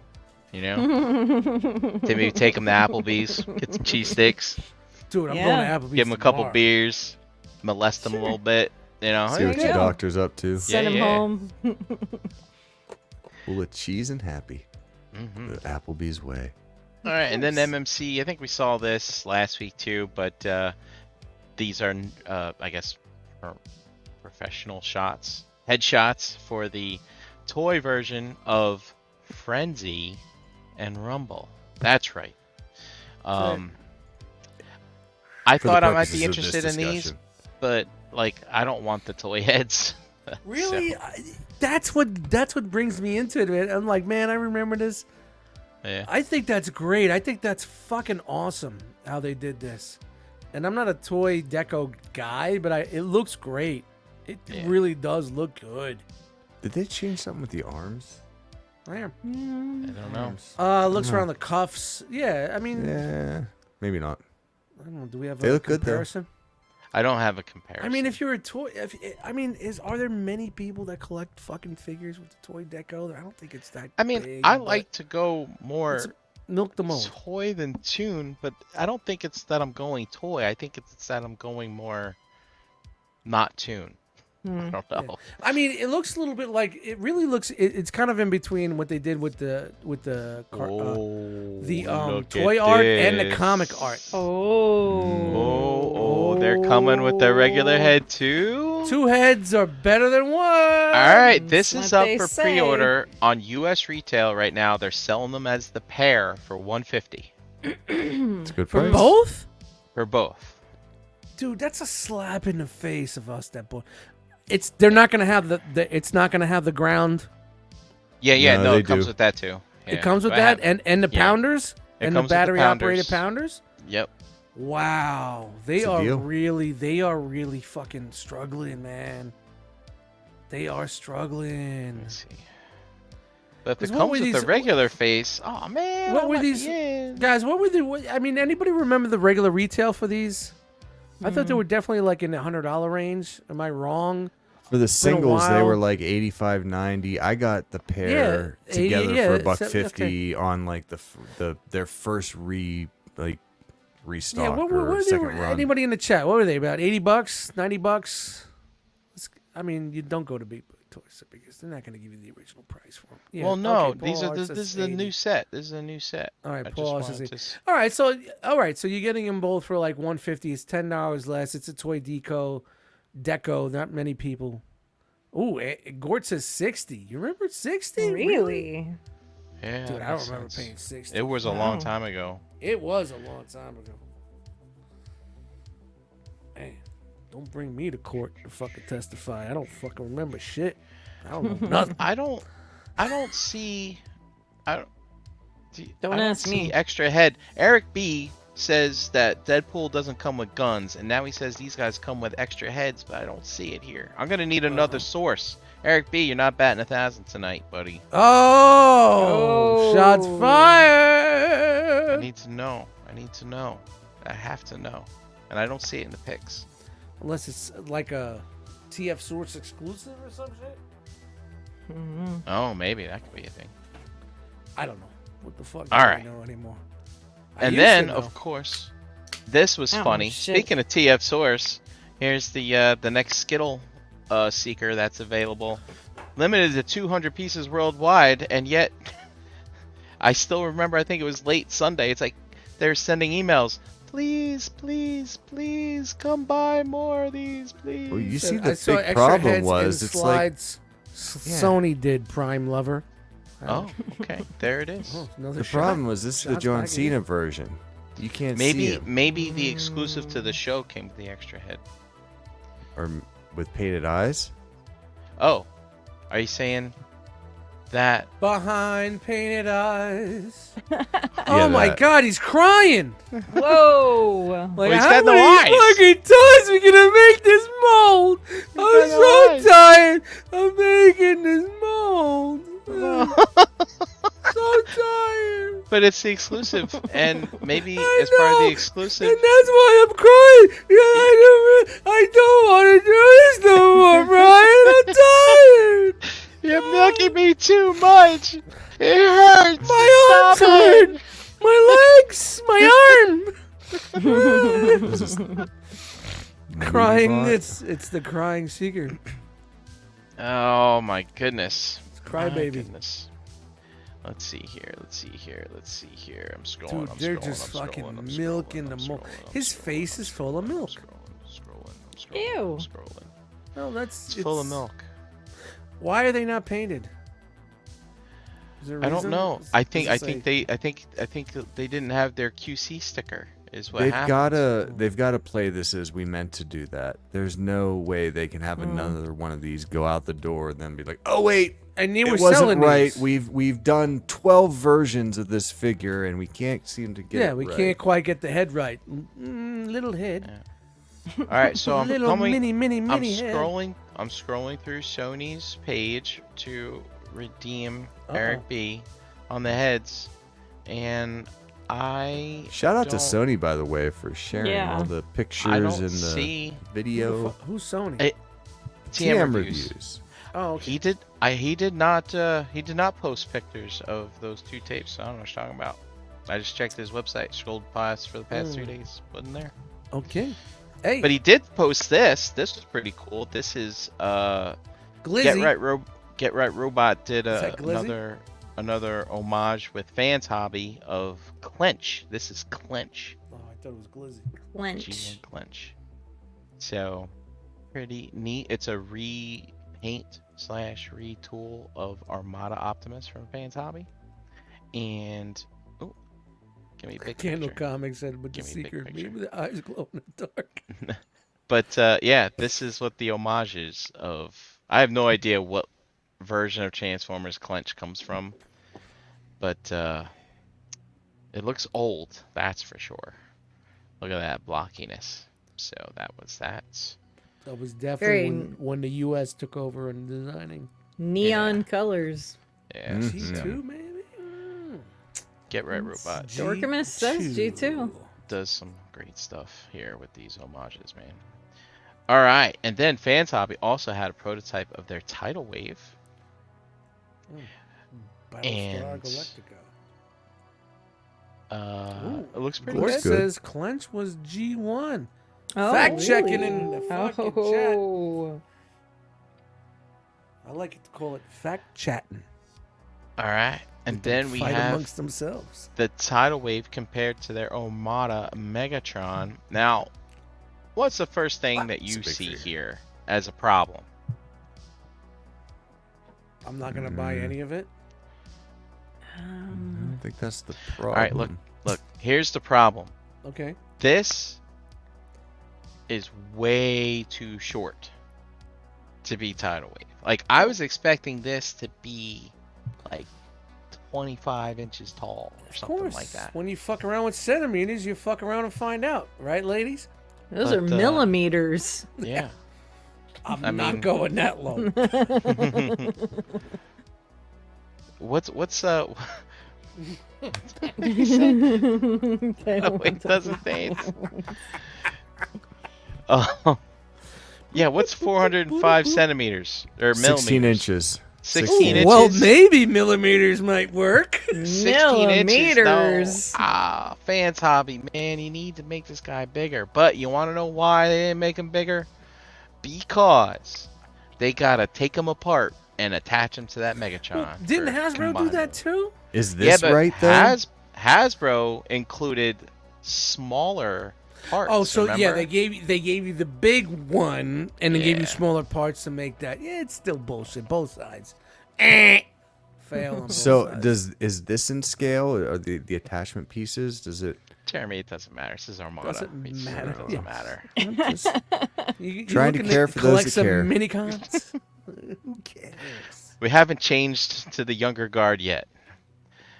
You know, to maybe take them to Applebee's, get some cheese sticks, Dude, I'm Yeah. going to Applebee's give them a couple tomorrow. beers, molest them a little bit. You know, See what you your go. doctor's up to. Send him yeah. home. Full of cheese and happy. Mhm. The Applebee's way. All right, and then MMC. I think we saw this last week too, but these are, I guess, professional shots, headshots for the toy version of Frenzy and Rumble. That's right. I For the thought I might purposes be of this interested in these, discussion. but like I don't want the toy heads. Really? So, That's what brings me into it, man. I'm like, man, I remember this. yeah. I think that's great. I think that's fucking awesome how they did this. And I'm not a toy deco guy, but it looks great. It Yeah. really does look good. Did they change something with the arms? There. I don't know. Looks around the cuffs. Yeah, I mean, Yeah, maybe not. I don't know. Do we have They a look good, though. comparison? I don't have a comparison. I mean, if you're a toy, are there many people that collect fucking figures with the toy deco? I don't think it's that. I mean, big, I but like to go more it's milk the mold. toy than tune, but I don't think it's that I'm going toy. I think it's that I'm going more not tune. I don't know. I mean, it looks a little bit like it really looks. It's kind of in between what they did with the Look toy at art and the this. comic art. Oh. They're coming with their regular head too. 2 heads are better than one. All right, this That's is what up they for say. pre-order on U.S. retail right now. They're selling them as the pair for $150 It's a good For price. both, for both. dude, that's a slap in the face of us. That boy, they're not gonna have it's not gonna have the ground. Yeah, No, no, they it comes do. with that too. It Yeah, comes with so I that have- and the yeah. pounders It and the comes with the battery operated pounders. pounders. Yep. Wow, they It's a are deal. really fucking struggling, man. They are struggling. Let's see. But if it 'Cause what comes were with these- the regular face, oh man, What I'm were at these the end. guys? What were the? I mean, anybody remember the regular retail for these? I thought they were definitely like in the $100 range. Am I wrong? For the singles, they while. were like 85.90. I got the pair 80, together yeah, for okay. $1.50 on like their first restock Yeah, what or were they? second run. Anybody in the chat? What were they about? $80, $90? I mean, you don't go to Big Boy Toys because they're not going to give you the original price for them. Yeah, Well, no, okay, these Paul are Art this says is the 80. new set. This is a new set. All right, I Paul just says wanted 80. to All right, so you're getting them both for like $150. It's $10 less. It's a toy deco. Not many people. Ooh, Gort says 60. You remember 60? Really? Yeah, Dude, that I don't makes remember sense. paying 60. It was a long time ago. It was a long time ago. Hey, don't bring me to court to fucking testify. I don't fucking remember shit. I don't know nothing. I don't see. I Don't don't ask see me. extra head. Eric B says that Deadpool doesn't come with guns, and now he says these guys come with extra heads, but I don't see it here. I'm gonna need another source. Eric B, you're not batting 1,000 tonight, buddy. Oh, shots Oh. I fired. need to know. I have to know, and I don't see it in the pics. Unless it's like a TF Source exclusive or some shit. Oh, maybe that could be a thing. I don't know. What the fuck do All I right. know anymore? I And used to then, know. of course, this was Oh, funny. shit. Speaking of TF Source, here's the next Skittle Seeker that's available. Limited to 200 pieces worldwide, and yet I still remember. I think it was late Sunday. It's like they're sending emails. Please, please, please, come buy more of these, please. Well, you see, I the saw big extra problem heads was and it's like slides. Yeah. Sony did Prime Lover. Oh, okay. There it is. Oh, another the shot. problem was this is the Shots John back Cena again. version. You can't see Maybe him, maybe the exclusive to the show came with the extra head. or with painted eyes. Oh, are you saying that? Behind painted eyes. Yeah, Oh my that. God, he's crying. Whoa. Like, he's how got the many eyes. fucking times we gonna make this mold? got I'm the so eyes. tired of making this mold. So tired. But it's the exclusive, and maybe I as part of know, the exclusive. And that's why I'm crying. Yeah, I don't want to do this no more, Brian. I'm tired. You're milking me too much. It hurts. My arms Stop hurt. it. My legs. My arm. This is Crying. Movie It's the crying seeker. Oh my goodness. It's crybaby. Goodness. Let's see here. I'm scrolling. Dude, they're just fucking milking the mold. His face is full of milk. I'm scrolling. Ew. I'm scrolling. No, that's It's full of milk. Why are they not painted? Is there a I don't reason? know. Does- I does think it say- they didn't have their QC sticker. Is what They've happened. gotta play this as we meant to do that. There's no way they can have another one of these go out the door and then be like, oh wait, And you were it wasn't selling right. these. We've done 12 versions of this figure and we can't seem to get Yeah, it we right. can't quite get the head right. Little head. All right, so I'm Little coming. mini I'm head. scrolling. I'm scrolling through Sony's page to redeem Eric B on the heads, and I Shout out to don't- Sony, by the way, for sharing Yeah. all the pictures I don't and the see video. Who's Sony? Hey, TM TM reviews. reviews. Oh, okay. He did not post pictures of those two tapes. So I don't know what you're talking about. I just checked his website, scrolled past for the past 3 days, wasn't there. Okay. Hey, But he did post this. This was pretty cool. This is Glizzy. Get Right Robot did Is that Glizzy? another homage with Fans Hobby of Clench. This is Clench. Oh, I thought it was Glizzy. Clench. GN Clench. So pretty neat. It's a repaint / retool of Armada Optimus from Fans Hobby. And oh, give me a big Candle picture. Comics said with the Give me a big seeker, me picture. with the eyes glow in the dark. But yeah, this is what the homage is of. I have no idea what version of Transformers Clench comes from, but it looks old, that's for sure. Look at that blockiness. So that was that. That was definitely Very- when the U.S. took over in designing. Neon colors. Yeah. Mhm. G2, maybe? Mm. Get Right Robot Dorkamus says G2. does some great stuff here with these homages, man. All right, and then Fans Hobby also had a prototype of their tidal wave. Battlestar And- Galactica. It looks pretty Gord good. says Clench was G1. Oh, Fact checking in the fucking chat. Oh. I like it to call it fact chatting. All right, and then we Fight have amongst themselves. the tidal wave compared to their Omada Megatron. Now, what's the first thing that It's a you big see figure. here as a problem? I'm not gonna buy any of it. I don't think that's the problem. All right, look. Here's the problem. Okay. This is way too short to be tidal wave. Like, I was expecting this to be like 25 inches tall or Of something course. like that. When you fuck around with centimeters, you fuck around and find out, right, ladies? Those But, are millimeters. Yeah. I'm I not mean- going that low. What's Okay, No, it doesn't dance. Oh, yeah. What's 405 centimeters or millimeters? 16 inches. 16 inches. Well, maybe millimeters might work. 16 inches. Millimeters. No. Fans Hobby, man, you need to make this guy bigger. But you want to know why they didn't make him bigger? Because they gotta take him apart and attach him to that Megatron. Well, didn't for Hasbro do combined. that too? Is Yeah, this but right though? Hasbro included smaller parts. Oh, so yeah, remember? they gave you the big one and then gave you Yeah. smaller parts to make that. Yeah, it's still bullshit. Both sides. Fail on both So sides. is this in scale? Or the attachment pieces? Does it? Jeremy, it doesn't matter. This is Armada. Doesn't It matter. doesn't Yeah. matter. I'm just, you Trying to looking care for those collect that some care. mini cons. Who cares? We haven't changed to the younger guard yet.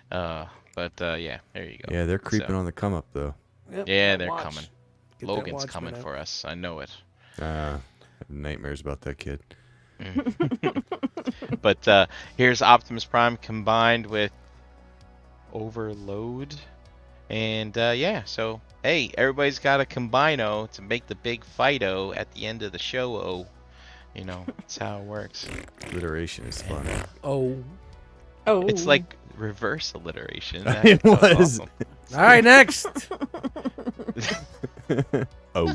But yeah, there you go. Yeah, they're creeping So, on the come up though. Yep, Yeah, that they're watch. coming. Get that Logan's Watchman coming out. for us. I know it. I have nightmares about that kid. But here's Optimus Prime combined with Overload. And yeah, so hey, everybody's got a combino to make the big fight-o at the end of the show. You know, that's how it works. Alliteration is fun. Oh. Oh. It's like reverse alliteration. It That was. awesome. All right, next. Oh.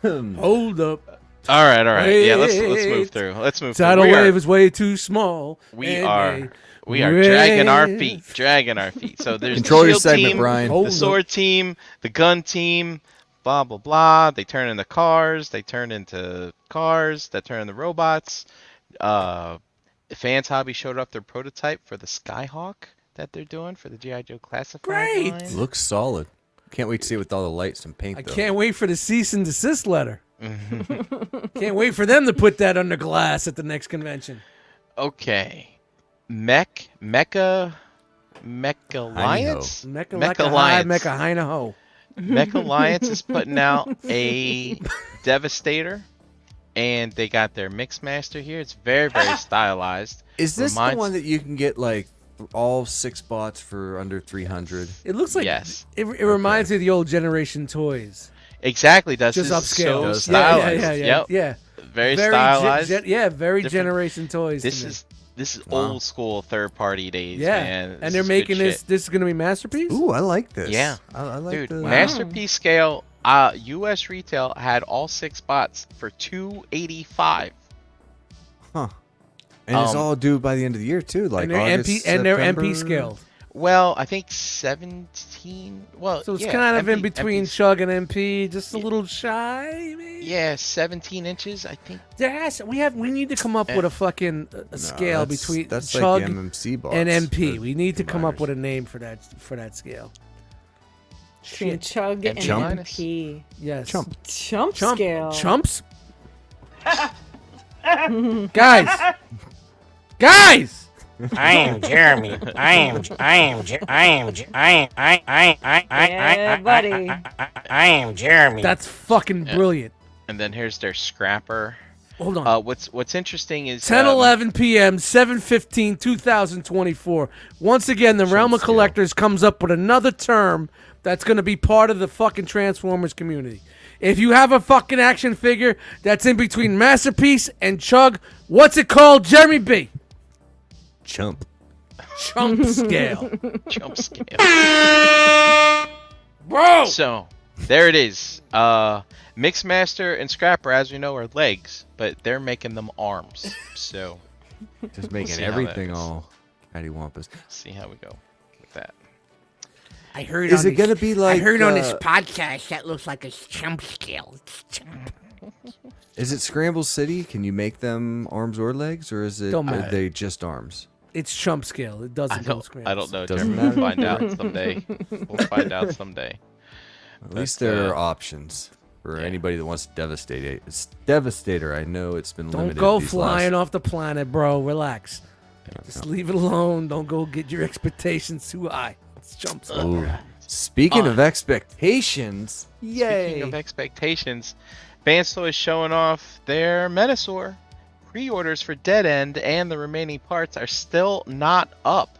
Hold up. All right. Yeah, let's move Wait. through. Let's move Tidal through. wave is way too small. We and are they dragging our raise- feet. So there's Control the your shield segment, team, Brian. Hold the up. sword team, the gun team, blah blah blah. They turn into cars. They turn into cars that turn into robots. Fans Hobby showed up their prototype for the Skyhawk that they're doing for the G.I. Joe Classified Great. line. Looks solid. Can't wait to see it with all the lights and paint I though. can't wait for the cease and desist letter. Can't wait for them to put that under glass at the next convention. Okay, Mecha Alliance. Mecha Mech like a high, Alliance. mecha hina ho. Mech Alliance is putting out a Devastator, and they got their Mixmaster here. It's very, very stylized. Is this the Reminds- one that you can get like all 6 bots for under 300? It looks like Yes. it reminds me of the old generation toys. Exactly. That's Just this is upscale. So Does stylized. Yeah. Yep. Very Very stylized. very Different- generation toys. This to me. is Wow. old school third party days, yeah, man. This and they're is good making this. shit. This is gonna be masterpiece. Ooh, I like this. Yeah. I like Dude, the masterpiece scale. U.S. retail had all 6 bots for $285. Huh. And it's all due by the end of the year too, like and they're August, MP and they're September. MP scaled. Well, I think 17. Well, So it's yeah, kind of in MP between MP's Chug and MP, just a little shy. Maybe? Yeah, 17 inches. I think. We need to come up with a fucking a scale that's- between that's Chug like the MMC bots, and MP. or We need to come up combiners. with a name for that scale. Between Shit. Chug And and Chump. MP. Yes. Chump. Chump Chump. scale. Chumps. Guys. Guys. I am Jeremy. I am Jeremy. That's fucking brilliant. And then here's their scrapper. Hold on. What's interesting is 10:11 p.m. 7/15/2024. Once again, the Realm of scale. Collectors comes up with another term that's going to be part of the fucking Transformers community. If you have a fucking action figure that's in between Masterpiece and Chug, what's it called, Jeremy B? Chump. Chump scale. Jump scale. Bro! So, there it is. Mixmaster and Scrapper, as we know, are legs, but they're making them arms. So, Just making see how that everything is. all cattywampus. see how we go with that. I heard Is it gonna be like? I heard on this uh, podcast that looks like a chump scale. It's chump. Is it Scramble City? Can you make them arms or legs, or is it? Don't Are matter. they just arms? It's chump scale. It doesn't go scramble. I don't know, Doesn't Jeremy. We'll matter. find out someday. We'll find out someday. At least But, there uh, are options for yeah. anybody that wants to devastate it. It's Devastator. I know it's been Don't limited. go these flying last- off the planet, bro. Relax. Just leave it alone. Don't go get your expectations too high. It's chump scale. Ooh. Speaking of expectations, yay! Speaking of expectations, Bandstoy is showing off their Menasor. Pre-orders for Dead End and the remaining parts are still not up.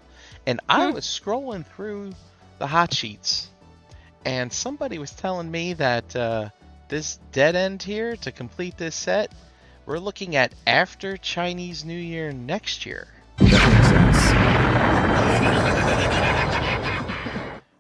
And I was scrolling through the hot sheets, and somebody was telling me that this Dead End here, to complete this set, we're looking at after Chinese New Year next year.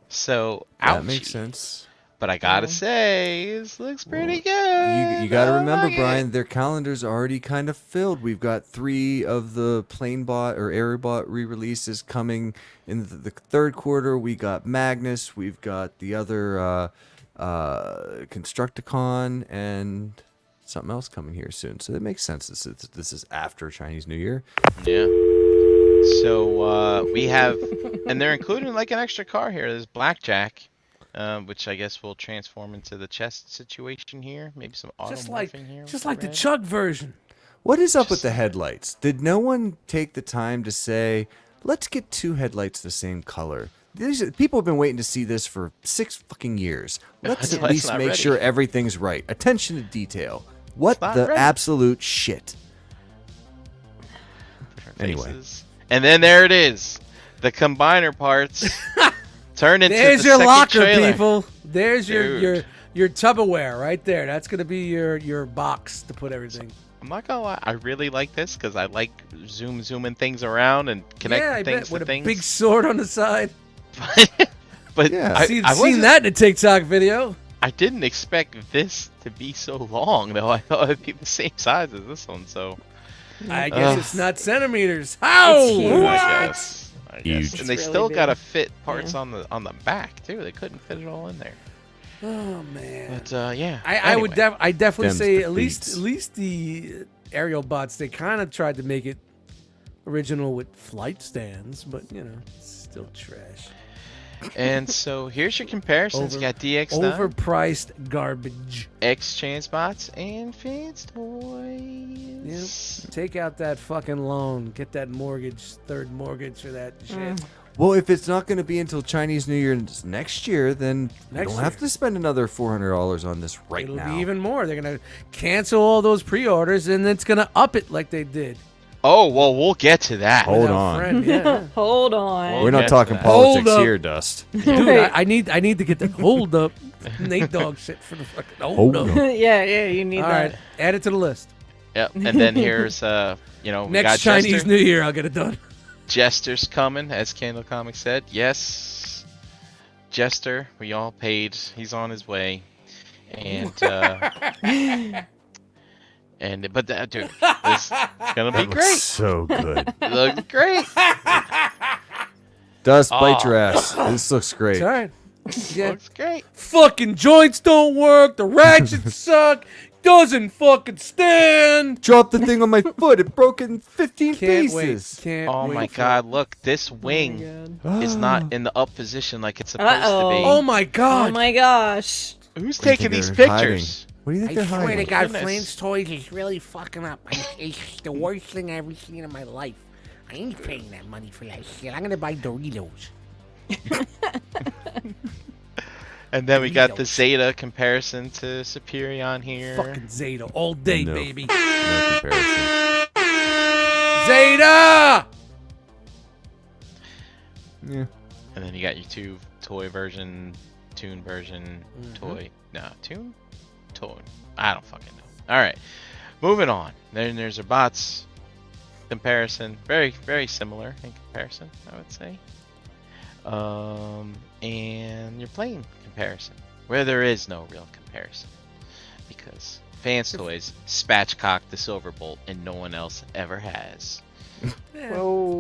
So, That ouchie. makes sense. But I gotta say, this looks pretty good. You got to I remember, like it. Brian, their calendar's already kind of filled. We've got 3 of the Planebot or Aerobot re-releases coming in the third quarter. We got Magnus. We've got the other Constructicon and something else coming here soon. So it makes sense. This is after Chinese New Year. Yeah. So we have, and they're including like an extra car here. There's Blackjack, which I guess will transform into the chest situation here. Maybe some Just like, automorphing here. just with like the red. Chug version. What is up with the headlights? Did no one take the time to say, let's get 2 headlights the same color? People have been waiting to see this for 6 fucking years. Let's at It's least not make ready. sure everything's right. Attention to detail. What not the ready. absolute shit? Different Anyway. faces. And then there it is, the combiner parts turn into There's the your second locker, trailer. people. There's your Dude. your Tupperware right there. That's gonna be your box to put everything. I'm not gonna lie, I really like this because I like zooming things around and connecting Yeah, I things bet to with a things. big sword on the side. But Yeah. I, Seen wasn't- that in a TikTok video. I didn't expect this to be so long, though. I thought it'd be the same size as this one, so. I guess Ugh. it's not centimeters. How? It's huge. What? I guess. Huge. And they It's still really gotta big. fit parts on the back too. They couldn't fit it all in there. Oh man. But yeah. I would anyway. I definitely Them's say the at least feats. the aerial bots, they kind of tried to make it original with flight stands, but you know, it's still trash. And so here's your comparisons. You got DX9, Overpriced garbage. X Chansbots, and Fans Yep. Toys. Take out that fucking loan. Get that mortgage, third mortgage for that shit. Well, if it's not going to be until Chinese New Year next year, then you Next don't have year. to spend another $400 on this right It'll now. be even more. They're gonna cancel all those pre-orders and it's gonna up it like they did. Oh well, we'll get to that. Hold Without on. Friend, yeah. Hold on. Well, We're not get talking that. politics Hold up. here, Dust. Dude, I need to get the hold up Nate Dogg shit for the fucking hold up. yeah, you need All that. right, add it to the list. Yep. And then here's we got Next Chinese Jester. New Year, I'll get it done. Jester's coming, as Candle Comics said. Yes, Jester. We all paid. He's on his way. And but that dude, this is gonna be That looks great. so good. It looks great. Dust, bite Oh. your ass. This looks great. It's all right. Yeah. Looks great. Fucking joints don't work. The ratchets suck. Doesn't fucking stand. Dropped the thing on my foot. It broke in 15 Can't wait. pieces. Can't Oh wait my for God! it. Look, this wing is not in the up position like it's supposed Uh-oh. to be. Oh my God. Oh my gosh. Who's What do you taking think these they're hiding? pictures? What do you think they're hiding? to God, Flames Toys is really fucking up. It's the worst thing I've ever seen in my life. I ain't paying that money for that shit. I'm gonna buy Doritos. And then we got the Doritos. Zeta comparison to Superion here. Fucking Zeta all day, No. baby. No comparison. Zeta! Yeah. And then you got your two toy version, tune version, toy. No, tune? told. I don't fucking know. All right, moving on. Then there's a bots comparison. Very, very similar in comparison, I would say. And your plane comparison, where there is no real comparison, because Fans Toys spatchcocked the Silverbolt and no one else ever has. Yeah,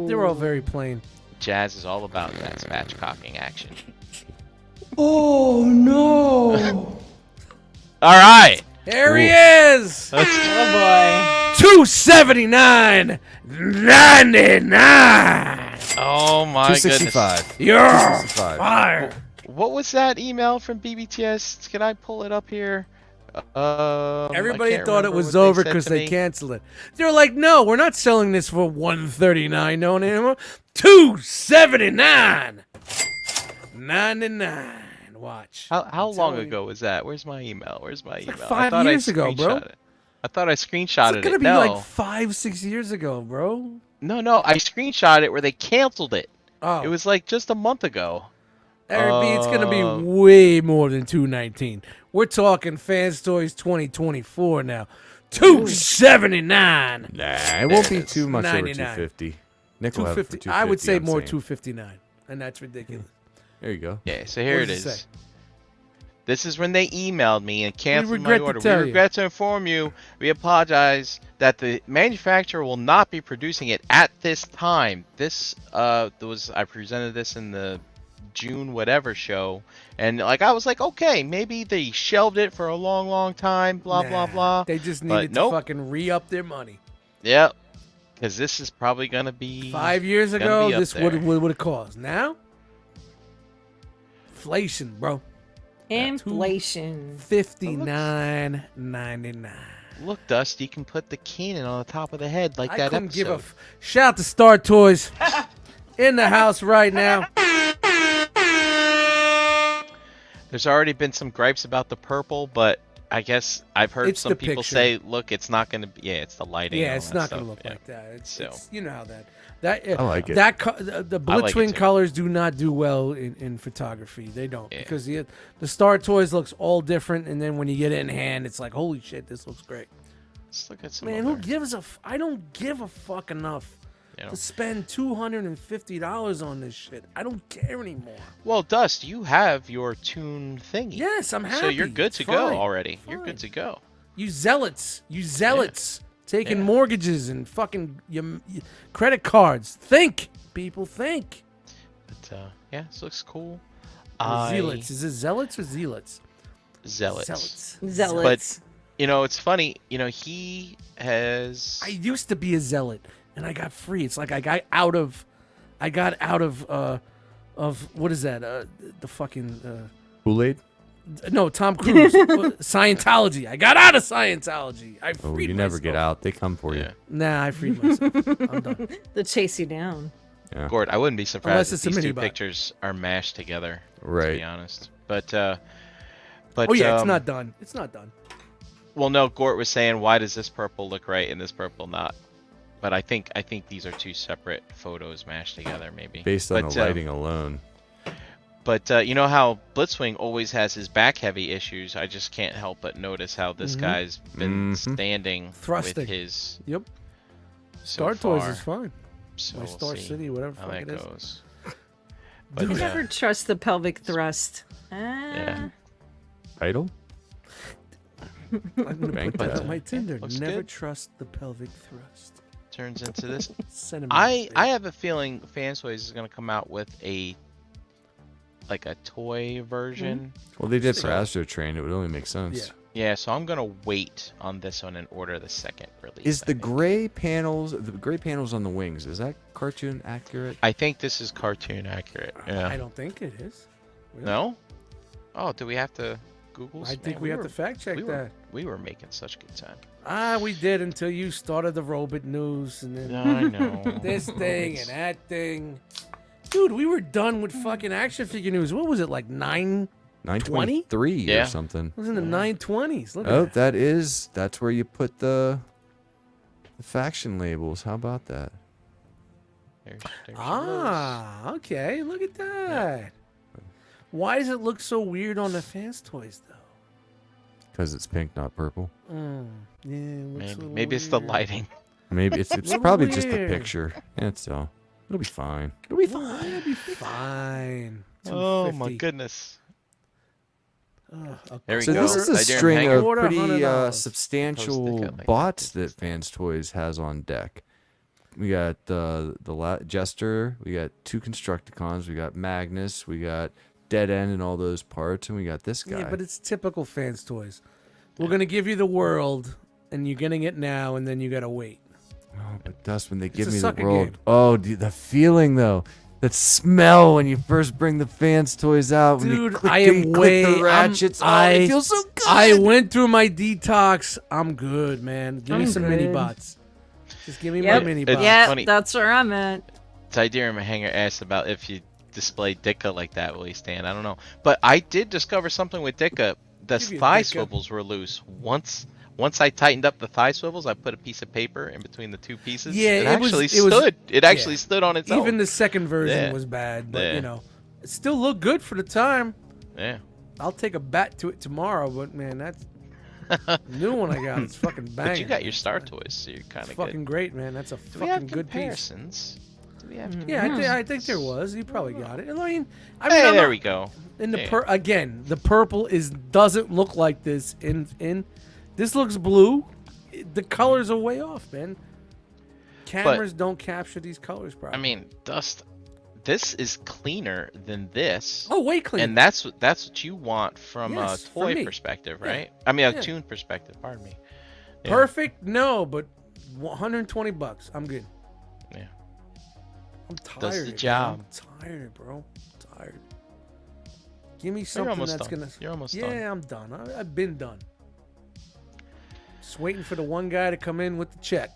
they're all very plain. Jazz is all about that spatchcocking action. Oh no! All right. There he is. Oh boy. 279.99. Oh my goodness. 265. You're 265. fire. What was that email from BBTS? Can I pull it up here? Everybody I can't thought it remember was what they over said because to they me. canceled it. They were like, "No, we're not selling this for $139 no anymore. $279.99. Watch. How long telling you. ago was that? Where's my email? Where's my email? like I 5 thought years I ago, bro. screenshot it. I thought I screenshotted It's gonna it. be No. like 5-6 years ago, bro. No, I screenshot it where they canceled it. Oh, It was like just a month ago. Eric B, it's gonna be way more than 219. We're talking Fans Toys 2024 now. 279. Nah, it won't be it is. too much over 99. 250. Nick will have it for 250. I would 250, say I'm more saying. 259, and that's ridiculous. There you go. Yeah, so here What it does it is. say? This is when they emailed me and canceled my regret to order. We tell you. regret to inform you. We apologize that the manufacturer will not be producing it at this time. This I presented this in the June whatever show, and like I was like, okay, maybe they shelved it for a long time. Blah blah Nah, blah. They just But needed nope. to fucking re-up their money. Yep. Because this is probably gonna be 5 years gonna ago, be up this there. would it cost. Now, inflation, bro. Inflation. $59.99. Look, Dust, you can put the cannon on the top of the head like I that couldn't episode. give a shout out to Star Toys in the house right now. There's already been some gripes about the purple, but I guess I've heard It's some the people picture. say, look, it's not going to be, it's the lighting. Yeah, and all it's that not stuff. gonna look Yeah. like that. It's, So. you know how that I like it. the I like Blitzwing it too. colors do not do well in photography. They don't Yeah. because the Star Toys looks all different, and then when you get it in hand, it's like, holy shit, this looks great. Let's look at some Man, who other, gives a? I don't give a fuck enough you know. to spend $250 on this shit. I don't care anymore. Well, Dust, you have your tune thingy. Yes, I'm happy. So you're good It's to go fine. already. You're Fine. good to go. You zealots, taking Yeah. mortgages and fucking your credit cards. Think, people, think. But yeah, this looks cool. Zealots. Is it zealots or zealots? Zealots. Zealots. You know, it's funny. You know, he has. I used to be a zealot, and I got free. It's like I got out of what is that? The fucking Kool-Aid? no, Tom Cruise. Scientology. I got out of Scientology. I freed Oh, you never get myself. out. They come for you. Yeah. Nah, I freed myself. I'm done. They'll chase you down. Yeah. Gord, I wouldn't be Unless surprised if it's a these two mini-bot. pictures are mashed together. To be Right. honest, but Oh yeah, it's um, not done. It's not done. Well, no, Gort was saying, why does this purple look right and this purple not? But I think these are two separate photos mashed together, maybe. Based on But, the lighting alone. But you know how Blitzwing always has his back heavy issues. I just can't help but notice how this Mhm. guy's been Mhm. standing Thrusting. with his. Yep. So Star Toys far. is fine. So My we'll Star see City, whatever how fuck that it is. goes. You But, never trust the pelvic thrust. Yeah. Title? I'm gonna Bank put that that. on my Tinder. looks Never good. trust the pelvic thrust. turns into this. Sentiment. I have a feeling Fantoys is gonna come out with a toy version. Well, they did for So- Astro Train. It would only make sense. Yeah. Yeah, so I'm gonna wait on this one and order the second release. Is I the think. gray panels on the wings? Is that cartoon accurate? I think this is cartoon accurate. Yeah. I don't think it is. Really? No? Oh, do we have to Google? I think we have to fact check that. We were making such good time. We did until you started the robot news and then No, I know. this thing and that thing. Dude, we were done with fucking action figure news. What was it, like 923 Yeah. or something. It was in the 920s. Look Oh, at that. that's where you put the faction labels. How about that? There's she Okay. Look at that. Why does it look so weird on the Fans Toys, though? Because it's pink, not purple. Yeah, looks a little Maybe it's the weird. lighting. Maybe it's Little probably just the weird. picture. It's it'll be fine. It'll be fine. It'll be fine. Oh my 250. goodness. A There we So go. this is a Siberian string hanger. of Quarter, pretty $100. substantial Post it like that. bots that Fans Toys has on deck. We got the Jester, we got 2 Constructicons, we got Magnus, we got Dead End and all those parts, and we got this guy. Yeah, but it's typical Fans Toys. We're gonna give you the world, and you're getting it now, and then you gotta wait. Oh, but Dust, when they It's give a me the sucker world, game. oh, dude, the feeling though, that smell when you first bring the Fans Toys out, when you Dude, click, I you am click way. the ratchets, I it feels so good. I went through my detox. I'm good, man. Give me I'm some mini good. bots. Just give me Yep. my mini It's bots. Yeah, funny. that's where I'm at. Tiderium Hanger asked about if you display Dicka like that, will he stand? I don't know. But I did discover something with Dicka. The Give you a thigh Dicka. swivels were loose. Once I tightened up the thigh swivels, I put a piece of paper in between the 2 pieces. Yeah, it it was- actually it was- stood. It actually yeah. stood on its own. Even the second version Yeah. was bad, but Yeah. you know, it still looked good for the time. Yeah. I'll take a bat to it tomorrow, but man, that's new one I got. It's fucking banging. But you got your man. Star Toys, so you're kind It's of fucking good. great, man. That's a Do we have fucking good piece. comparisons? Do we have Yeah, I think there was. You probably got it. I mean, I'm Hey, there not- we go. In the Yeah. again, the purple doesn't look like this. In this looks blue. The colors are way off, man. Cameras don't capture these colors I properly. mean, Dust, this is cleaner than this. Oh, way cleaner. And that's what you want from Yes, a for toy me. perspective, Yeah. right? I mean, a Yeah. tune perspective. Pardon me. Yeah. Perfect? No, but $120. I'm good. Yeah. I'm tired. Does the man. job. I'm tired, bro. I'm tired. Give me You're something almost that's done. gonna. You're almost yeah, done. I'm done. I've been done. Just waiting for the one guy to come in with the check.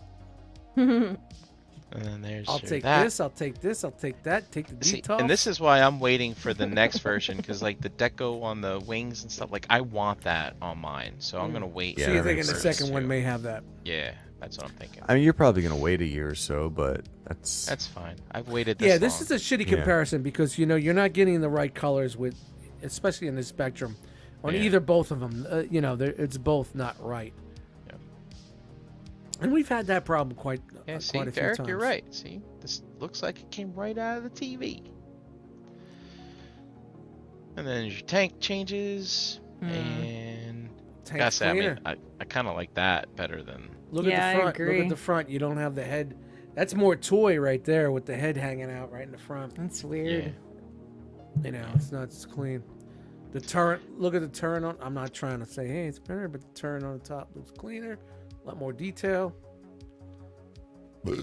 And then there's I'll your take that. this. I'll take this. I'll take that. Take the See, detox. and this is why I'm waiting for the next version, because like the deco on the wings and stuff, like I want that on mine, so I'm gonna wait. Yeah, So you're that thinking makes the sense, second one too. may have that. Yeah, that's what I'm thinking. I mean, you're probably gonna wait a year or so, but that's That's fine. I've waited this Yeah, this long. is a shitty Yeah. comparison because you know you're not getting the right colors with, especially in the spectrum, on Yeah. either both of them. You know, it's both not right. Yeah. And we've had that problem quite Yeah, see, quite a few Derek, times. you're right. See, this looks like it came right out of the TV. And then your tank changes, and Tank's gotta say, I cleaner. mean, I kind of like that better than. Look Yeah, at I the front. Look agree. at the front. You don't have the head. That's more toy right there with the head hanging out right in the front. That's Yeah. weird. You know, it's not as clean. The turret. Look at the turret on. I'm not trying to say, hey, it's better, but the turret on the top looks cleaner. A lot more detail. But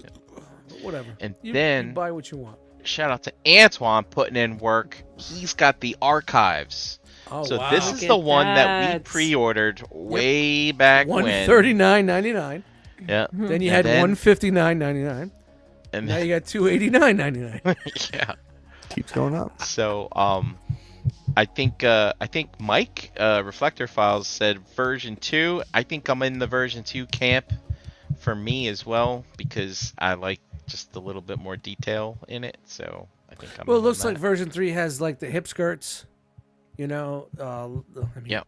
whatever. And You then buy what you want. shout out to Antoine putting in work. He's got the archives. Oh So wow. this Look is at the one that we that. pre-ordered way back when. $139.99. Yeah. Then you And had then- $159.99. And Now you got $289.99. yeah. keeps going up. So I think Mike Reflector Files said version 2. I think I'm in the version 2 camp for me as well because I like just a little bit more detail in it. So I think I'm Well, it in looks on like that. version 3 has like the hip skirts. You know, I mean, Yep.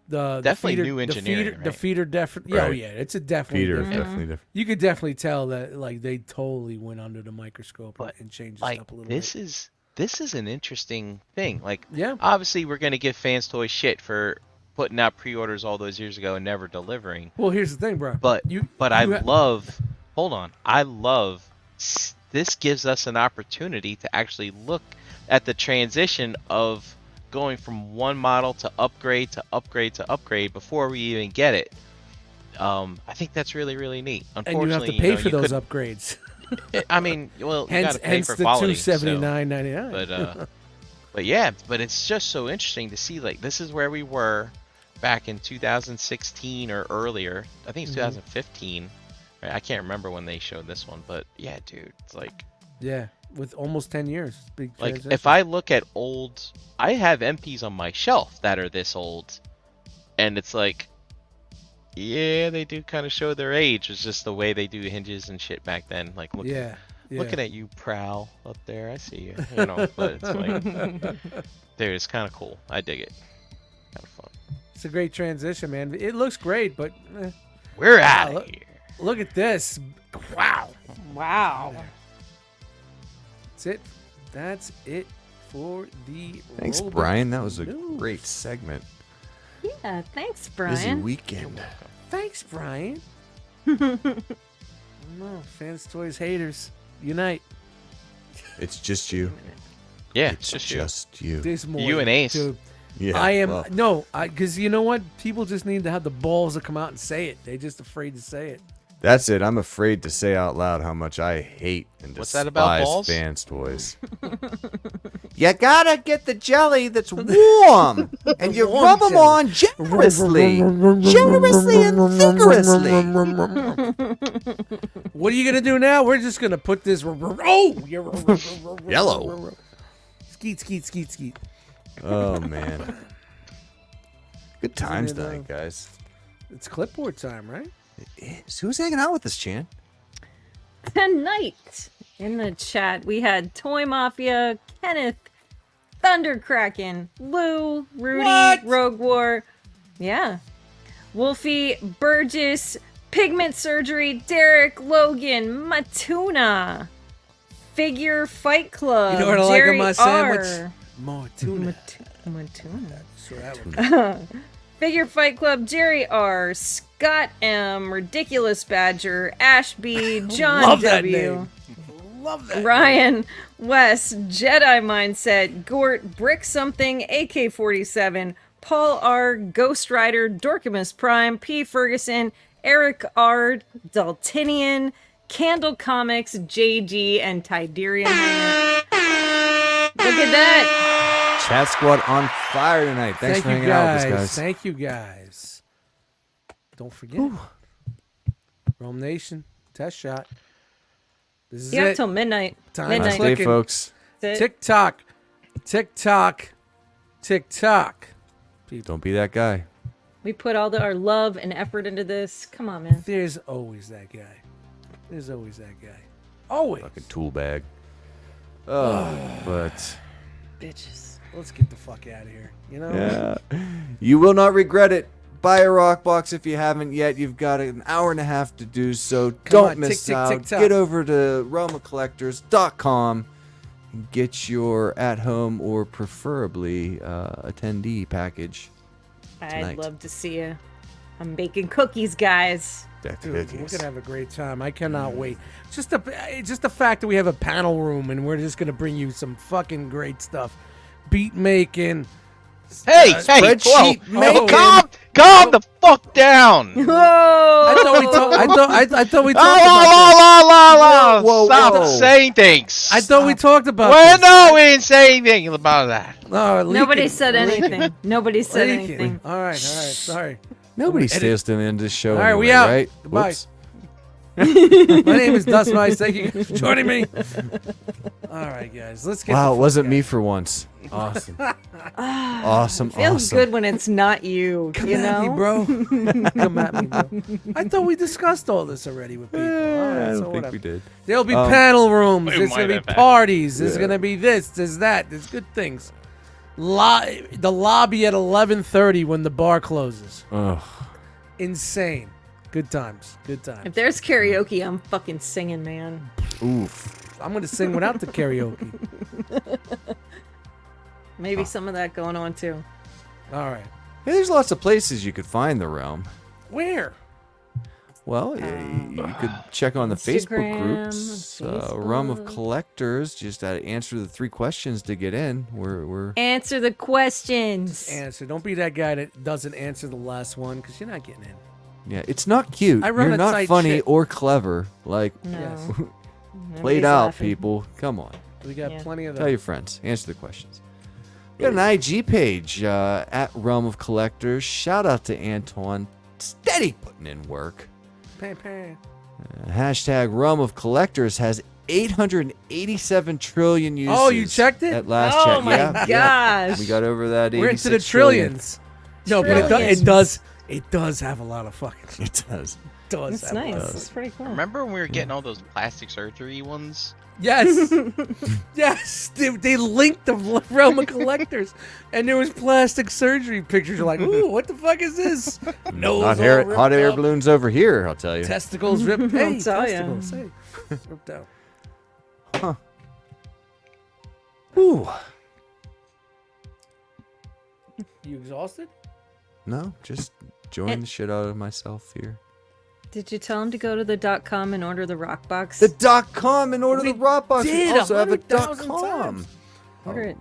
The Definitely feeder, new engineering, The right? feeder definitely. Yeah, oh Right. yeah, it's a definitely. Peter, different. definitely different. You could definitely tell that like they totally went under the microscope But, and changed like it up a little this bit. is an interesting thing. Like Yeah. obviously we're gonna give Fans Toys shit for putting out pre-orders all those years ago and never delivering. Well, here's the thing, bro. But I you ha- love. Hold on, I love. This gives us an opportunity to actually look at the transition of going from one model to upgrade to upgrade to upgrade before we even get it. I think that's really really neat. and you Unfortunately, have to pay know, for you those couldn't- upgrades. I mean, well, you hence, gotta pay hence for the quality. so- $279.99. But yeah, but it's just so interesting to see like this is where we were back in 2016 or earlier. I think it's 2015. Right? I can't remember when they showed this one, but yeah, dude, it's like Yeah, with almost 10 years. Big like transition. if I look at old, I have MPs on my shelf that are this old, and it's like, yeah, they do kind of show their age. It's just the way they do hinges and shit back then. Like looking, yeah. looking at you, Prowl, up there. I see you. You know, but it's like, dude, it's kind of cool. I dig it. Kind of fun. It's a great transition, man. It looks great, but We're out of look- here. look at this. Wow. Wow. That's it. That's it for the Thanks, Robot Brian. That was a News. great segment. Yeah, thanks, Busy Brian. weekend. Thanks, Brian. No, fans, toys, haters, unite. It's just you. Yeah, It's it's just you. This morning, You and Ace. dude. Yeah. I am well, because you know what? People just need to have the balls to come out and say it. They're just afraid to say it. that's it. I'm afraid to say out loud how much I hate and What's despise that about balls? fans' toys. You gotta get the jelly that's warm, and you Warm rub them jelly. on generously and vigorously. What are you gonna do now? We're just gonna put this. Yellow. Skeet, skeet, skeet, skeet. Oh man, good times Isn't it, tonight, guys. It's clipboard time, right? Who's hanging out with us, Chan? Tonight in the chat, we had Toy Mafia, Kenneth, Thunderkraken, Lou, Rudy, What? Rogue War. Yeah. Wolfie, Burgess, Pigment Surgery, Derek, Logan, Matuna, Figure Fight Club, You know what I like Jerry on my sandwich? R. More tuna. Matuna. So that would- Figure Fight Club, Jerry R, Scott M, Ridiculous Badger, Ashby, John Love that W, name. Love that. Ryan, Wes, Jedi Mindset, Gort, Brick Something, AK-47, Paul R, Ghost Rider, Dorkimus Prime, P. Ferguson, Eric R, Daltinian, Candle Comics, JG, and Tiderian. Look at that. Chat squad on fire tonight. Thanks for you hanging out with us, guys. Thank you guys. Don't forget. Rome Nation test shot. This is You have it. till midnight. Time Midnight. Last day, clicking. folks. That's it. Tick tock, tick tock, tick tock. Don't be that guy. We put all our love and effort into this. Come on, man. There's always that guy. There's always that guy. Always. Fucking tool bag. Oh, but Bitches. Let's get the fuck out of here. You know? yeah, you will not regret it. Buy a rock box if you haven't yet. You've got an hour and a half to do so. Don't on, miss tick, tick, out. tick, tock. Get over to realmofcollectors.com and get your at-home or preferably attendee package. I'd Tonight. love to see you. I'm baking cookies, guys. Dude, we're gonna have a great time. I cannot wait. Just the fact that we have a panel room and we're just gonna bring you some fucking great stuff. Beat making. Hey, spreadsheet whoa, making. calm the fuck down. Whoa! I thought we talked. I thought we Oh, talked about this. Whoa, Stop whoa. saying things. I thought we talked about Well, this. no, we didn't say anything about that. No, Nobody leaking. said anything. Nobody said Leaking. anything. All right. Sorry. Nobody Edit. stays to the end of the show. All right, we anyway, out. Right? Goodbye. Whoops. My name is Dustmightz. Thank you guys for joining me. All right, guys. Let's get. Wow, the it fuck wasn't out. me for once. Awesome. awesome. Feels awesome. good when it's not you. Come you at know, me, bro. Come at me, bro. I thought we discussed all this already with people. All right, I so don't think whatever. we did. There'll be Um, panel rooms. we There's might gonna be have had- parties. There's Yeah. gonna be this. There's that. There's good things. The lobby at 11:30 when the bar closes. Ugh. Insane. Good times. Good times. if there's karaoke, I'm fucking singing, man. Oof. I'm gonna sing without the karaoke. Maybe some of that going on too. All right. Hey, there's lots of places you could find the realm. Where? Well, you could check on the Facebook Instagram, groups. Realm of Facebook. Collectors. Just answer the 3 questions to get in. We're Answer the questions. Answer. Don't be that guy that doesn't answer the last one because you're not getting in. yeah. It's not cute. I run You're a not tight funny ship. or clever. Like No. Yes. Nobody's played out, laughing. people. Come on. We got Yeah. plenty of Tell that. your friends. Answer the questions. We got an IG page at Realm of Collectors. Shout out to Antoine. Steady putting in work. Pam, pam. Hashtag Realm of Collectors has 887 trillion uses. Oh, you checked it? At last Oh check. my Yeah, gosh. we got over that. We're into the 86 trillion. trillions. No, but Trillions. it does have a lot of fucking. It does. does. It's have nice. love. It's pretty cool. Remember when we were getting all those plastic surgery ones? Yes. Yes. They linked the realm of collectors, and there was plastic surgery pictures. You're like, ooh, what the fuck is this? Nose Hot all air, ripped hot air up, balloons over here. I'll tell you. testicles ripped. Hey, tell ya. testicles. Hey, ripped out. Huh. Ooh. You exhausted? No, just enjoying the shit out of myself here. Did you tell him to go to the .com and order the rock box? The .com in order We the rock box. did We also have a 100,000 .com. times. Order it.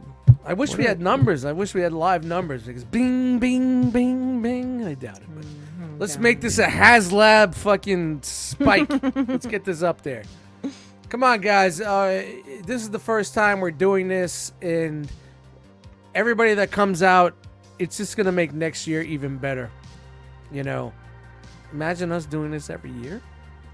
I wish we had numbers. I wish we had live numbers because bing, bing, bing, bing. I doubt it. But let's make this a HasLab fucking spike. Let's get this up there. Come on, guys. This is the first time we're doing this, and everybody that comes out, it's just gonna make next year even better. You know, imagine us doing this every year.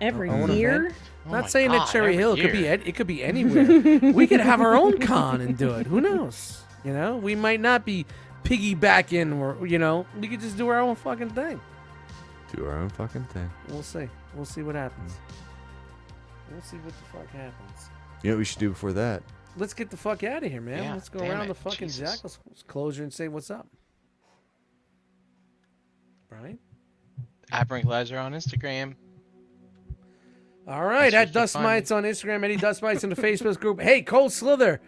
Every Own year? event. Oh Not my saying God, at Cherry every Hill. year. It could be anywhere. We could have our own con and do it. Who knows? You know, we might not be piggybacking, or we could just do our own fucking thing. Do our own fucking thing. We'll see. We'll see what happens. We'll see what the fuck happens. You know what we should do before that? Let's get the fuck out of here, man. Yeah, Let's go damn around it, the fucking Jesus. Jackals closure and say what's up. Brian? @Brinklizer on Instagram. All right, at That's where you Dustmightz on Instagram, Eddie Dustmightz in the Facebook group. Hey, Cold Slither,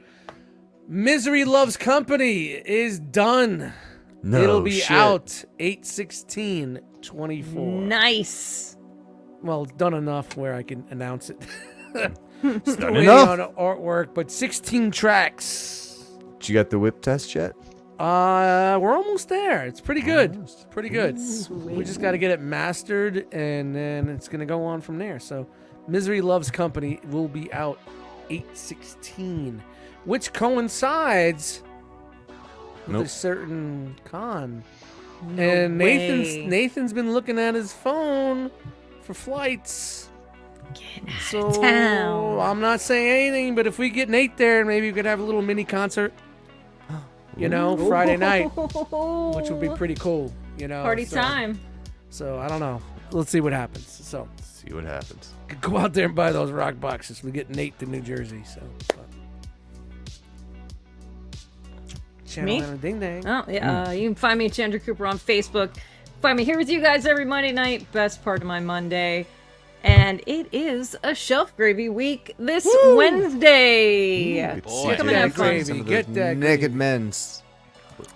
Misery Loves Company is done. No It'll be shit. out 8/16/24. Nice. Well, it's done enough where I can announce it. It's done Waiting enough. on artwork, but 16 tracks. Did you got the whip test yet? We're almost there. It's pretty good. Almost. Pretty good. We just got to get it mastered, and then it's gonna go on from there. So, Misery Loves Company will be out 8/16, which coincides with a Nope. certain con. No And way. Nathan's been looking at his phone for flights. So town. I'm not saying anything, but if we get Nate there, maybe we could have a little mini concert. You know, Friday night, which would be pretty cool. You know, Party so- time. So I don't know. Let's see what happens. So See what happens. go out there and buy those rock boxes. We get Nate to New Jersey. So. Channel Me? and a ding dang. Oh, yeah. You can find me at Chandra Cooper on Facebook. Find me here with you guys every Monday night. Best part of my Monday. And it is a shelf gravy week this Wednesday. Good to boy. see Come you and have guys. fun. Some of Get those that naked gravy. men's.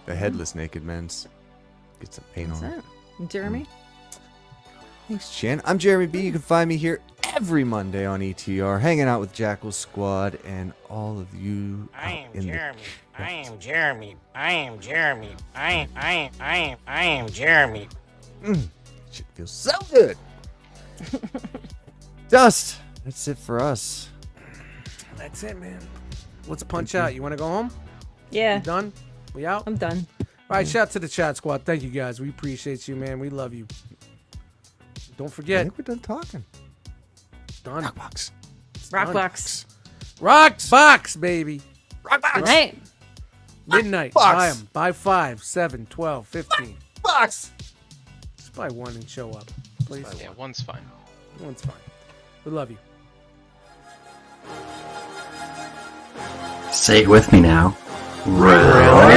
The headless naked men's. Get some paint What's on. that? Jeremy? Thanks, Chan. I'm Jeremy B. You can find me here every Monday on ETR, hanging out with Jackal Squad and all of you I out am in Jeremy. I am Jeremy. I am Jeremy. I am Jeremy. Shit feels so good. Dust. That's it for us. That's it, man. Let's punch out. You want to go home? Yeah, You done? We out? I'm done. All right, shout out to the chat squad. Thank you guys. We appreciate you, man. We love you. Don't I forget, think we're done talking. done. Rockbox. Rockbox. Rock box, baby. All right. Midnight. Box. Buy them. Buy 5, 7, 12, 15. Box. Just buy one and show up, please. Yeah, one's fine. One's fine. We love you. Say it with me now. Round